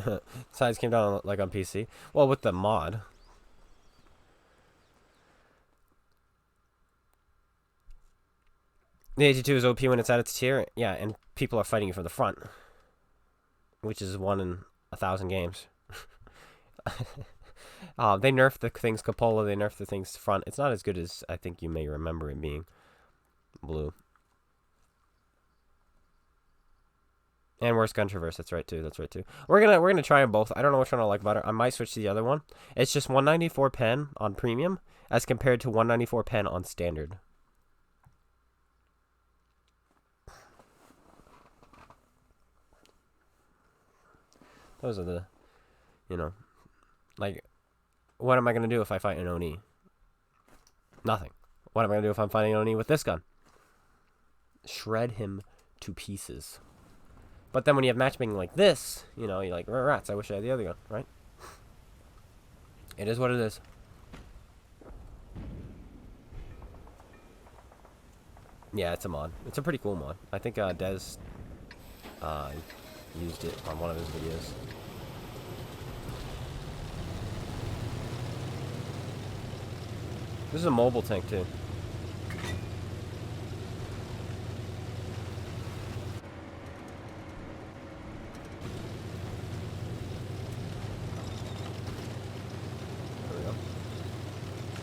S1: it. Size came down like on PC. Well, with the mod. The 82 is OP when it's at its tier. Yeah, and people are fighting you from the front. Which is 1 in 1,000 games. They nerfed the things cupola, they nerfed the things front. It's not as good as I think you may remember it being. Blue. And worse gun traverse, that's right too. We're gonna try them both. I don't know which one I like better. I might switch to the other one. It's just 194 pen on premium as compared to 194 pen on standard. Those are the, you know, like, what am I gonna do if I fight an Oni? Nothing. What am I gonna do if I'm fighting an Oni with this gun? Shred him to pieces. But then when you have matchmaking like this, you know, you're like, rats, I wish I had the other gun, right? It is what it is. Yeah, it's a mod. It's a pretty cool mod. I think Dez used it on one of his videos. This is a mobile tank too.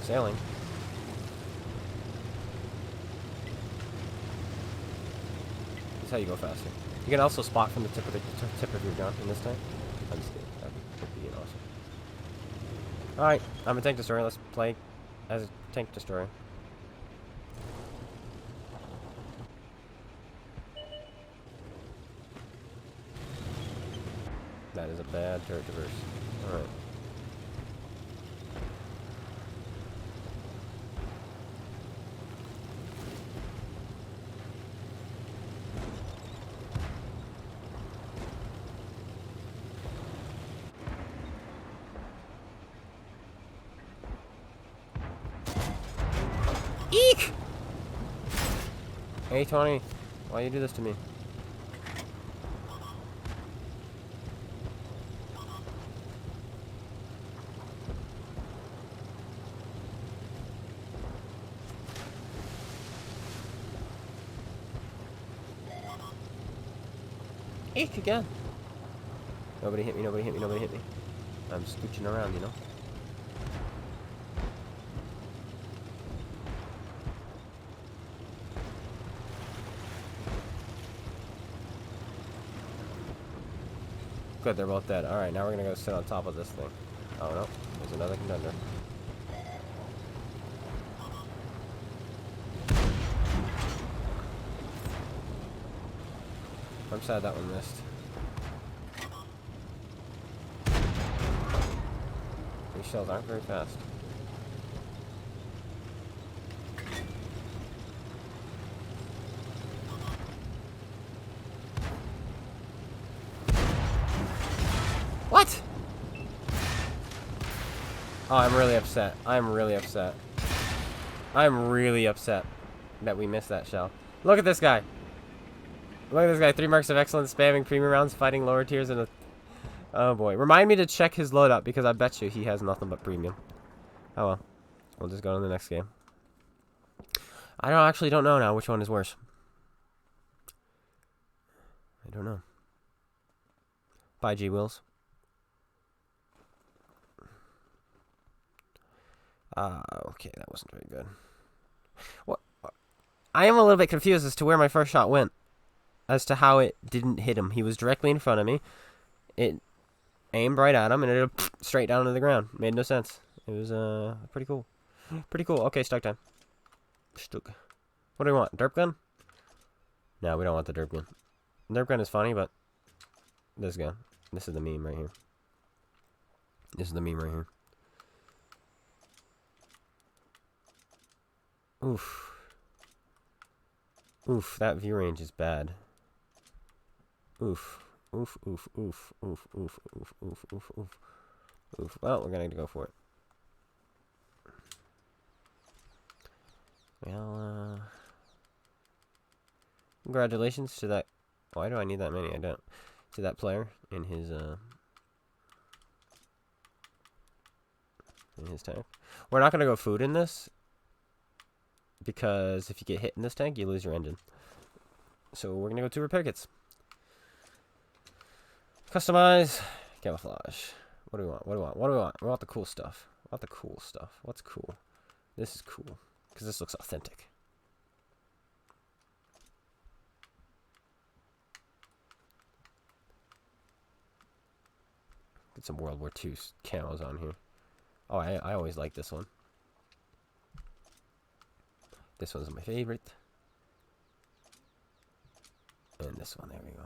S1: Sailing. That's how you go faster. You can also spot from the tip of your gun in this tank. I'm just kidding. That'd be awesome. Alright, I'm a tank destroyer. Let's play as a tank destroyer. That is a bad turret traverse. Alright. Eek! Hey, Tony. Why you do this to me? Eek again. Nobody hit me, nobody hit me, nobody hit me. I'm scooching around, you know? Good, they're both dead. Alright, now we're gonna go sit on top of this thing. Oh no, there's another contender. I'm sad that one missed. These shells aren't very fast. What? Oh, I'm really upset. I'm really upset. I'm really upset that we missed that shell. Look at this guy. Look at this guy. 3 marks of excellence, spamming premium rounds, fighting lower tiers in a... Oh boy. Remind me to check his loadout because I bet you he has nothing but premium. Oh well. We'll just go to the next game. I actually don't know now which one is worse. I don't know. Bye, G-Wills. Okay, that wasn't very good. What? I am a little bit confused as to where my first shot went. as to how it didn't hit him. He was directly in front of me. It aimed right at him, and it straight down to the ground. Made no sense. It was pretty cool. Pretty cool. Okay, stuck time. Stuck. What do we want? Derp gun? No, we don't want the derp gun. Derp gun is funny, but this gun. This is the meme right here. This is the meme right here. Oof. Oof, that view range is bad. Oof. Oof, oof, oof, oof, oof, oof, oof, oof, oof. Oof. Well, we're gonna go for it. Well, congratulations to that. Why do I need that many? I don't. To that player in his tank. We're not gonna go food in this, because if you get hit in this tank, you lose your engine. So we're gonna go 2 repair kits. Customize, camouflage. What do we want? What do we want? What do we want? We want the cool stuff. We want the cool stuff. What's cool? This is cool because this looks authentic. Get some World War II camos on here. Oh, I always like this one. This one's my favorite. And this one, there we go.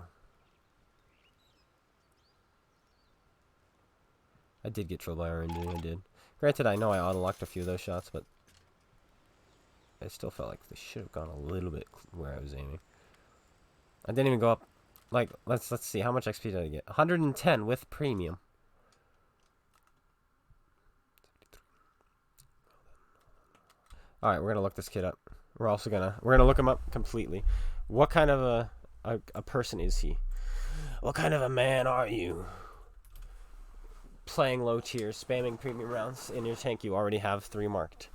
S1: I did get trolled by RNG, I did. Granted, I know I auto-locked a few of those shots, but I still felt like they should have gone a little bit where I was aiming. I didn't even go up. Like, let's see, how much XP did I get? 110 with premium. Alright, we're gonna look this kid up. We're gonna look him up completely. What kind of a person is he? What kind of a man are you? Playing low tiers, spamming premium rounds in your tank, you already have 3 marked.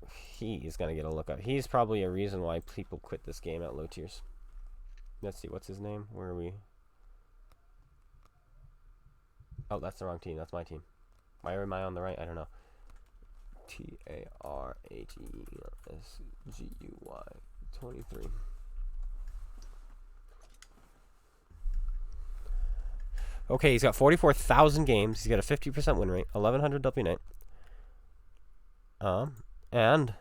S1: He's gonna get a look up. He's probably a reason why people quit this game at low tiers. Let's see, what's his name? Where are we? Oh, that's the wrong team. That's my team. Why am I on the right? I don't know. TARATESGUY 23. Okay, he's got 44,000 games. He's got a 50% win rate, 1100 W9. And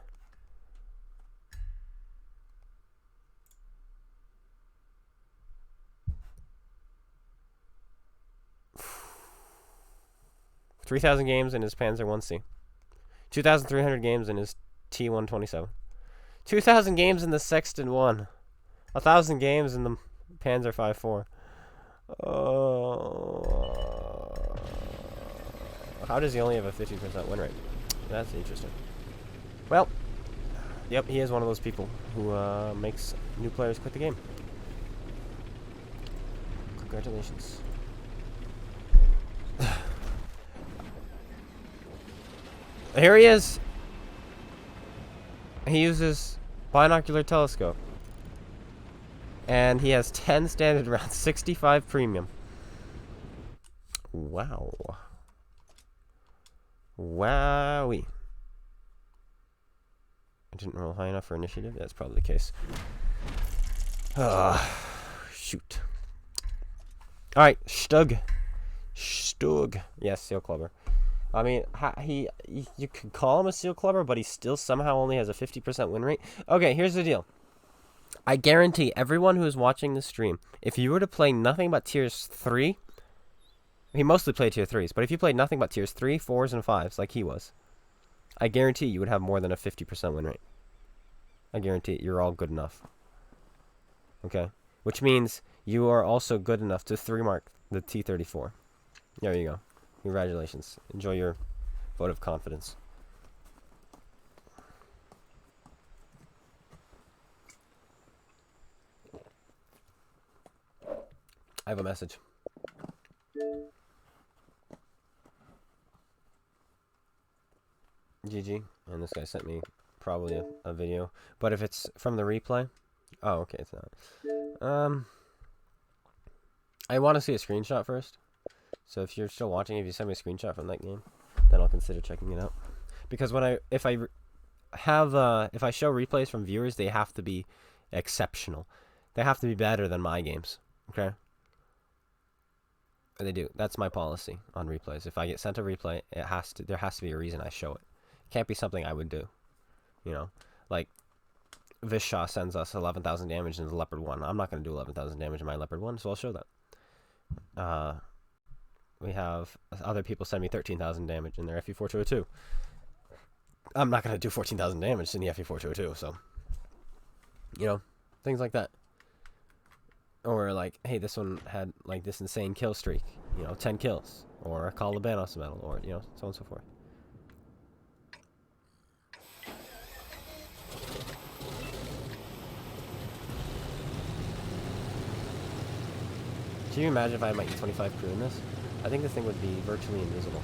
S1: $3,000 games in his Panzer 1C. 2,300 games in his T127. 2,000 games in the Sexton 1. 1,000 games in the Panzer 5.4. How does he only have a 50% win rate? That's interesting. Well, yep, he is one of those people who makes new players quit the game. Congratulations. Here he is. He uses binocular telescope. And he has 10 standard rounds, 65 premium. Wow. Wowee. I didn't roll high enough for initiative. That's probably the case. Shoot. Alright, Stug. Stug. Yes, Seal Clubber. I mean, you could call him a Seal Clubber, but he still somehow only has a 50% win rate. Okay, here's the deal. I guarantee everyone who is watching this stream, if you were to play nothing but tiers 3, he mostly played tier 3s, but if you played nothing but tiers 3, 4s, and 5s like he was, I guarantee you would have more than a 50% win rate. I guarantee it. You're all good enough. Okay? Which means you are also good enough to 3-mark the T-34. There you go. Congratulations. Enjoy your vote of confidence. I have a message. GG. And this guy sent me probably a video. But if it's from the replay... Oh, okay, it's not. I want to see a screenshot first. So if you're still watching, if you send me a screenshot from that game, then I'll consider checking it out. Because when if I show replays from viewers, they have to be exceptional. They have to be better than my games. Okay? They do. That's my policy on replays. If I get sent a replay, there has to be a reason I show it. It can't be something I would do. You know? Like, Vishshaw sends us 11,000 damage in the Leopard 1. I'm not going to do 11,000 damage in my Leopard 1, so I'll show that. We have other people send me 13,000 damage in their FE4202. I'm not going to do 14,000 damage in the FE4202, so... You know? Things like that. Or like, hey, this one had like this insane kill streak, you know, 10 kills, or a Call of Banos medal, or you know, so on and so forth. Can you imagine if I had my E25 crew in this? I think this thing would be virtually invisible.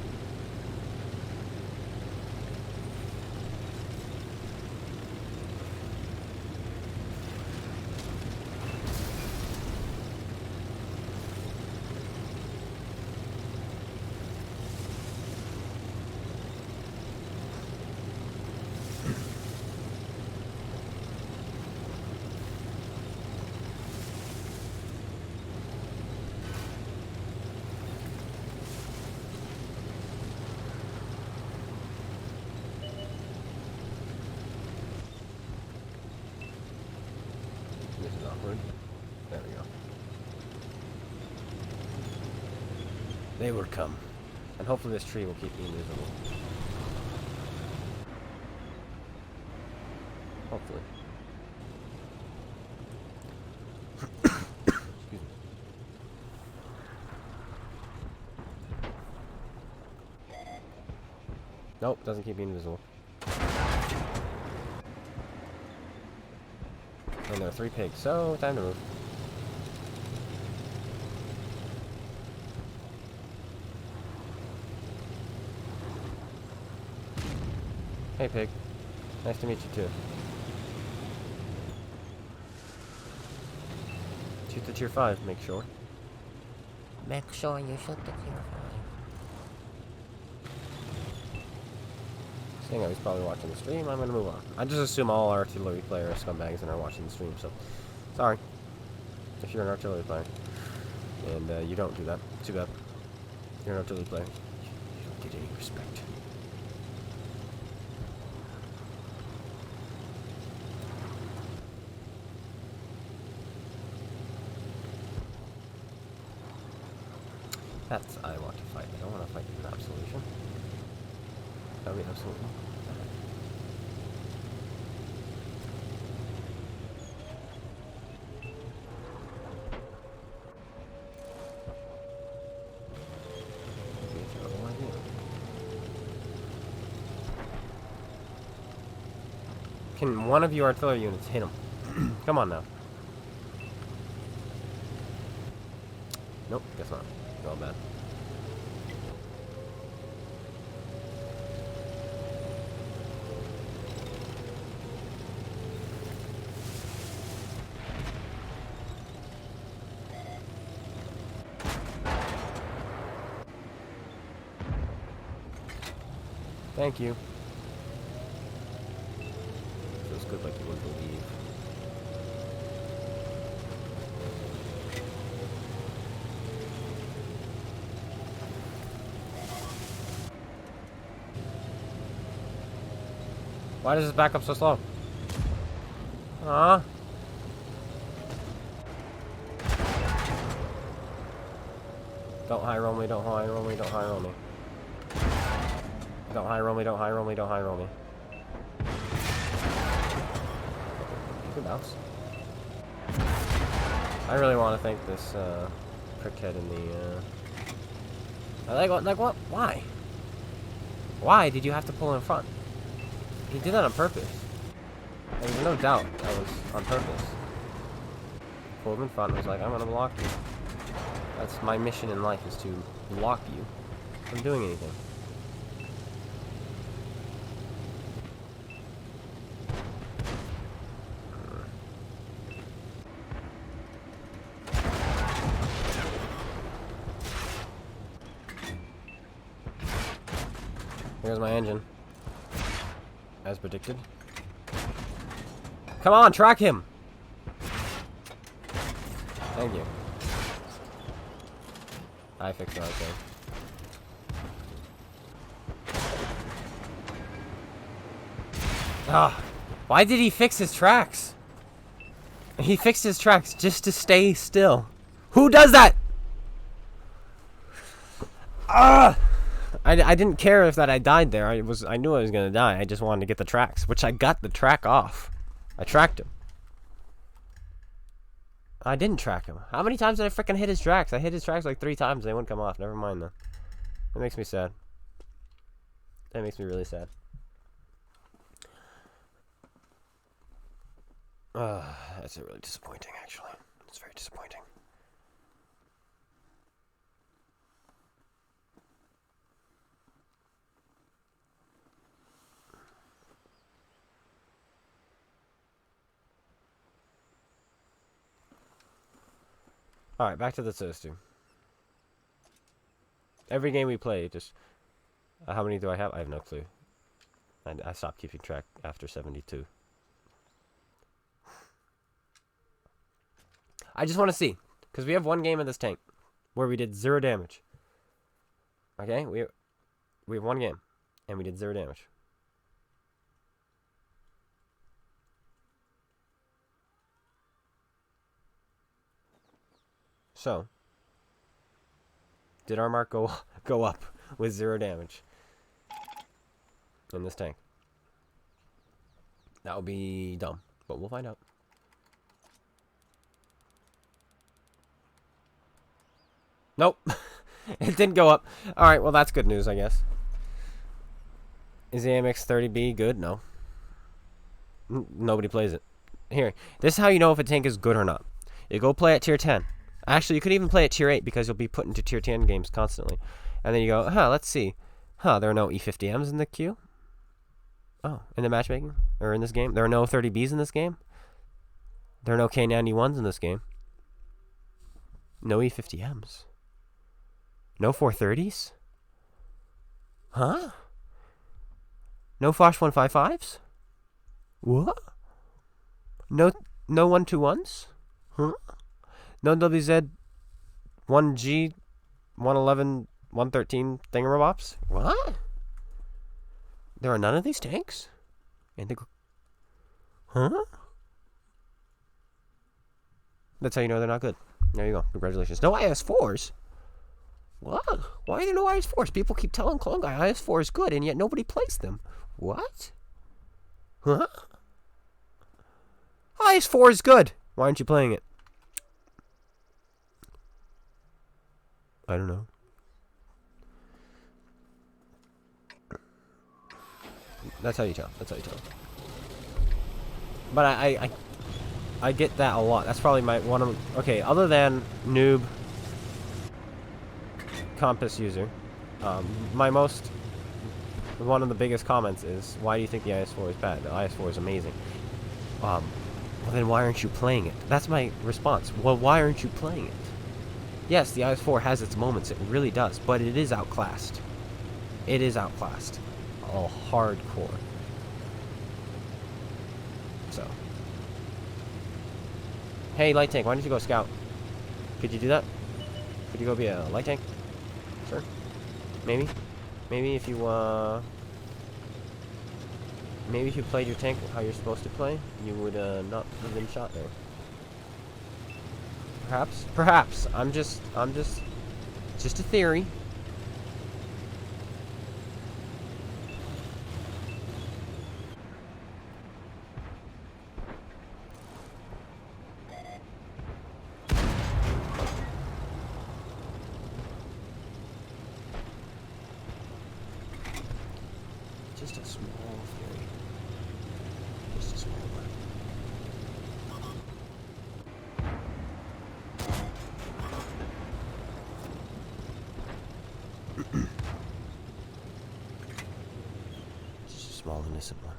S1: There we go. They will come. And hopefully this tree will keep me invisible. Hopefully. Excuse me. Nope, doesn't keep me invisible. And there are 3 pigs, so time to move. Hey pig, nice to meet you too. Shoot the tier 5, make sure. Make sure you shoot the tier 5. Seeing how he's probably watching the stream, I'm gonna move on. I just assume all artillery players are scumbags and are watching the stream, so sorry if you're an artillery player and you don't do that. Too bad. You're an artillery player. You don't get any respect. That's I want to fight. I don't want to fight an absolution. That would be absolutely. Can one of you artillery units hit him? Come on now. Nope, guess not. All bad. Thank you. Feels good like you wouldn't believe. Why does this back up so slow? Don't high roll me, don't high roll me, don't high roll me. Don't high roll me, don't high roll me, don't high roll me. Good bounce. I really want to thank this prickhead in the like what? Why? Why did you have to pull in front? He did that on purpose. There's no doubt that was on purpose. Pulled him in front and was like, I'm gonna block you. That's my mission in life, is to block you from doing anything. Here's my engine. As predicted. Come on, track him! Thank you. I fixed the right thing. Ah, why did he fix his tracks? He fixed his tracks just to stay still. Who does that? Ah! I didn't care if that I died there. I knew I was gonna die. I just wanted to get the tracks, which I got the track off. I tracked him. I didn't track him. How many times did I freaking hit his tracks? I hit his tracks like 3 times. They wouldn't come off. Never mind though. That makes me sad. That makes me really sad. That's really disappointing, actually. It's very disappointing. Alright, back to the toaster. Every game we play, just... how many do I have? I have no clue. I stopped keeping track after 72. I just want to see. Because we have one game in this tank where we did 0 damage. Okay? We have one game. And we did 0 damage. So, did our mark go up with 0 damage in this tank? That would be dumb, but we'll find out. Nope, it didn't go up. All right, well that's good news, I guess. Is the AMX 30B good? No. Nobody plays it. Here, this is how you know if a tank is good or not. You go play at tier 10. Actually, you could even play at tier 8 because you'll be put into tier 10 games constantly. And then you go, let's see. There are no E50Ms in the queue. Oh, in the matchmaking? Or in this game? There are no 30Bs in this game? There are no K91s in this game. No E50Ms. No 430s? Huh? No Fosh 155s? What? No 121s? Huh? No WZ 1G 111 113 thingamabops? What? There are none of these tanks? Huh? That's how you know they're not good. There you go. Congratulations. No IS4s? What? Why are there no IS4s? People keep telling Clone Guy IS4 is good, and yet nobody plays them. What? Huh? IS4 is good. Why aren't you playing it? I don't know. That's how you tell. That's how you tell. But I get that a lot. That's probably my one of... Okay, other than noob compass user, one of the biggest comments is, why do you think the IS4 is bad? The IS4 is amazing. Well then why aren't you playing it? That's my response. Well, why aren't you playing it? Yes, the IS4 has its moments, it really does, but it is outclassed. It is outclassed. Oh, hardcore. So. Hey, light tank, why don't you go scout? Could you do that? Could you go be a light tank? Sure. Maybe. Maybe if you, maybe if you played your tank how you're supposed to play, you would, not have been shot there. Perhaps. I'm just a theory. Just a small theory. Just a small one. Just a small innocent one.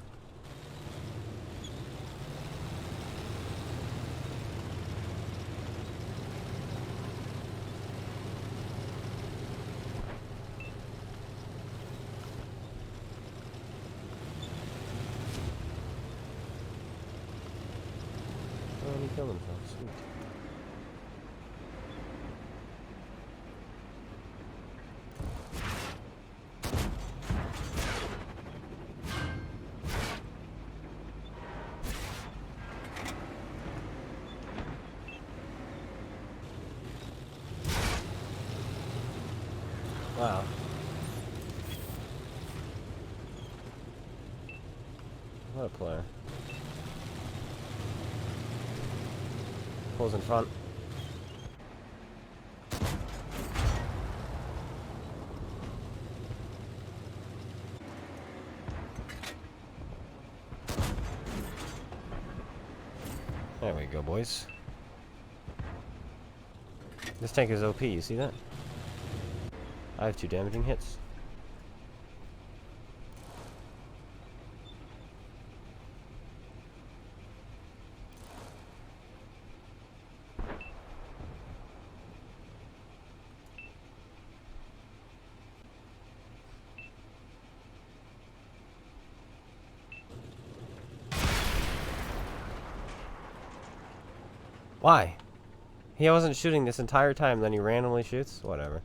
S1: Oh, he killed himself. Sweet. Wow. What a player. Pulls in front. There we go, boys. This tank is OP, you see that? I have 2 damaging hits. Why? He wasn't shooting this entire time, then he randomly shoots? Whatever.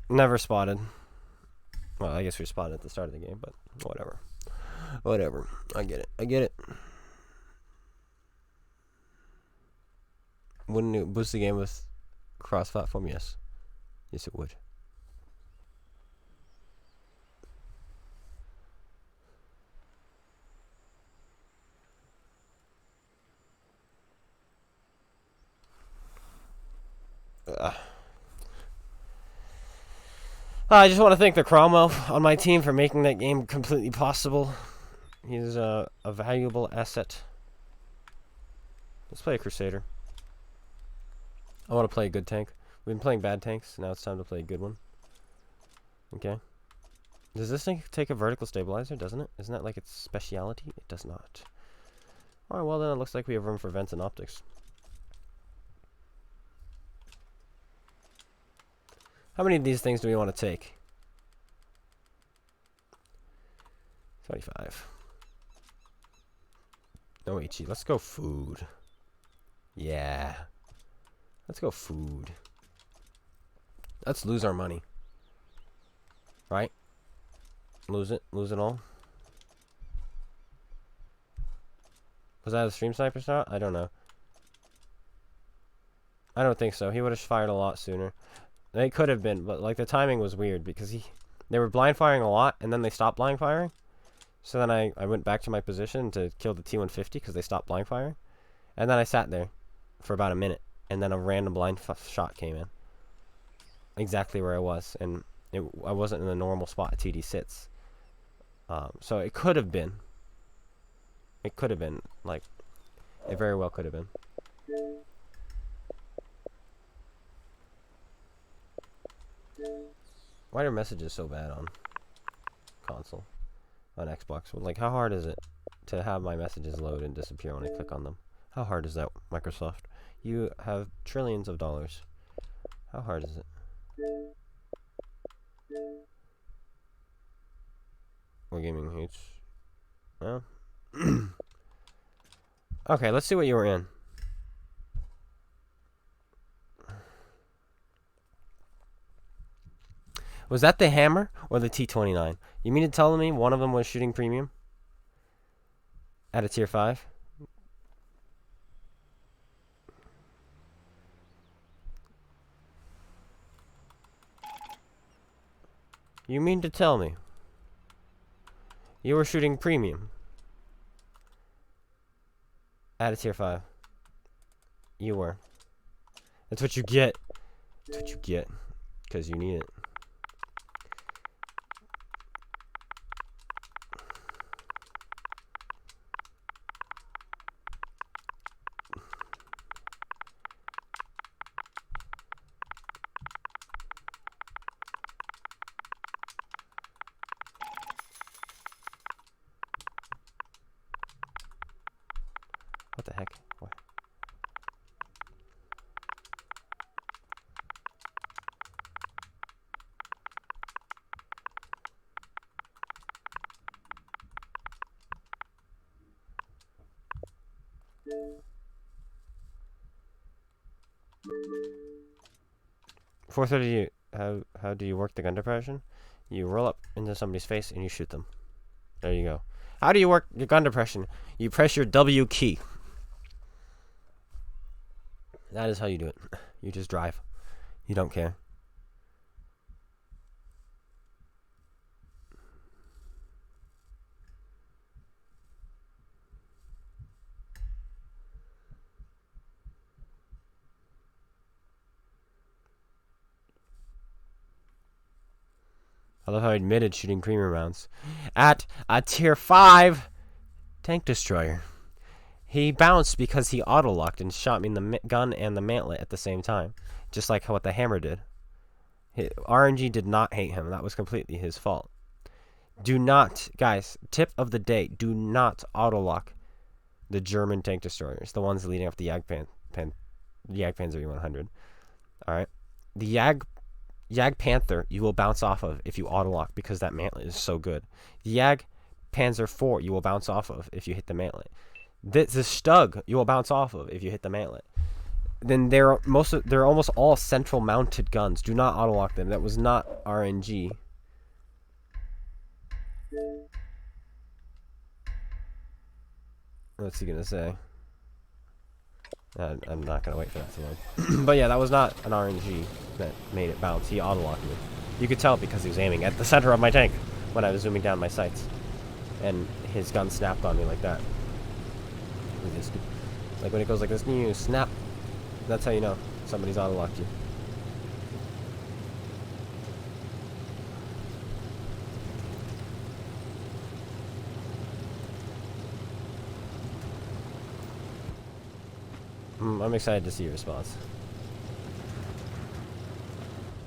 S1: Never spotted. Well, I guess we spotted at the start of the game, but whatever. Whatever. I get it. I get it. Wouldn't it boost the game with cross-platform? Yes. Yes, it would. I just want to thank the Cromwell on my team for making that game completely possible. He's a valuable asset. Let's play a Crusader. I want to play a good tank. We've been playing bad tanks. Now it's time to play a good one. Okay. Does this thing take a vertical stabilizer? Doesn't it? Isn't that like its speciality? It does not. Alright, well then it looks like we have room for vents and optics. How many of these things do we want to take? 25. No HE. Let's go food. Yeah. Let's go food. Let's lose our money. Right? Lose it. Lose it all. Was that a stream sniper shot? I don't know. I don't think so. He would have fired a lot sooner. It could have been, but like the timing was weird because they were blind firing a lot and then they stopped blind firing. So then I went back to my position to kill the T-150 because they stopped blind firing. And then I sat there for about a minute and then a random blind shot came in. Exactly where I was, and I wasn't in the normal spot TD sits. So it could have been. It could have been, like, it very well could have been. Why are messages so bad on console? On Xbox? Like, how hard is it to have my messages load and disappear when I click on them? How hard is that, Microsoft? You have trillions of dollars. How hard is it? Wargaming hates. Well. Okay, let's see what you were in. Was that the Hammer or the T-29? You mean to tell me one of them was shooting premium? At a tier 5? You mean to tell me you were shooting premium at a tier 5? You were. That's what you get. That's what you get. Because you need it. What the heck? What? .430, how do you work the gun depression? You roll up into somebody's face and you shoot them. There you go. How do you work your gun depression? You press your W key. That is how you do it. You just drive. You don't care. I love how he admitted shooting premium rounds at a tier 5 tank destroyer. He bounced because he auto-locked and shot me in the gun and the mantlet at the same time, just like what the hammer did. RNG did not hate him. That was completely his fault. Do not, guys, tip of the day, do not auto-lock the German tank destroyers, the ones leading up the Jagdpanzer E100. Alright? The Jagdpanther you will bounce off of if you auto-lock because that mantlet is so good. The Jagdpanzer 4 you will bounce off of if you hit the mantlet. The Stug you will bounce off of if you hit the mantlet. Then they're almost all central mounted guns. Do not auto-lock them. That was not RNG. What's he gonna say? I'm not gonna wait for that to load. But yeah, that was not an RNG that made it bounce. He auto-locked me. You could tell because he was aiming at the center of my tank when I was zooming down my sights. And his gun snapped on me like that. Like when it goes like this, you snap. That's how you know somebody's auto-locked you. I'm excited to see your response.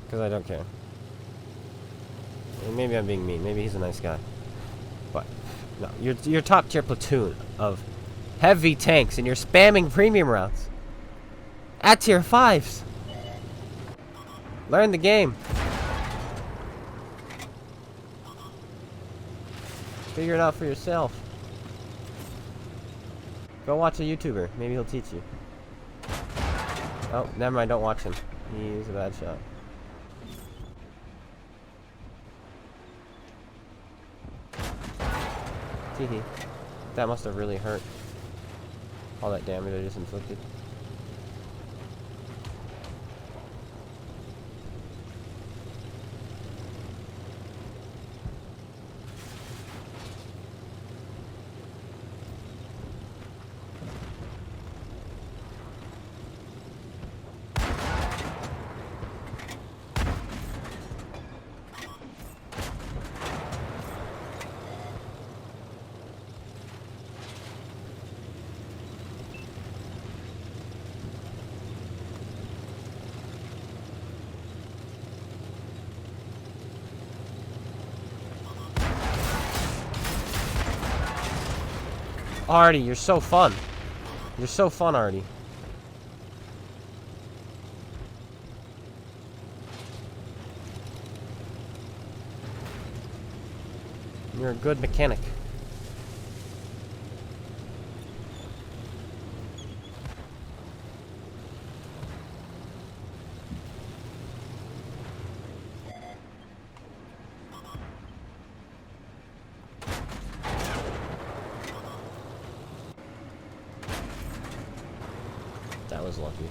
S1: Because I don't care. And maybe I'm being mean. Maybe he's a nice guy. But, no. You're top tier platoon of heavy tanks and you're spamming premium rounds. At tier 5s. Learn the game. Figure it out for yourself. Go watch a YouTuber. Maybe he'll teach you. Oh, never mind. Don't watch him. He's a bad shot. Teehee. That must have really hurt. All that damage I just inflicted. Artie, you're so fun. You're so fun, Artie. You're a good mechanic. That was lucky.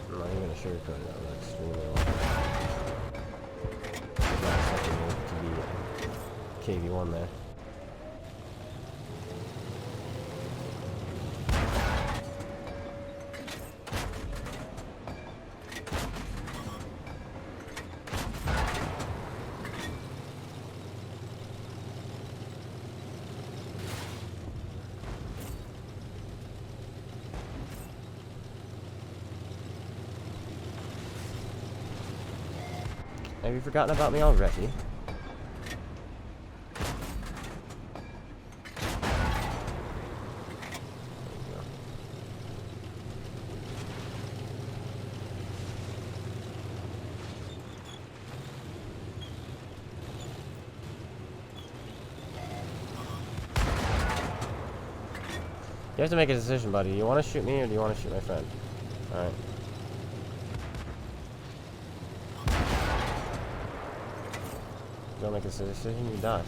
S1: I'm not even gonna sugarcoat it. That was extremely lucky. Last second move to be KV1 there. Have you forgotten about me already? You have to make a decision, buddy. Do you want to shoot me or do you want to shoot my friend? Alright. Don't make a decision, you die.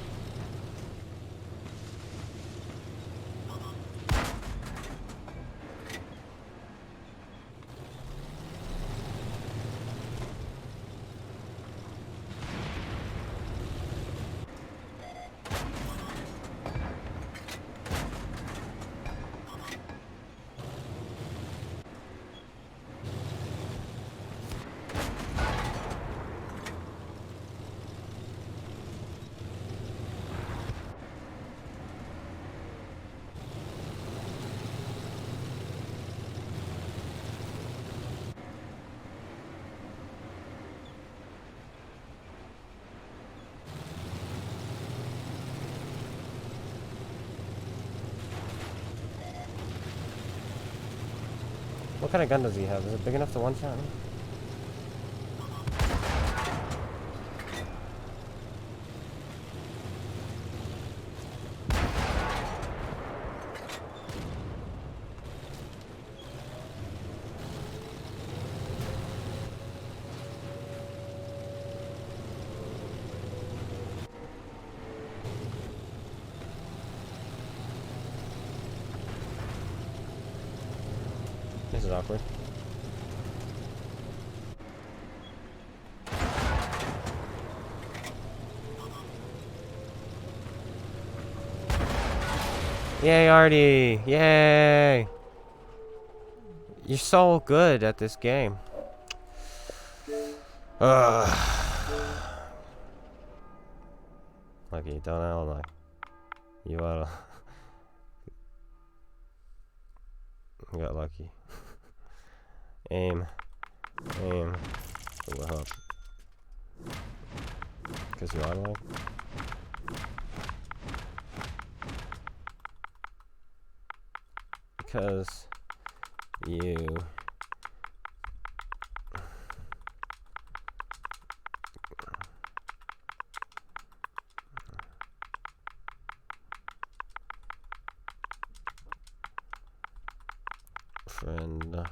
S1: What kind of gun does he have? Is it big enough to one-shot me? This is awkward. Yay, Artie! Yay! You're so good at this game. Lucky, don't ally. You got lucky. Aim. Aim. For the hook. Because you ally? Because you friend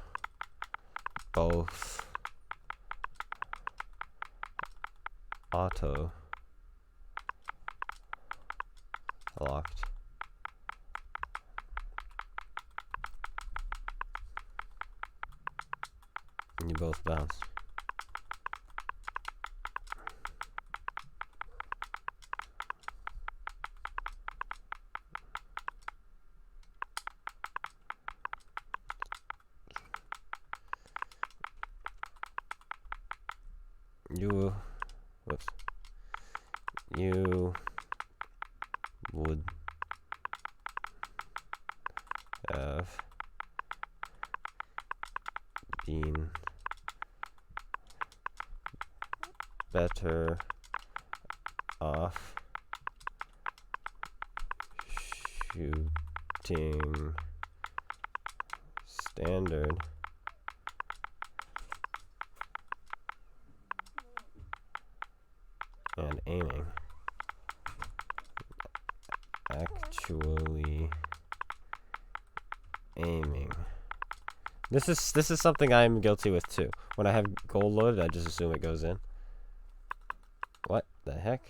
S1: both auto locked. You both bounce. Whoops. You would have been better off shooting standard and aiming. Actually aiming. This is something I'm guilty with too. When I have gold loaded, I just assume it goes in. What the heck?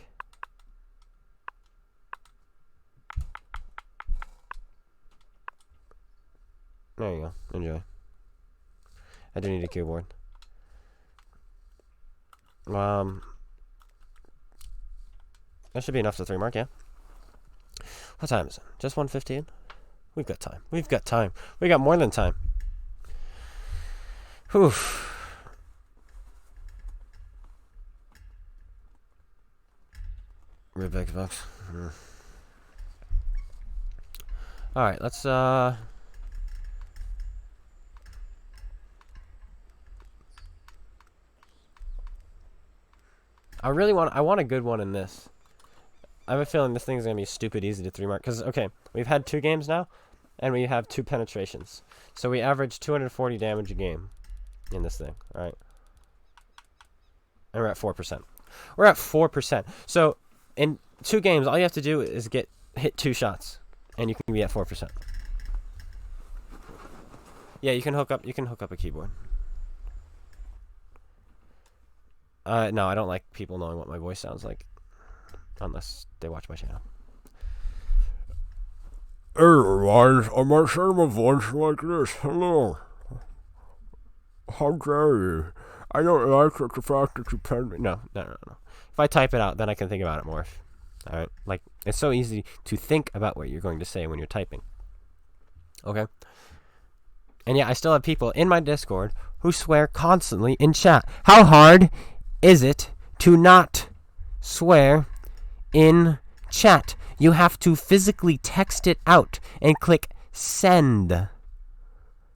S1: There you go. Enjoy. I do need a keyboard. That should be enough to 3 mark, yeah? What time is it? Just 1:15? We've got time. We've got time. We got more than time. Whew. Rip Xbox. Alright, let's I want a good one in this. I have a feeling this thing's gonna be stupid easy to 3 mark. Because, okay, we've had 2 games now, and we have 2 penetrations. So we average 240 damage a game in this thing, alright? And we're at 4%. We're at 4%. So, in 2 games, all you have to do is hit 2 shots, and you can be at 4%. Yeah, you can hook up a keyboard. No, I don't like people knowing what my voice sounds like. Unless they watch my channel.
S4: Hey everyone, I might say my voice like this. Hello. How dare you? I don't like it, the fact that you paid me.
S1: No. If I type it out, then I can think about it more. Alright? Like, it's so easy to think about what you're going to say when you're typing. Okay? And yeah, I still have people in my Discord who swear constantly in chat. How hard is it to not swear in chat? You have to physically text it out and click send.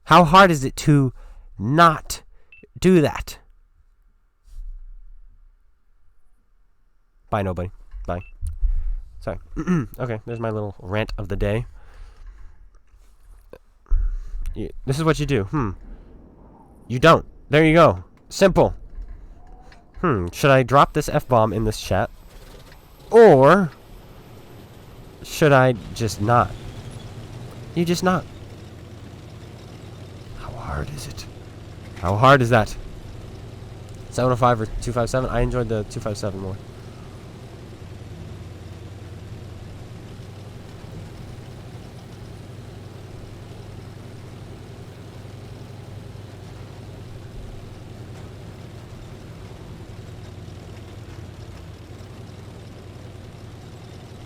S1: How hard is it to not do that? Bye, nobody. Bye. Sorry. Okay, there's my little rant of the day. This is what you do. You don't. There you go. Simple. Should I drop this F-bomb in this chat? Or should I just not? You just not. How hard is it? How hard is that? 705 or 257? I enjoyed the 257 more.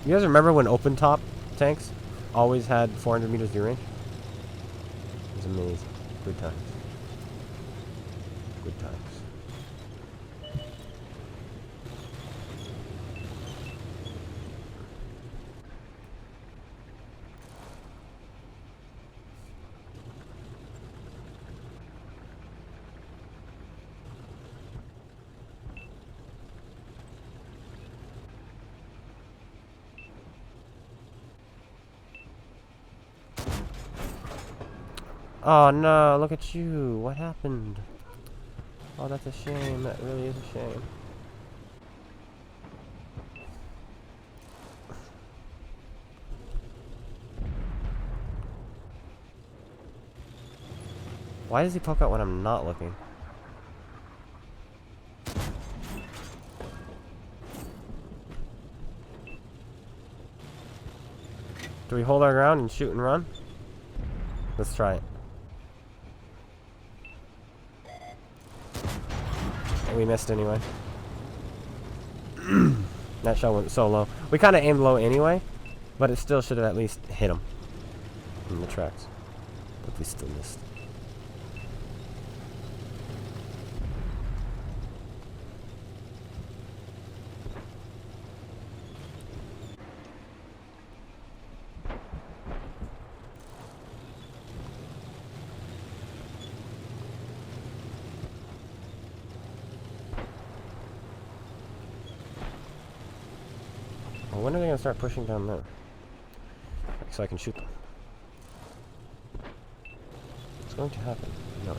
S1: You guys remember when open top tanks always had 400 meters view range? It was amazing. Good times. Good times. Oh no, look at you. What happened? Oh, that's a shame. That really is a shame. Why does he poke out when I'm not looking? Do we hold our ground and shoot and run? Let's try it. We missed anyway. That shell went so low. We kind of aimed low anyway, but it still should have at least hit him in the tracks. But we still missed. Well, when are they going to start pushing down there? So I can shoot them. It's going to happen. I know it.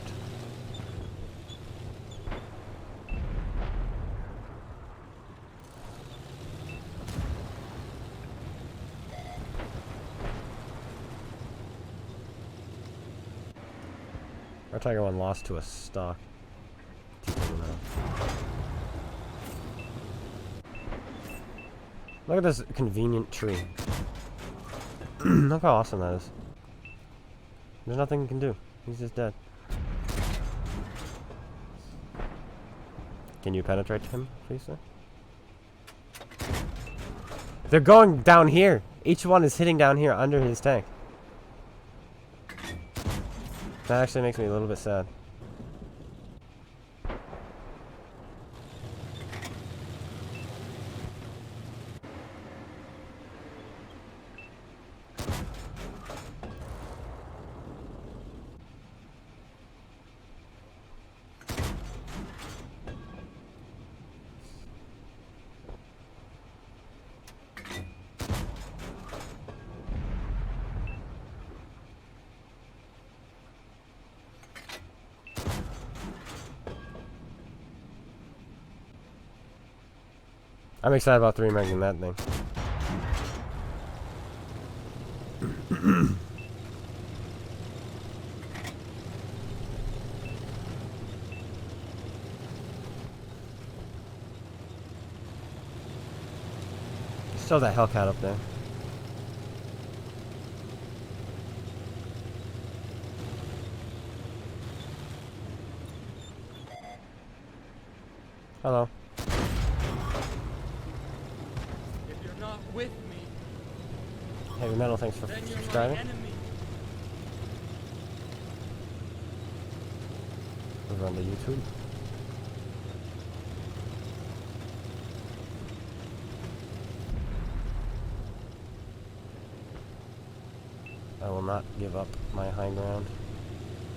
S1: Our Tiger 1 lost to a stock. Look at this convenient tree. Look how awesome that is. There's nothing he can do. He's just dead. Can you penetrate him, please, sir? They're going down here. Each one is hitting down here under his tank. That actually makes me a little bit sad. I'm excited about 3-megging that thing. Still that Hellcat up there. Hello.
S2: With me,
S1: Heavy Metal, thanks for
S2: then you're my
S1: subscribing.
S2: enemy.
S1: Over on the YouTube. I will not give up my high ground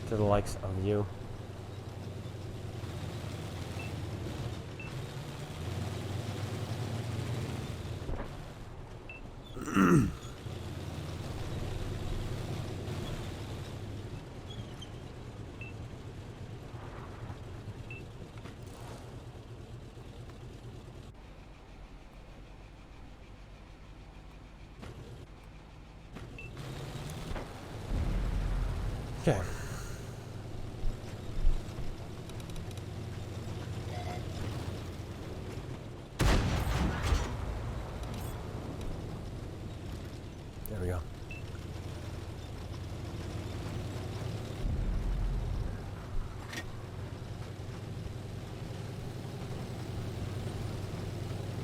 S1: to the likes of you. Okay. There we go.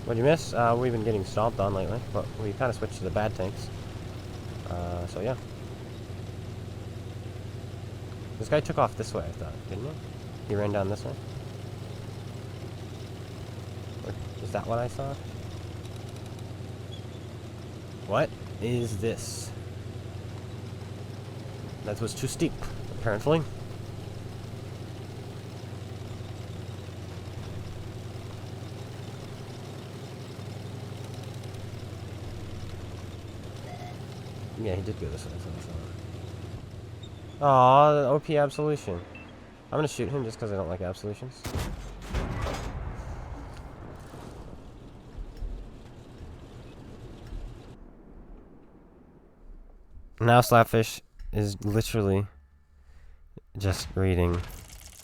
S1: What'd you miss? We've been getting stomped on lately, but we kind of switched to the bad tanks. So yeah. This guy took off this way, I thought, didn't he? He ran down this way? Or is that what I saw? What is this? That was too steep, apparently. Yeah, he did go this way. Aw, the OP absolution. I'm gonna shoot him just because I don't like absolutions. Now Slapfish is literally just reading,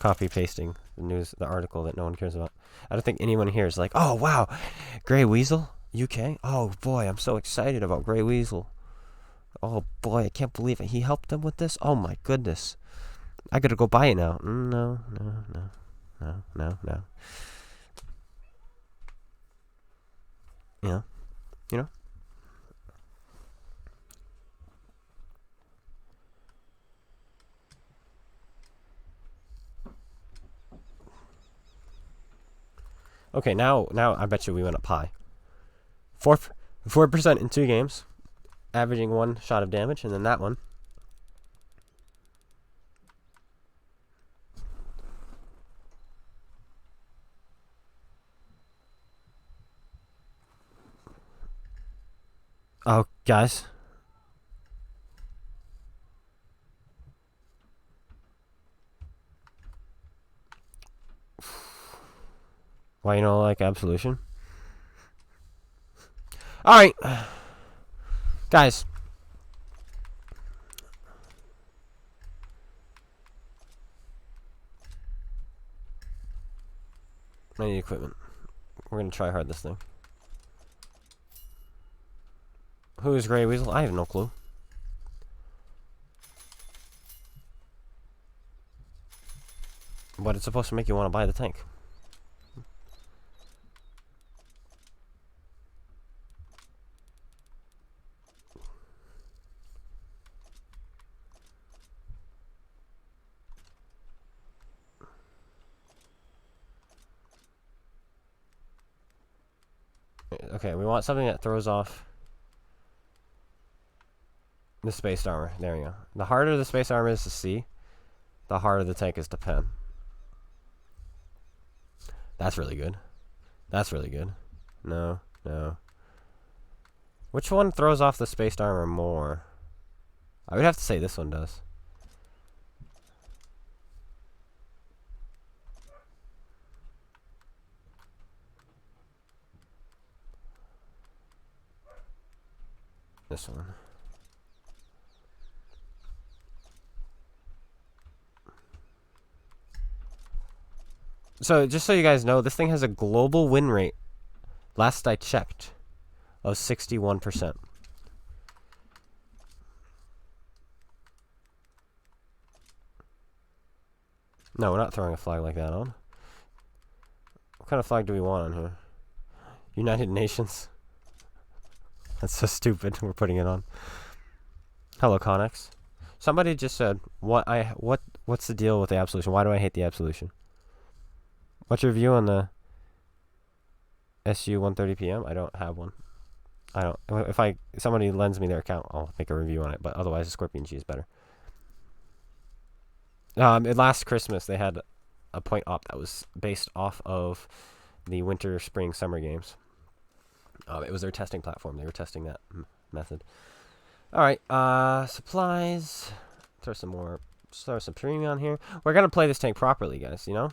S1: copy-pasting the article that no one cares about. I don't think anyone here is like, oh wow, Grey Weasel, UK? Oh boy, I'm so excited about Grey Weasel. Oh boy, I can't believe it. He helped them with this? Oh my goodness. I gotta go buy it now. No. Yeah. You know? Okay, now I bet you we went up high. 4% in 2 games. Averaging 1 shot of damage, and then that one. Oh, guys. Why you don't like absolution? Alright. Guys. I need equipment. We're gonna try hard this thing. Who is Grey Weasel? I have no clue. But it's supposed to make you want to buy the tank. Okay, we want something that throws off the spaced armor. There we go. The harder the space armor is to see, the harder the tank is to pen. That's really good. That's really good. No. Which one throws off the spaced armor more? I would have to say this one does. This one. So, just so you guys know, this thing has a global win rate, last I checked, of 61%. No, we're not throwing a flag like that on. What kind of flag do we want on here? United Nations. That's so stupid. We're putting it on. Hello, Connex. Somebody just said, what's the deal with the absolution? Why do I hate the absolution? What's your view on the SU 130 PM? I don't have one. I don't. If somebody lends me their account, I'll make a review on it. But otherwise, the Scorpion G is better. Last Christmas they had a point op that was based off of the winter, spring, summer games. It was their testing platform. They were testing that method. All right. Supplies. Throw some premium on here. We're gonna play this tank properly, guys. You know.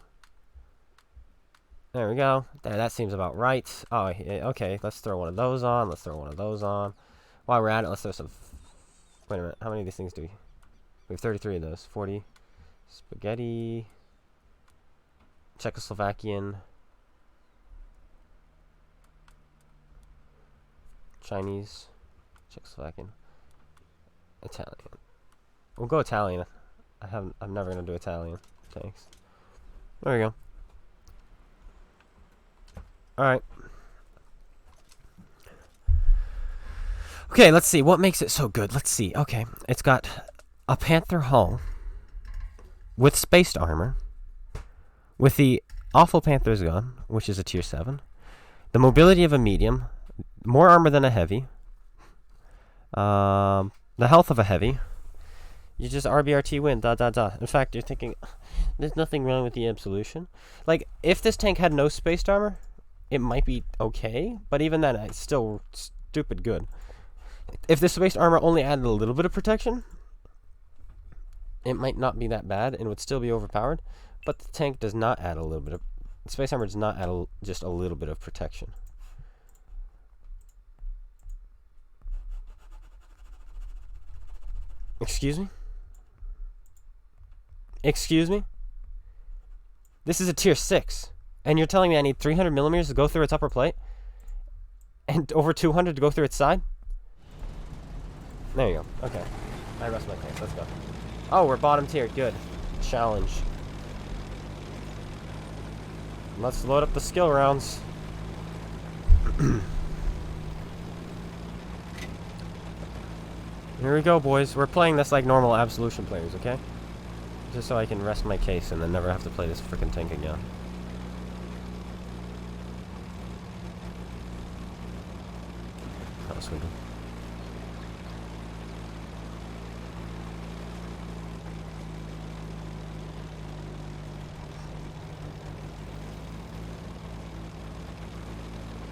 S1: There we go. There, that seems about right. Oh, okay. Let's throw one of those on. Let's throw one of those on. While we're at it, let's throw some... Wait a minute. How many of these things do we... We have 33 of those. 40. Spaghetti. Czechoslovakian. Chinese. Czechoslovakian. Italian. We'll go Italian. I'm never gonna do Italian. Thanks. There we go. Alright. Okay, let's see. What makes it so good? Let's see. Okay. It's got a Panther hull with spaced armor, with the Awful Panther's gun, which is a tier 7, the mobility of a medium, more armor than a heavy, the health of a heavy. You just RBRT win, dot dot dot. In fact, you're thinking, there's nothing wrong with the Absolution. Like, if this tank had no spaced armor, it might be okay, but even then, it's still stupid good. If the spaced armor only added a little bit of protection, it might not be that bad, and would still be overpowered, but the tank does not add a little bit of... Space armor does not add just a little bit of protection. Excuse me? Excuse me? This is a tier 6, and you're telling me I need 300 millimeters to go through its upper plate? And over 200 to go through its side? There you go. Okay. I rest my case. Let's go. Oh, we're bottom tier. Good. Challenge. Let's load up the skill rounds. Here we go, boys. We're playing this like normal Absolution players, okay? Just so I can rest my case and then never have to play this frickin' tank again. That was sweet.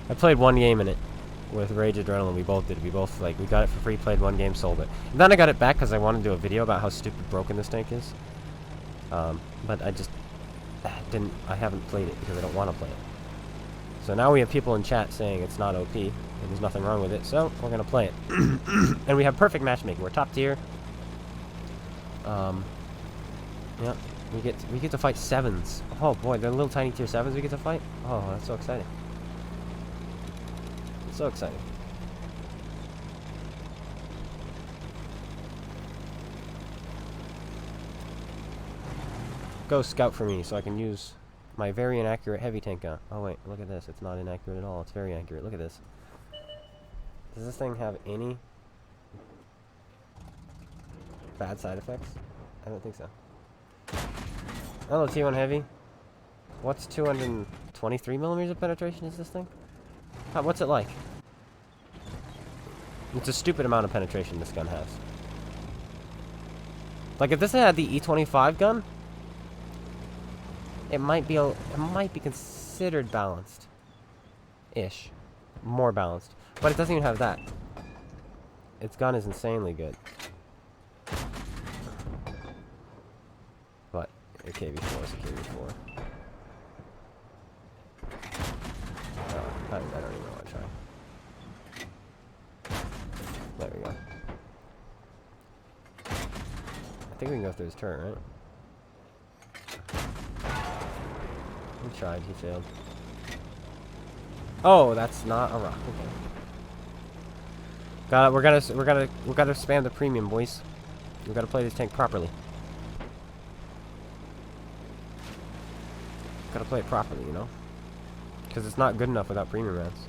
S1: I played one game in it with Rage Adrenaline. We both did. We both, like, we got it for free, played one game, sold it. And then I got it back because I wanted to do a video about how stupid broken this tank is. But I just didn't, I haven't played it because I don't want to play it. So now we have people in chat saying it's not OP, and there's nothing wrong with it, so we're going to play it. And we have perfect matchmaking. We're top tier. Yeah, we get to fight 7s. Oh boy, they're little tiny tier 7s we get to fight? Oh, that's so exciting. So exciting. Go scout for me so I can use my very inaccurate heavy tank gun. Oh wait, look at this. It's not inaccurate at all. It's very accurate. Look at this. Does this thing have any bad side effects? I don't think so. Hello, T1 Heavy. What's 223 millimeters of penetration is this thing? What's it like? It's a stupid amount of penetration this gun has. Like, if this had the E25 gun, it might be considered balanced. Ish. More balanced. But it doesn't even have that. Its gun is insanely good. But a KV4 is a KV4. I don't even know what to try. There we go. I think we can go through his turret, right? He tried, he failed. Oh, that's not a rock. Okay. Got it. We're gonna spam the premium, boys. We gotta play this tank properly. Gotta play it properly, you know? Because it's not good enough without premium rounds.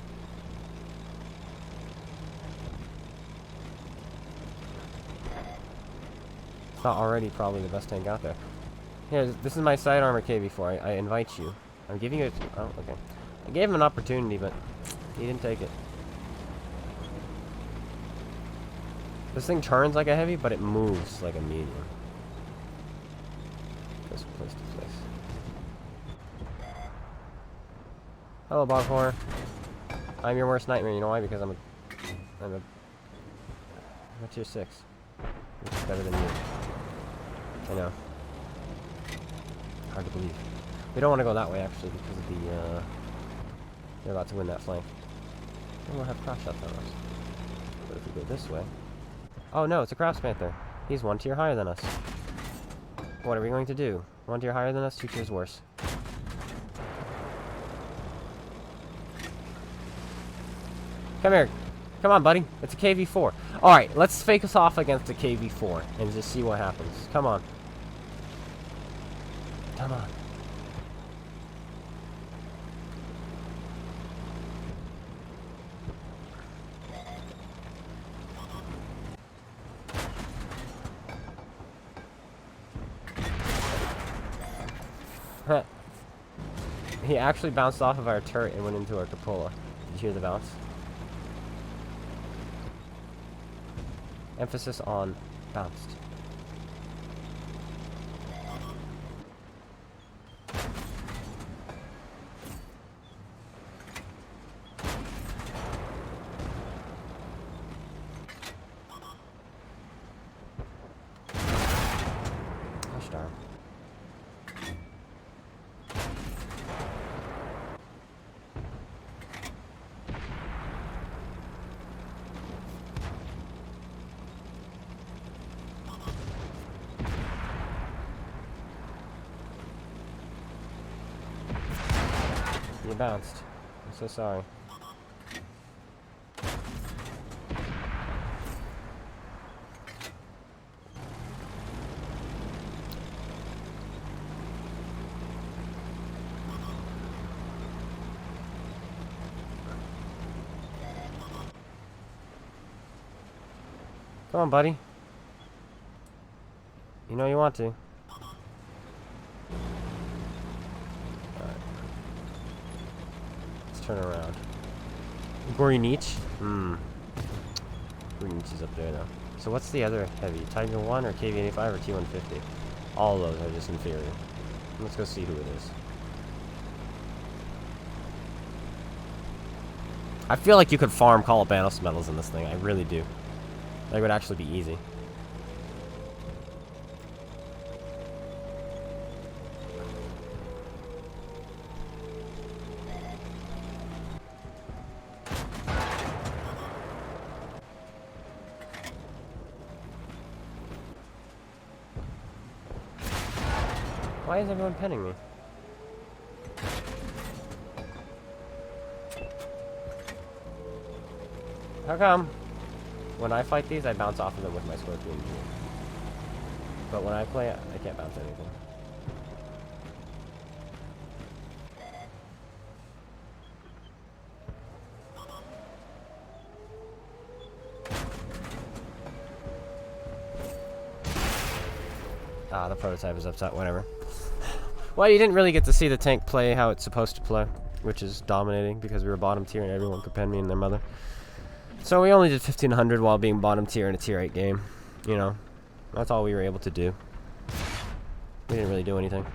S1: It's not already probably the best tank out there. Here, this is my side armor KV4. I invite you. I'm giving you a... Oh, okay. I gave him an opportunity, but he didn't take it. This thing turns like a heavy, but it moves like a medium. Goes from place to place. Hello, Bog Horror. I'm your worst nightmare. You know why? Because I'm a tier 6. Which is better than you. I know. Hard to believe. We don't want to go that way, actually, because of the, they're about to win that flank. And we'll have cross shots on us. But if we go this way... Oh, no, it's a Crafts Panther. He's 1 tier higher than us. What are we going to do? 1 tier higher than us, 2 tiers worse. Come here. Come on, buddy. It's a KV4. Alright, let's fake us off against a KV4 and just see what happens. Come on. Come on. He actually bounced off of our turret and went into our cupola. Did you hear the bounce? Emphasis on bounced. Gosh darn. You bounced. I'm so sorry. Come on, buddy. You know you want to. Turn around. Greenich? Greenich is up there now. So what's the other heavy? Tiger 1 or KV-85 or T-150? All of those are just inferior. Let's go see who it is. I feel like you could farm Call of Banos medals in this thing. I really do. That would actually be easy. Why is everyone penning me? How come? When I fight these, I bounce off of them with my Scorpion. But when I play, I can't bounce anything. Ah, the prototype is upset, whatever. Well, you didn't really get to see the tank play how it's supposed to play, which is dominating because we were bottom tier and everyone could pen me and their mother. So we only did 1500 while being bottom tier in a tier 8 game. You know, that's all we were able to do. We didn't really do anything.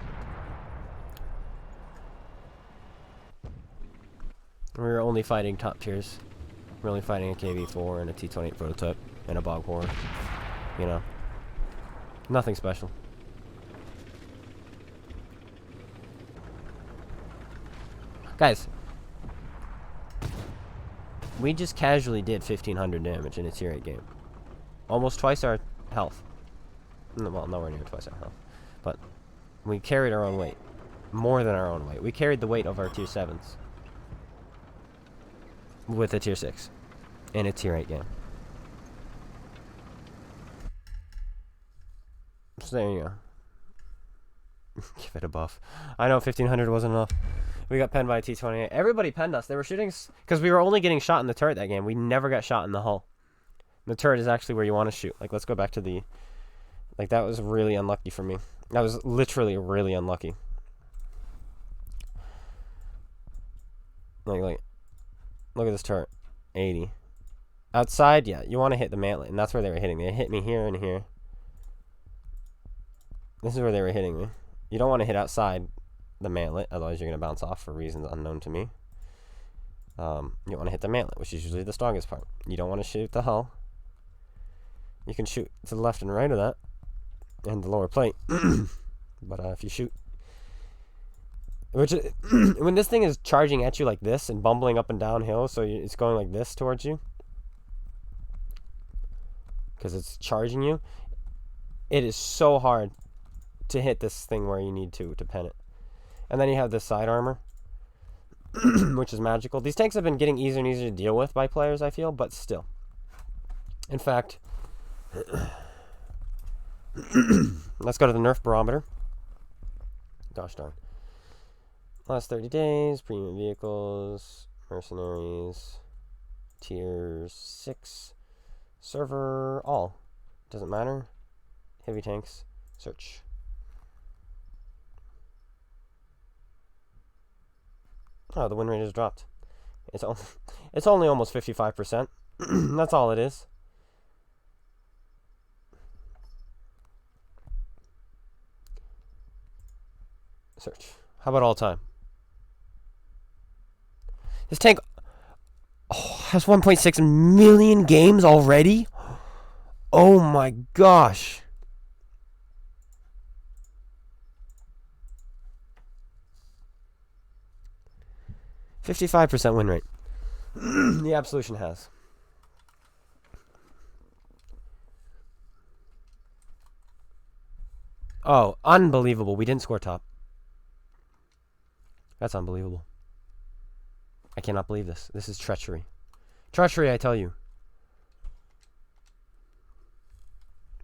S1: We were only fighting top tiers. We were only fighting a KV4 and a T-28 prototype and a bog horror. You know, nothing special. Guys, we just casually did 1500 damage in a tier 8 game. Almost twice our health. Well, nowhere near twice our health. But we carried our own weight. More than our own weight. We carried the weight of our tier 7s. With a tier 6. In a tier 8 game. So there you go. Give it a buff. I know 1500 wasn't enough. We got penned by a T-28. Everybody penned us. They were shooting because we were only getting shot in the turret that game. We never got shot in the hull. The turret is actually where you want to shoot. Like, let's go back to the... Like, that was really unlucky for me. That was literally really unlucky. Like, look at this turret. 80. Outside, yeah, you want to hit the mantlet, and that's where they were hitting me. They hit me here and here. This is where they were hitting me. You don't want to hit outside the mantlet, otherwise you're going to bounce off for reasons unknown to me. You want to hit the mantlet, which is usually the strongest part. You don't want to shoot the hull. You can shoot to the left and right of that, and the lower plate. But if you shoot... Which when this thing is charging at you like this and bumbling up and down hill, so it's going like this towards you, because it's charging you, it is so hard to hit this thing where you need to pen it. And then you have this side armor, which is magical. These tanks have been getting easier and easier to deal with by players, I feel, but still. In fact, let's go to the nerf barometer. Gosh darn. Last 30 days, premium vehicles, mercenaries, tier 6, server, all. Doesn't matter. Heavy tanks, search. Oh, the win rate has dropped. It's only almost 55%. That's all it is. Search. How about all time? This tank has 1.6 million games already? Oh my gosh. %55 win rate. The Absolution has. Oh, unbelievable. We didn't score top. That's unbelievable. I cannot believe this. This is treachery. Treachery, I tell you.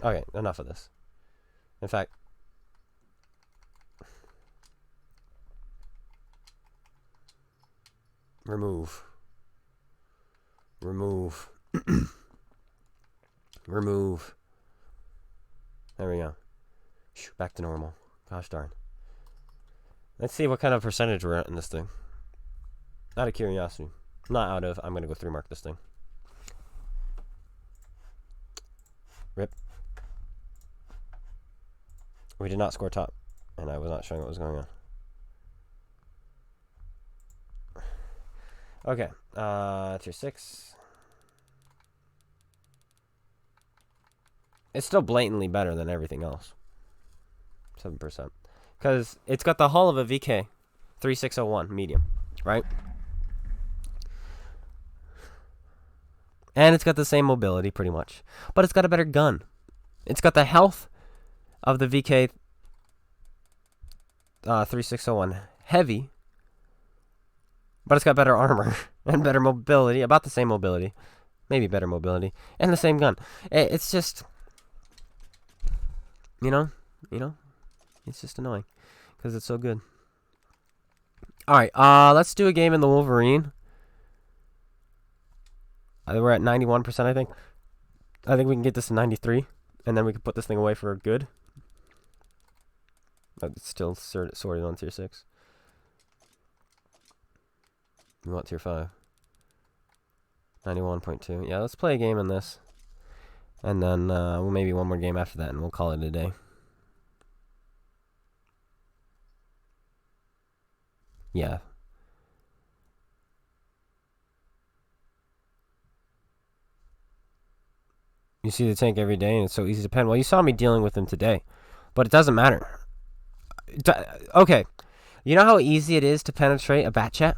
S1: Okay, enough of this. In fact, remove. Remove. Remove. There we go. Back to normal. Gosh darn. Let's see what kind of percentage we're at in this thing. Out of curiosity. Not out of. I'm going to go 3-mark this thing. Rip. We did not score top. And I was not showing what was going on. Okay. Tier 6. It's still blatantly better than everything else. 7%. Because it's got the hull of a VK 3601 medium, right? And it's got the same mobility, pretty much. But it's got a better gun. It's got the health of the VK 3601 heavy. But it's got better armor and better mobility. About the same mobility. Maybe better mobility. And the same gun. It's just... You know? It's just annoying. Because it's so good. Alright, let's do a game in the Wolverine. We're at 91%, I think. I think we can get this to 93. And then we can put this thing away for good. It's still sorted on tier 6. We want tier 5. 91.2. Yeah, let's play a game in this. And then we'll maybe one more game after that, and we'll call it a day. Yeah. You see the tank every day, and it's so easy to pen. Well, you saw me dealing with him today. But it doesn't matter. Okay. You know how easy it is to penetrate a bat chat?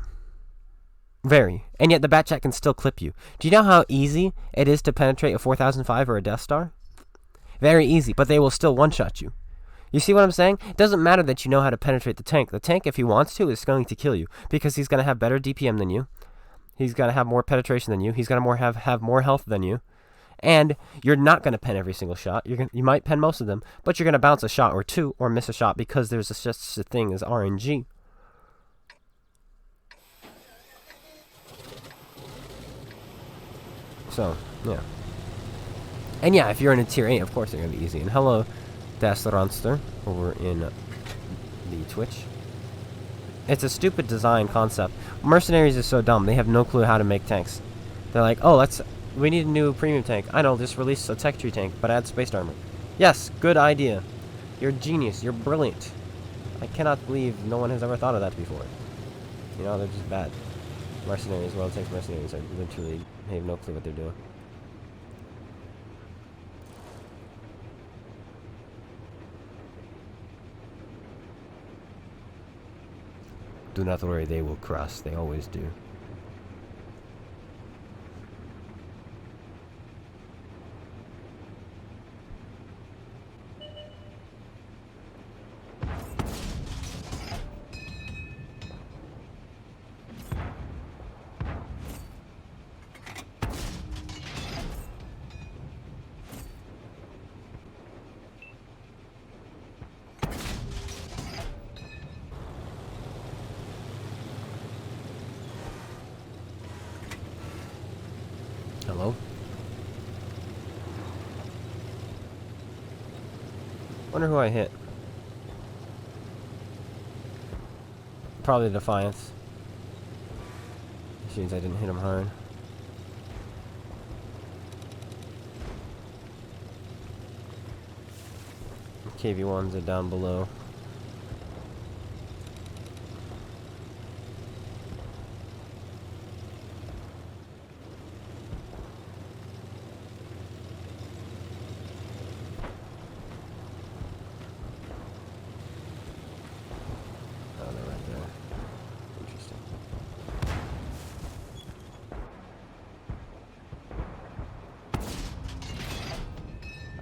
S1: Very. And yet the bat chat can still clip you. Do you know how easy it is to penetrate a 4005 or a Death Star? Very easy, but they will still one-shot you. You see what I'm saying? It doesn't matter that you know how to penetrate the tank. The tank, if he wants to, is going to kill you. Because he's going to have better DPM than you. He's going to have more penetration than you. He's going to have more health than you. And you're not going to pen every single shot. You might pen most of them, but you're going to bounce a shot or two or miss a shot because there's just a thing as RNG. So, yeah. And yeah, if you're in a tier 8, of course they're going to be easy. And hello, Dasronster, over in the Twitch. It's a stupid design concept. Mercenaries is so dumb. They have no clue how to make tanks. They're like, oh, we need a new premium tank. I know, just release a tech tree tank, but add space armor. Yes, good idea. You're a genius. You're brilliant. I cannot believe no one has ever thought of that before. You know, they're just bad. Mercenaries, world tanks mercenaries, I literally have no clue what they're doing. Do not worry, they will cross. They always do. Wonder who I hit. Probably Defiance. Which means I didn't hit him hard. KV1s are down below. Oh, they're right there. Interesting.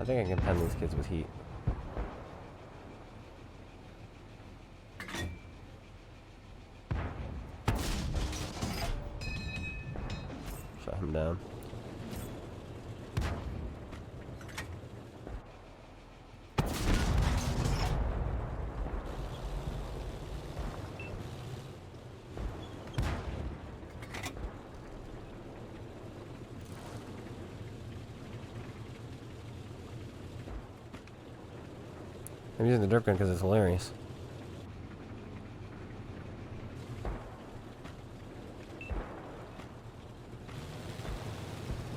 S1: I think I can pen these kids with heat. Shut him down. I'm using the derp gun because it's hilarious.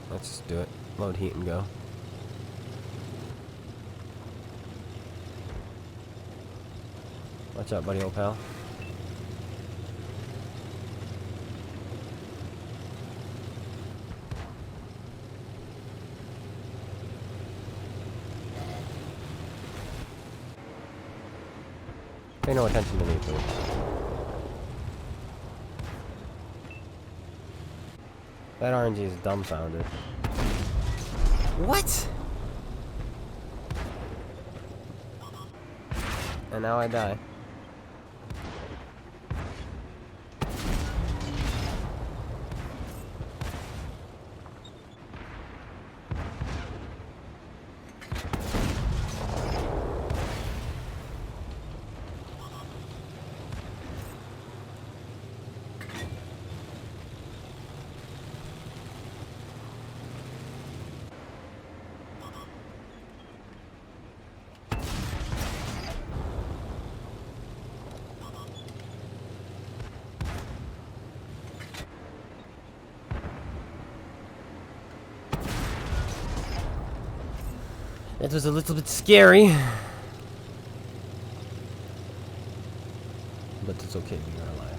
S1: Let's just do it. Load heat and go. Watch out, buddy, old pal. Pay no attention to me, please. That RNG is dumbfounded. What? And now I die. That was a little bit scary. But it's okay, we are alive.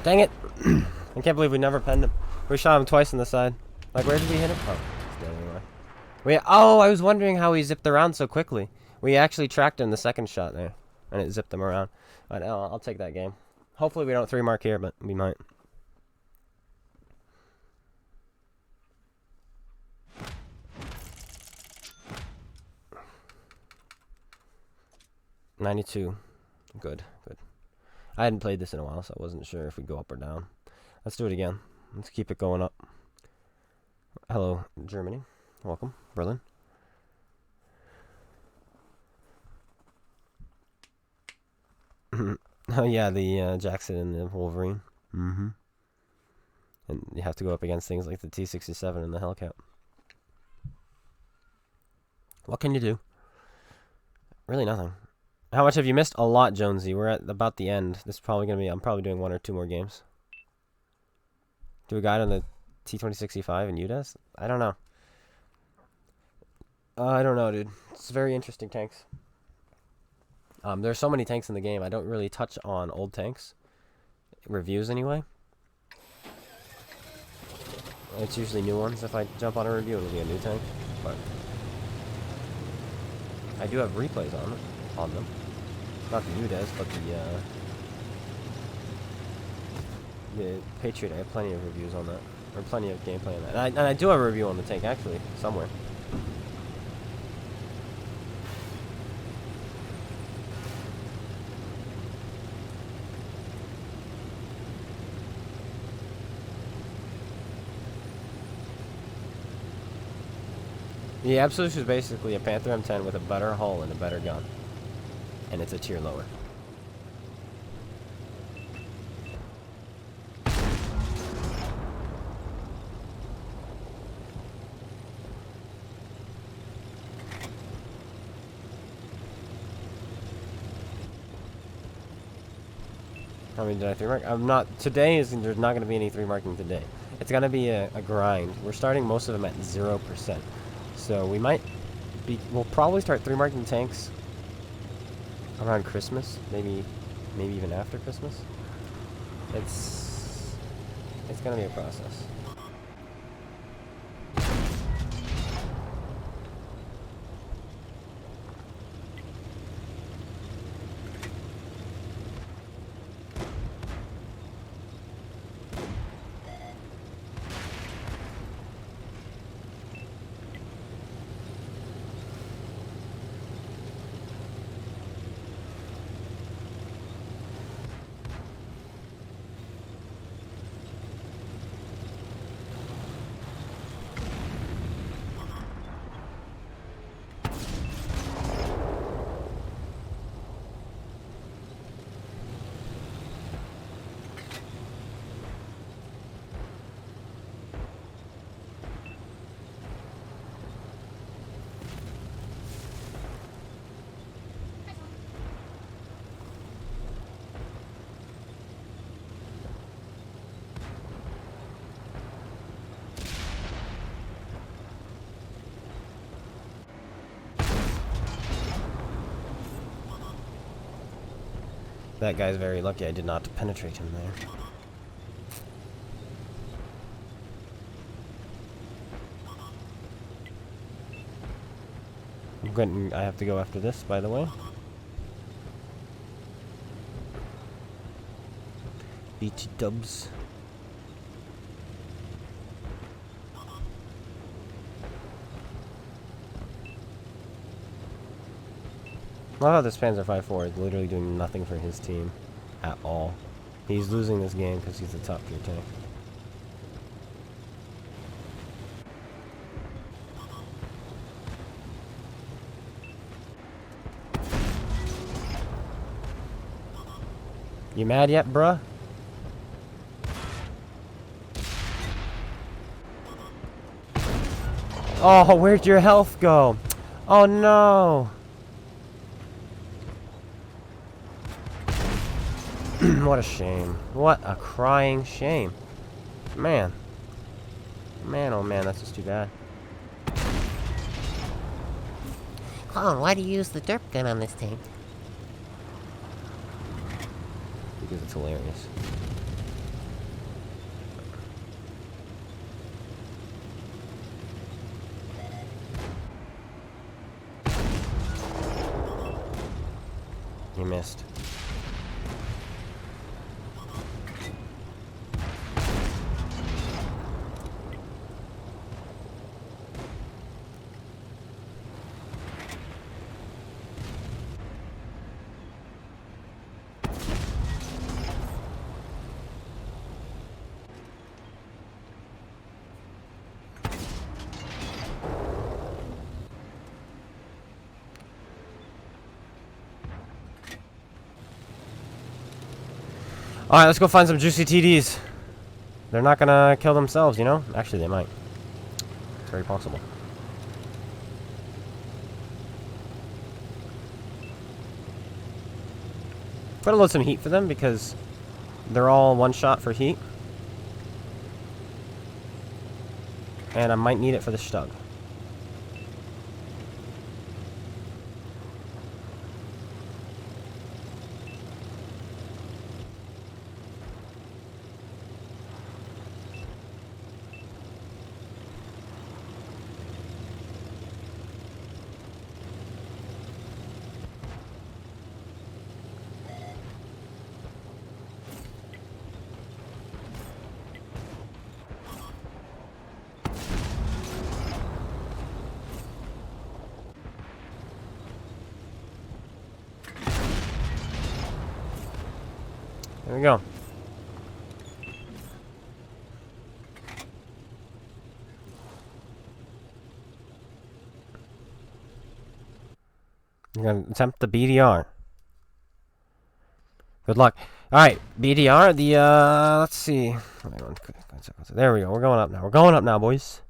S1: Dang it! I can't believe we never penned him. We shot him twice on the side. Like, where did we hit him? Oh, he's dead anyway. Oh, I was wondering how he zipped around so quickly. We actually tracked him the second shot there, and it zipped him around. But I'll take that game. Hopefully we don't 3-mark here, but we might. $92. Good, good. I hadn't played this in a while, so I wasn't sure if we'd go up or down. Let's do it again. Let's keep it going up. Hello, Germany. Welcome, Berlin. Oh yeah, the Jackson and the Wolverine. And you have to go up against things like the T-67 and the Hellcat. What can you do? Really nothing. How much have you missed? A lot, Jonesy. We're at about the end. This is probably going to be... I'm probably doing 1 or 2 more games. Do a guide on the T-2065 and UDES? I don't know. I don't know, dude. It's very interesting tanks. There's so many tanks in the game. I don't really touch on old tanks. Reviews, anyway. It's usually new ones. If I jump on a review, it'll be a new tank. But I do have replays on them. Not the UDES, but the Patriot. I have plenty of reviews on that. Or plenty of gameplay on that. And I do have a review on the tank, actually, somewhere. The Absolute is basically a Panther M10 with a better hull and a better gun. And it's a tier lower. How many did I 3-mark? I'm not. Today is there's not going to be any 3-marking today. It's going to be a grind. We're starting most of them at 0%. So we might be. We'll probably start 3-marking tanks around Christmas, maybe even after Christmas. It's going to be a process. That guy's very lucky I did not penetrate him there. I have to go after this, by the way. BT dubs. I love how this Panzer 5-4 is literally doing nothing for his team at all. He's losing this game because he's a top tier tank. You mad yet, bruh? Oh, where'd your health go? Oh no! What a shame. What a crying shame. Man. Man, oh man, that's just too bad.
S5: Oh, why do you use the derp gun on this tank?
S1: Because it's hilarious. You missed. Alright, let's go find some juicy TDs. They're not gonna kill themselves, you know? Actually, they might. It's very possible. I'm gonna load some heat for them because they're all one shot for heat. And I might need it for the Stug. There we go. You're gonna attempt the BDR. Good luck. Alright, BDR, let's see. There we go. We're going up now. We're going up now, boys.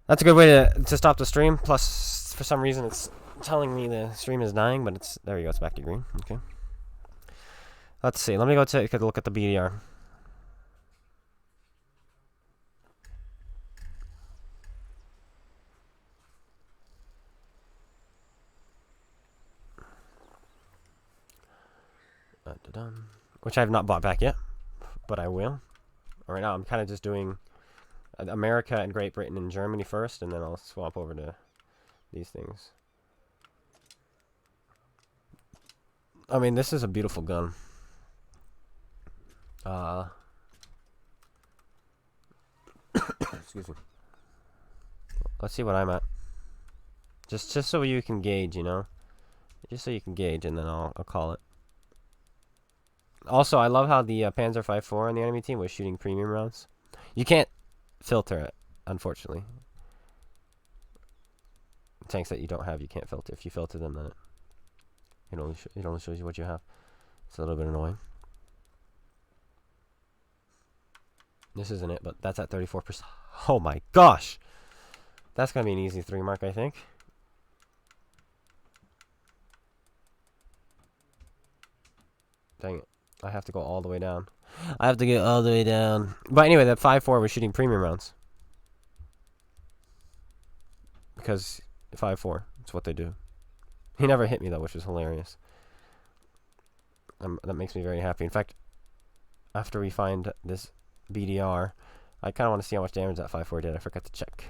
S1: That's a good way to stop the stream. Plus, for some reason, it's telling me the stream is dying, but it's... There we go. It's back to green. Okay. Let's see. Let me go take a look at the BDR. Which I have not bought back yet, but I will. Right now, I'm kind of just doing America and Great Britain and Germany first, and then I'll swap over to these things. I mean, this is a beautiful gun. Excuse me. Let's see what I'm at. Just so you can gauge, you know? Just so you can gauge, and then I'll call it. Also, I love how the Panzer 5.4 on the enemy team was shooting premium rounds. You can't filter it, unfortunately. Tanks that you don't have, you can't filter. If you filter them, then it only shows you what you have. It's a little bit annoying. This isn't it, but that's at 34%. Oh my gosh! That's gonna be an easy 3 mark, I think. Dang it. I have to go all the way down. I have to get all the way down. But anyway, that 5.4 was shooting premium rounds. Because 5.4, it's what they do. He never hit me though, which was hilarious. That makes me very happy. In fact, after we find this BDR, I kind of want to see how much damage that 5.4 did. I forgot to check.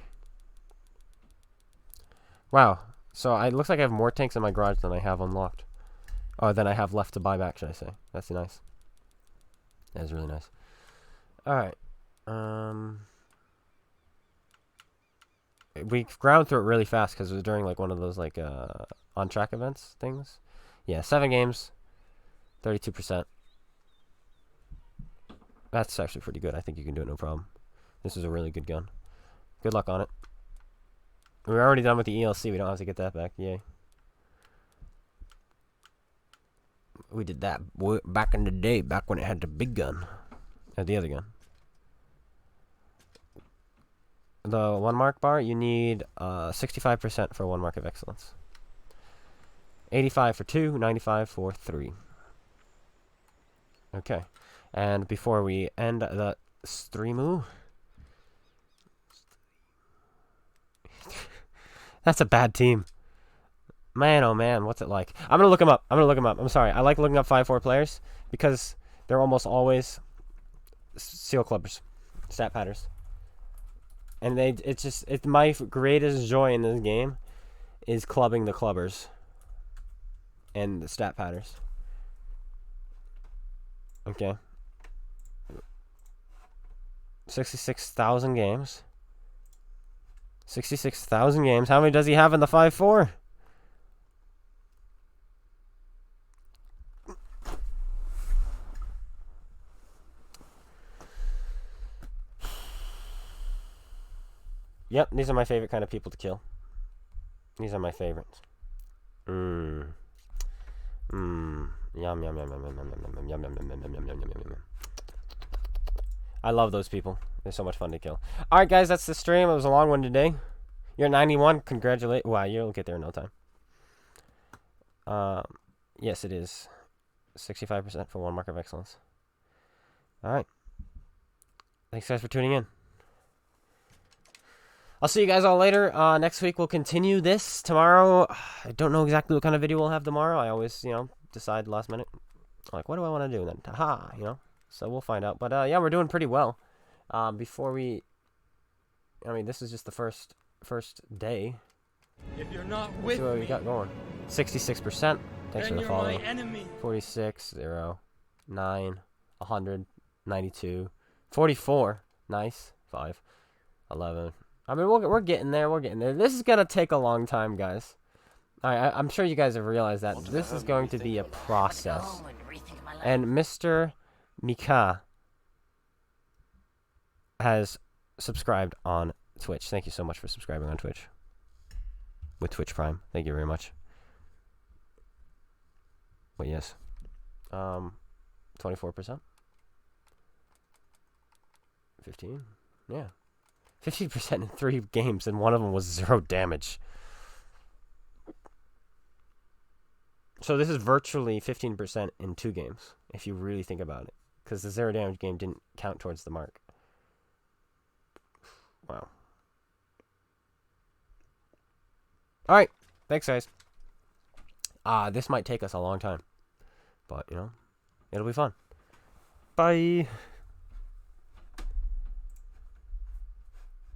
S1: Wow. So it looks like I have more tanks in my garage than I have unlocked. Oh, then I have left to buy back, should I say. That's nice. That is really nice. Alright. We ground through it really fast because it was during like one of those like on-track events things. Yeah, 7 games, 32%. That's actually pretty good. I think you can do it no problem. This is a really good gun. Good luck on it. We're already done with the ELC. We don't have to get that back. Yay. We did that back in the day, back when it had the big gun. The other gun. The 1 mark bar, you need 65% for 1 mark of excellence. 85 for 2, 95 for 3. Okay. And before we end the streamu... That's a bad team. Man, oh man, what's it like? I'm gonna look them up. I'm sorry. I like looking up 5.4 players because they're almost always seal clubbers, stat patters, and it's my greatest joy in this game is clubbing the clubbers and the stat patters. Okay. 66,000 games. 66,000 games. How many does he have in the 5.4? Yep, these are my favorite kind of people to kill. These are my favorites. Yum yum yum yum yum yum yum yum yum yum yum yum yum yum yum. I love those people. They're so much fun to kill. Alright guys, that's the stream. It was a long one today. You're at 91. Congratulate. Wow, you'll get there in no time. Yes, it is. 65% for 1 mark of excellence. Alright. Thanks guys for tuning in. I'll see you guys all later. Next week we'll continue this. Tomorrow, I don't know exactly what kind of video we'll have tomorrow. I always, decide last minute. Like, what do I want to do? And then, haha, So we'll find out. But, yeah, we're doing pretty well. Before we... I mean, this is just the first day.
S2: If you're not with
S1: see what
S2: me,
S1: we got going. 66%. Thanks for
S2: then
S1: the
S2: you're
S1: follow.
S2: my enemy.
S1: 46, 0, 9, 100, 92, 44. Nice. 5, 11... I mean, we're getting there. We're getting there. This is going to take a long time, guys. I'm sure you guys have realized that. This is going to be a process. And Mr. Mika has subscribed on Twitch. Thank you so much for subscribing on Twitch. with Twitch Prime. Thank you very much. But yes. 24%. 15? Yeah. 50% in 3 games, and one of them was 0 damage. So this is virtually 15% in 2 games, if you really think about it. Because the 0 damage game didn't count towards the mark. Wow. Alright. Thanks, guys. This might take us a long time. But, you know, it'll be fun. Bye.